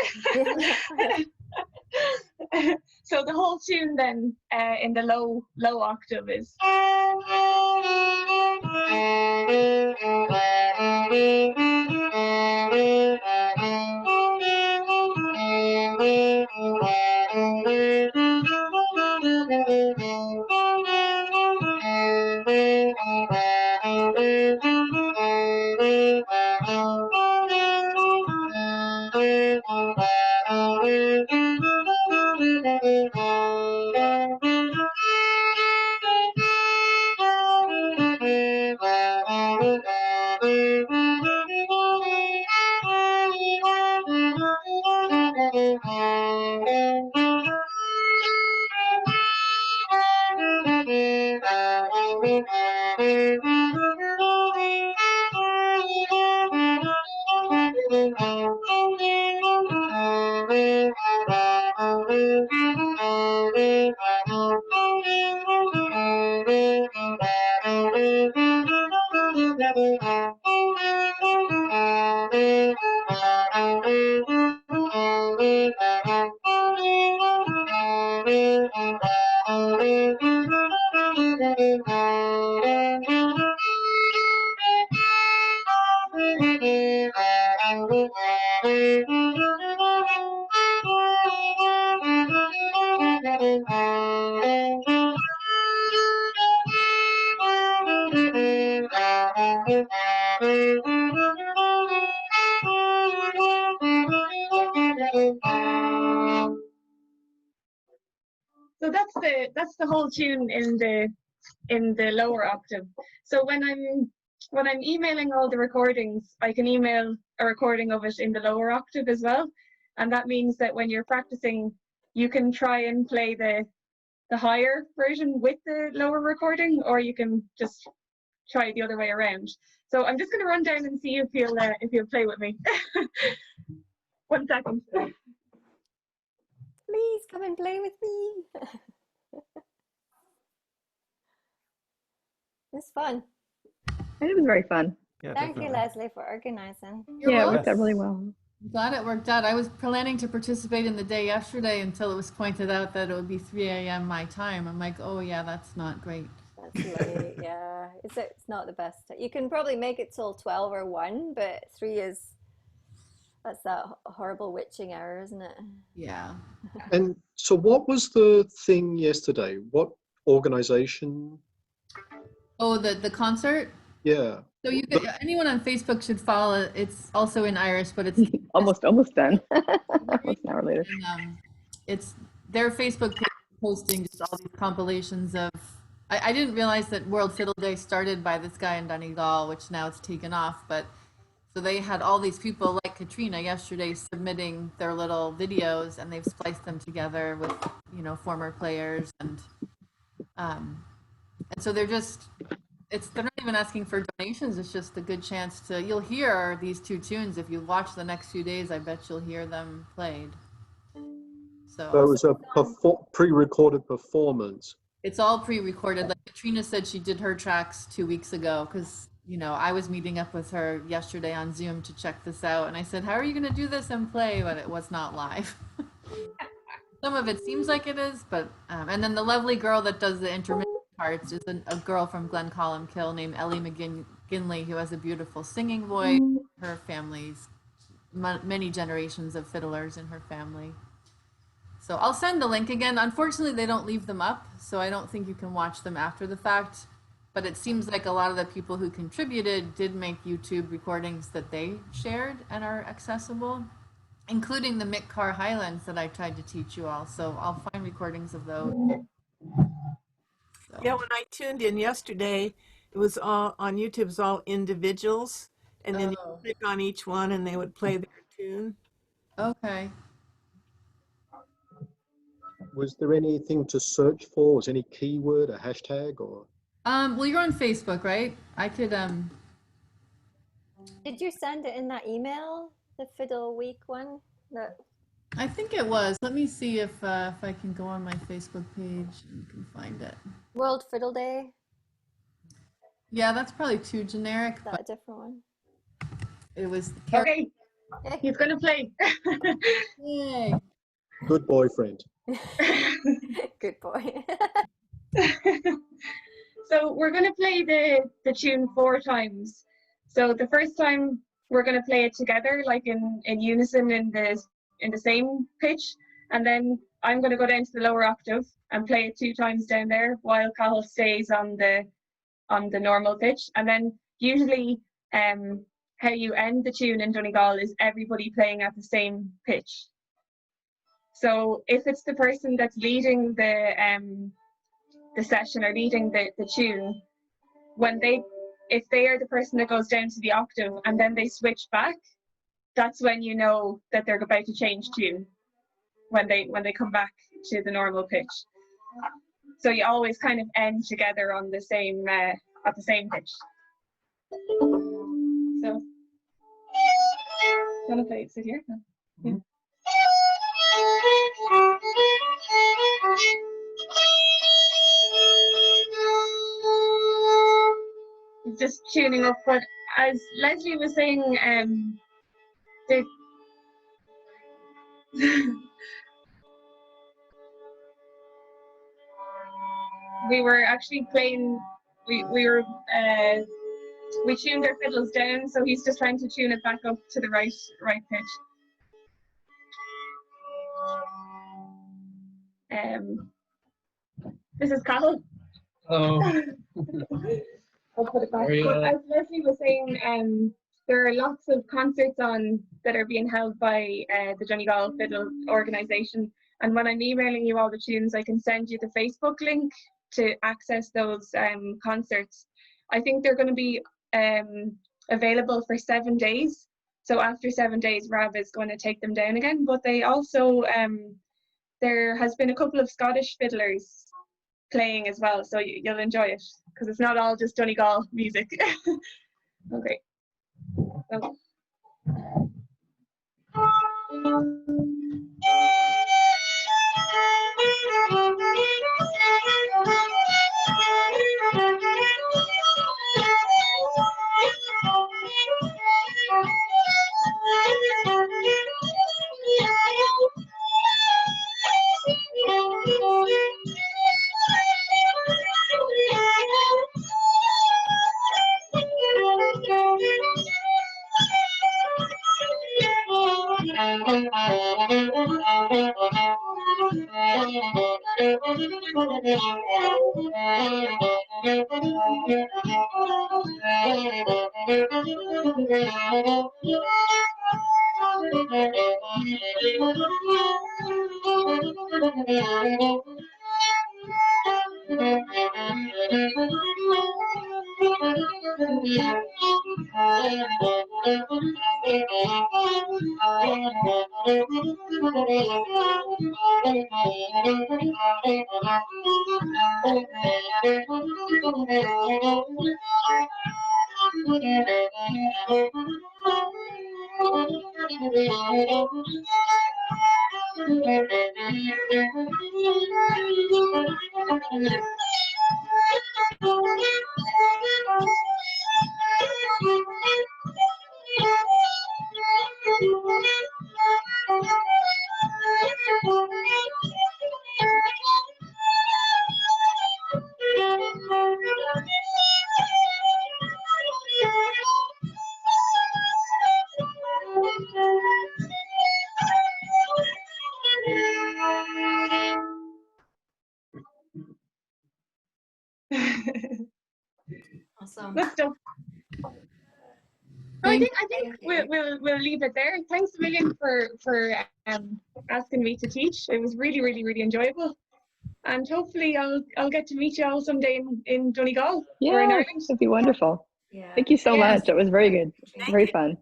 So the whole tune then in the low octave is. So that's the whole tune in the lower octave. So when I'm emailing all the recordings, I can email a recording of it in the lower octave as well, and that means that when you're practicing, you can try and play the higher version with the lower recording, or you can just try it the other way around. So I'm just going to run down and see if you'll play with me. 1 second. Please come and play with me. It's fun. It was very fun. Yeah, Thank you, definitely. Leslie, for organizing. Yeah, it worked out really well. I'm glad it worked out. I was planning to participate in the day yesterday until it was pointed out that it would be 3 a.m. my time. I'm like, oh yeah, that's not great. That's late, yeah. It's not the best. You can probably make it till 12 or 1, but 3 that's that horrible witching hour, isn't it? Yeah. And so what was the thing yesterday? What organization? Oh, the concert? Yeah. So anyone on Facebook should follow it. It's also in Irish, but it's almost done. Almost an hour later. And, it's their Facebook page posting just all these compilations of. I didn't realize that World Fiddle Day started by this guy in Donegal, which now it's taken off. But so they had all these people like Catriona yesterday submitting their little videos, and they've spliced them together with former players, and so they're not even asking for donations. It's just a good chance you'll hear these two tunes. If you watch the next few days, I bet you'll hear them played. So it was a pre-recorded performance. It's all pre-recorded. Like Catriona said, she did her tracks 2 weeks ago because you know, I was meeting up with her yesterday on Zoom to check this out, and I said, "How are you going to do this and play?" But it was not live. Some of it seems like it is, but and then the lovely girl that does the intermittent parts is a girl from Glen Kill named Ellie McGinley, who has a beautiful singing voice. Her family's many generations of fiddlers in her family. So I'll send the link again. Unfortunately, they don't leave them up, so I don't think you can watch them after the fact. But it seems like a lot of the people who contributed did make YouTube recordings that they shared and are accessible, including the Mick Carr Highlands that I tried to teach you all. So I'll find recordings of those. So. Yeah, when I tuned in yesterday, it was all on YouTube, it was all individuals, and then you click on each one and they would play their tune. Okay. Was there anything to search for? Was any keyword, a hashtag, or? Well, you're on Facebook, right? I could Did you send it in that email, the Fiddle Week one? That I think it was. Let me see if I can go on my Facebook page and can find it. World Fiddle Day? Yeah, that's probably too generic. Is that a different one? It was. Okay, he's gonna play. Yay! Good boyfriend. Good boy. So we're gonna play the tune 4 times. So the first time we're gonna play it together, like in unison in the same pitch, and then I'm gonna go down to the lower octave and play it 2 times down there while Cathal stays on the normal pitch. And then usually how you end the tune in Donegal is everybody playing at the same pitch. So if it's the person that's leading the session or leading the tune, if they are the person that goes down to the octave and then they switch back, that's when you know that they're about to change tune, when they come back to the normal pitch. So you always kind of end together on the same at the same pitch. So do you want to play it? Sit here? Yeah. Just tuning up, but as Leslie was saying, we were actually playing. We tuned our fiddles down, so he's just trying to tune it back up to the right pitch. This is Cathal. Oh. I'll put it back. But as Leslie was saying, there are lots of concerts on that are being held by the Donegal Fiddle organisation. And when I'm emailing you all the tunes, I can send you the Facebook link to access those concerts. I think they're going to be available for 7 days. So after 7 days, Rav is going to take them down again. But they also, there has been a couple of Scottish fiddlers playing as well, so you'll enjoy it because it's not all just Donegal music. Okay. So. Good stuff. So I think we'll leave it there. Thanks a million for asking me to teach. It was really enjoyable, and hopefully I'll get to meet you all someday in Donegal or in Yeah, Ireland. it'd be wonderful. Thank you so Yes. much. It was very good. Very fun.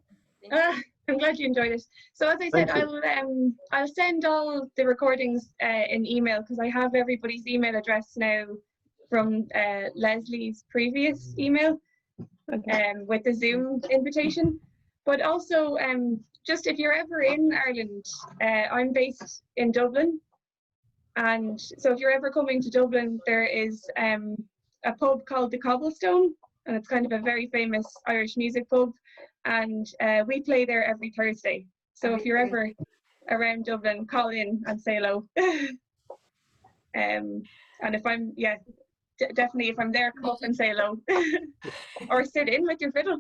I'm glad you enjoyed it. So as I said, Thank you. I'll send all the recordings in email because I have everybody's email address now from Leslie's previous email with the Zoom invitation. But also, just if you're ever in Ireland, I'm based in Dublin, and so if you're ever coming to Dublin, there is a pub called the Cobblestone, and it's kind of a very famous Irish music pub, and we play there every Thursday. So if you're ever around Dublin, call in and say hello. And if I'm, definitely if I'm there, come up and say hello. Or sit in with your fiddle.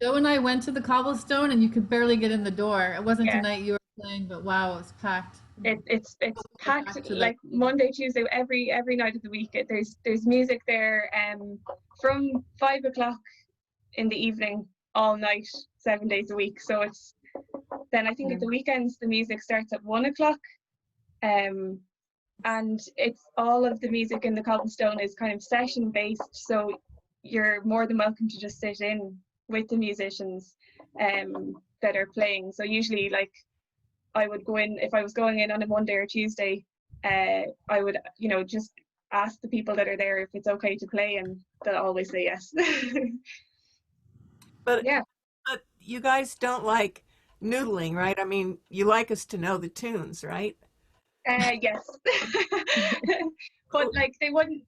Joe and I went to the Cobblestone and you could barely get in the door. It wasn't tonight you were playing, but wow, it was packed. It's packed like Monday, Tuesday, every night of the week. There's music there from 5 o'clock in the evening all night, 7 days a week. So it's then I think at the weekends the music starts at 1 o'clock. And it's all of the music in the Cobblestone is kind of session based, so you're more than welcome to just sit in with the musicians that are playing. So usually, like, I would go in if I was going in on a Monday or Tuesday. I would, just ask the people that are there if it's okay to play, and they'll always say yes. But you guys don't like noodling, right? I mean, you like us to know the tunes, right? Yes. But like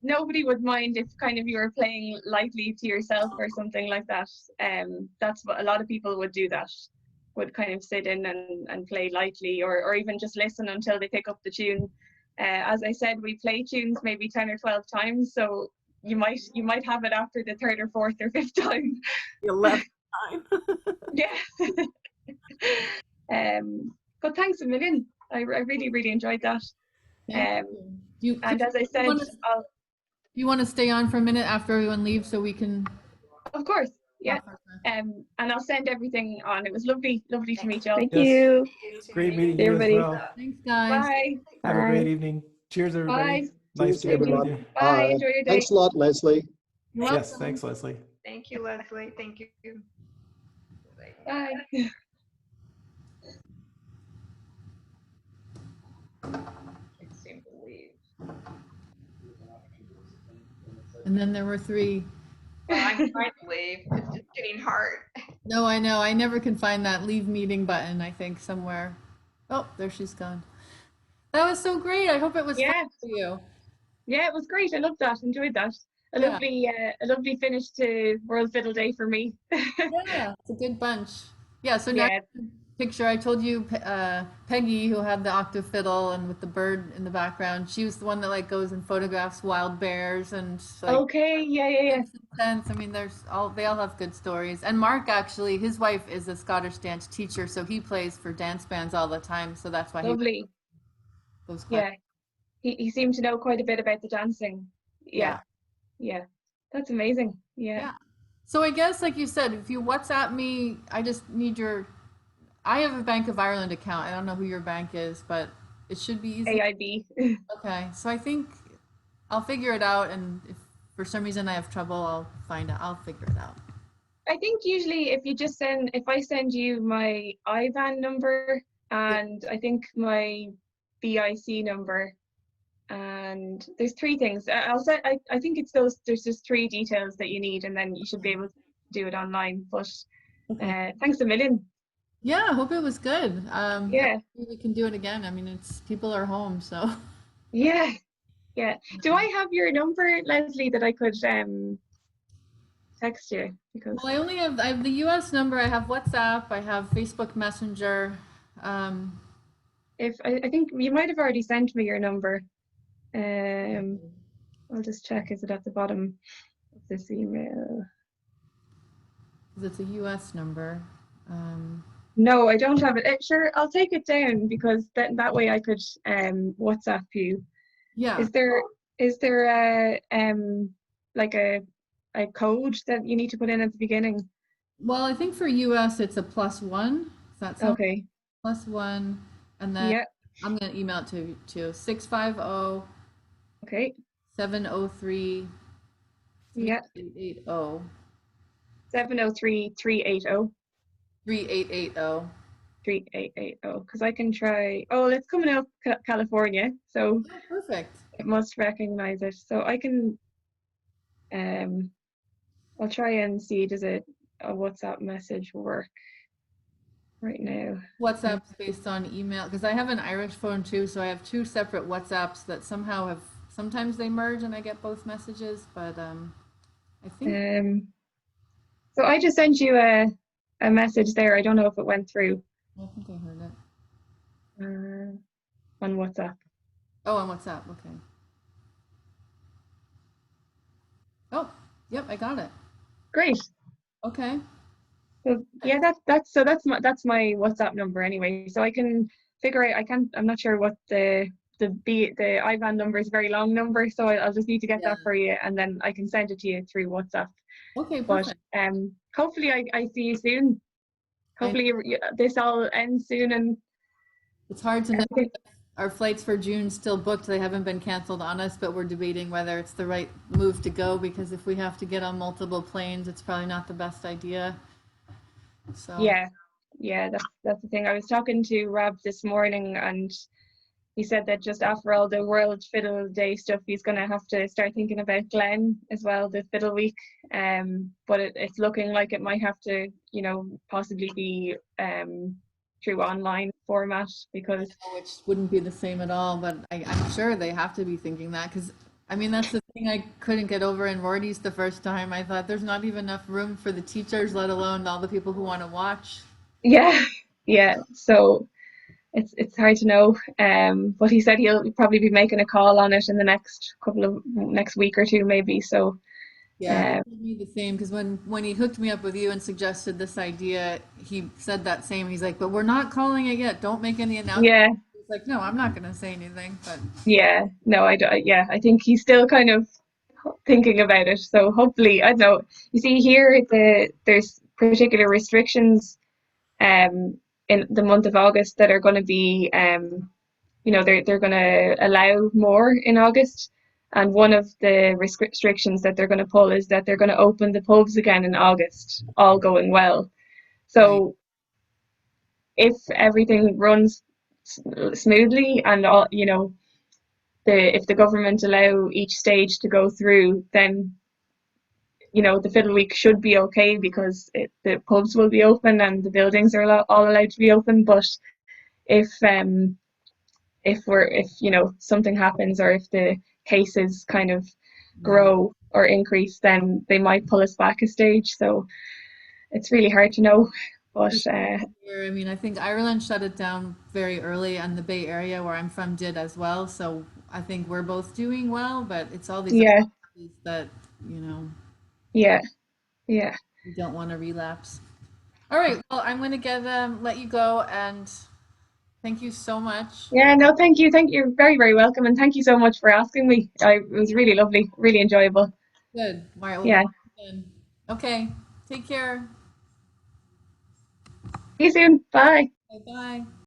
nobody would mind if kind of you were playing lightly to yourself or something like that. That's what a lot of people would do, that would kind of sit in and play lightly, or even just listen until they pick up the tune. As I said, we play tunes maybe 10 or 12 times, so you might have it after the third or fourth or fifth time. The 11th time. Yeah. But thanks a million. I really enjoyed that. And as I said, you want to stay on for a minute after everyone leaves so we can? Of course, yeah. And I'll send everything on. It was lovely to meet you all. Thank you. Great meeting you everybody. as well. Thanks, guys. Bye. Have a great evening. Cheers, everybody. Bye. Nice to meet everyone. you. Bye. Enjoy your day. Thanks a lot, Leslie. Yes, thanks, Leslie. Thank you, Leslie. Thank you. Bye. It seemed to leave. And then there were 3. Well, I'm trying to leave. It's just getting hard. No, I know. I never can find that leave meeting button, I think, somewhere. Oh, there she's gone. That was so great. I hope it was fun for you. Yeah, it was great. I loved that. Enjoyed that. A lovely finish to World Fiddle Day for me. Yeah, it's a good bunch. Yeah, so now picture, I told you Peggy, who had the octave fiddle and with the bird in the background, she was the one that like goes and photographs wild bears and like, okay, yeah. Sense. I mean, they all have good stories. And Mark, actually, his wife is a Scottish dance teacher, so he plays for dance bands all the time. So that's why lovely. He seemed to know quite a bit about the dancing. Yeah, that's amazing. Yeah. So I guess, like you said, if you WhatsApp me, I just need I have a Bank of Ireland account. I don't know who your bank is, but it should be easy. AIB. Okay, so I think I'll figure it out, and if for some reason I have trouble, I'll figure it out. I think usually if I send you my IBAN number and I think my BIC number, and there's 3 things. I think it's there's just 3 details that you need, and then you should be able to do it online. But thanks a million. Yeah, I hope it was good. Yeah. We can do it again. I mean, people are home, so. Yeah. Do I have your number, Leslie, that I could text you? Because well, I have the US number. I have WhatsApp. I have Facebook Messenger. If I think you might have already sent me your number. I'll just check. Is it at the bottom of this email? It's a US number. No, I don't have it. Sure, I'll take it down because that way I could WhatsApp you. Yeah. Is there like a a code that you need to put in at the beginning? Well, I think for US it's a +1. Does that sound Okay. +1? And then Yeah. I'm gonna email it to you too. 650 Okay. 703 Yeah. 3880 703 380 3880. 3880. Because I can try. Oh, it's coming up California, so Oh, perfect. it must recognize it. So I can. I'll try and see, does a WhatsApp message work right now? WhatsApp's based on email because I have an Irish phone too, so I have two separate WhatsApps that somehow have sometimes they merge and I get both messages, but I think So I just sent you a message there. I don't know if it went through I think I heard it. on WhatsApp. Oh, on WhatsApp. Okay. Oh, yep, I got it. Great. Okay. So yeah, that's my WhatsApp number anyway. So I can figure out. I'm not sure what the IBAN number is a very long number, so I'll just need to get that for you, and then I can send it to you through WhatsApp. Okay, But perfect. hopefully I see you soon. Hopefully this all ends soon, and it's hard to know. everything. Our flights for June still booked. They haven't been canceled on us, but we're debating whether it's the right move to go because if we have to get on multiple planes, it's probably not the best idea. So Yeah, that's the thing. I was talking to Rob this morning, and he said that just after all the World Fiddle Day stuff, he's going to have to start thinking about Glen as well, the Fiddle Week. But it's looking like it might have to, possibly be through online format because. which wouldn't be the same at all, but I'm sure they have to be thinking that because I mean that's the thing I couldn't get over in Rorty's the first time. I thought there's not even enough room for the teachers, let alone all the people who want to watch. Yeah. So it's hard to know. But he said he'll probably be making a call on it in the next week or two maybe. So Yeah, he told me the same because when he hooked me up with you and suggested this idea, he said that same. He's like, "But we're not calling it yet. Don't make any announcements." yeah, He's like, "No, I'm not going to say anything." But yeah. No, I think he's still kind of thinking about it. So hopefully, I don't know. You see here, there's particular restrictions in the month of August that are going to be they're going to allow more in August. And one of the restrictions that they're going to pull is that they're going to open the pubs again in August, all going well. So if everything runs smoothly and all, if the government allow each stage to go through, then the Fiddle Week should be okay because the pubs will be open and the buildings are all allowed to be open. But if something happens or if the cases kind of grow or increase, then they might pull us back a stage. So it's really hard to know. But I mean, I think Ireland shut it down very early, and the Bay Area, where I'm from, did as well. So I think we're both doing well, but it's all these yeah, other places that yeah. we don't want to relapse. All right, well, I'm going to let you go, and thank you so much. Yeah, no, thank you. You're very, very welcome. And thank you so much for asking me. It was really lovely, really enjoyable. Good. All right, Yeah. Okay, take care. See you soon. Bye. Bye-bye.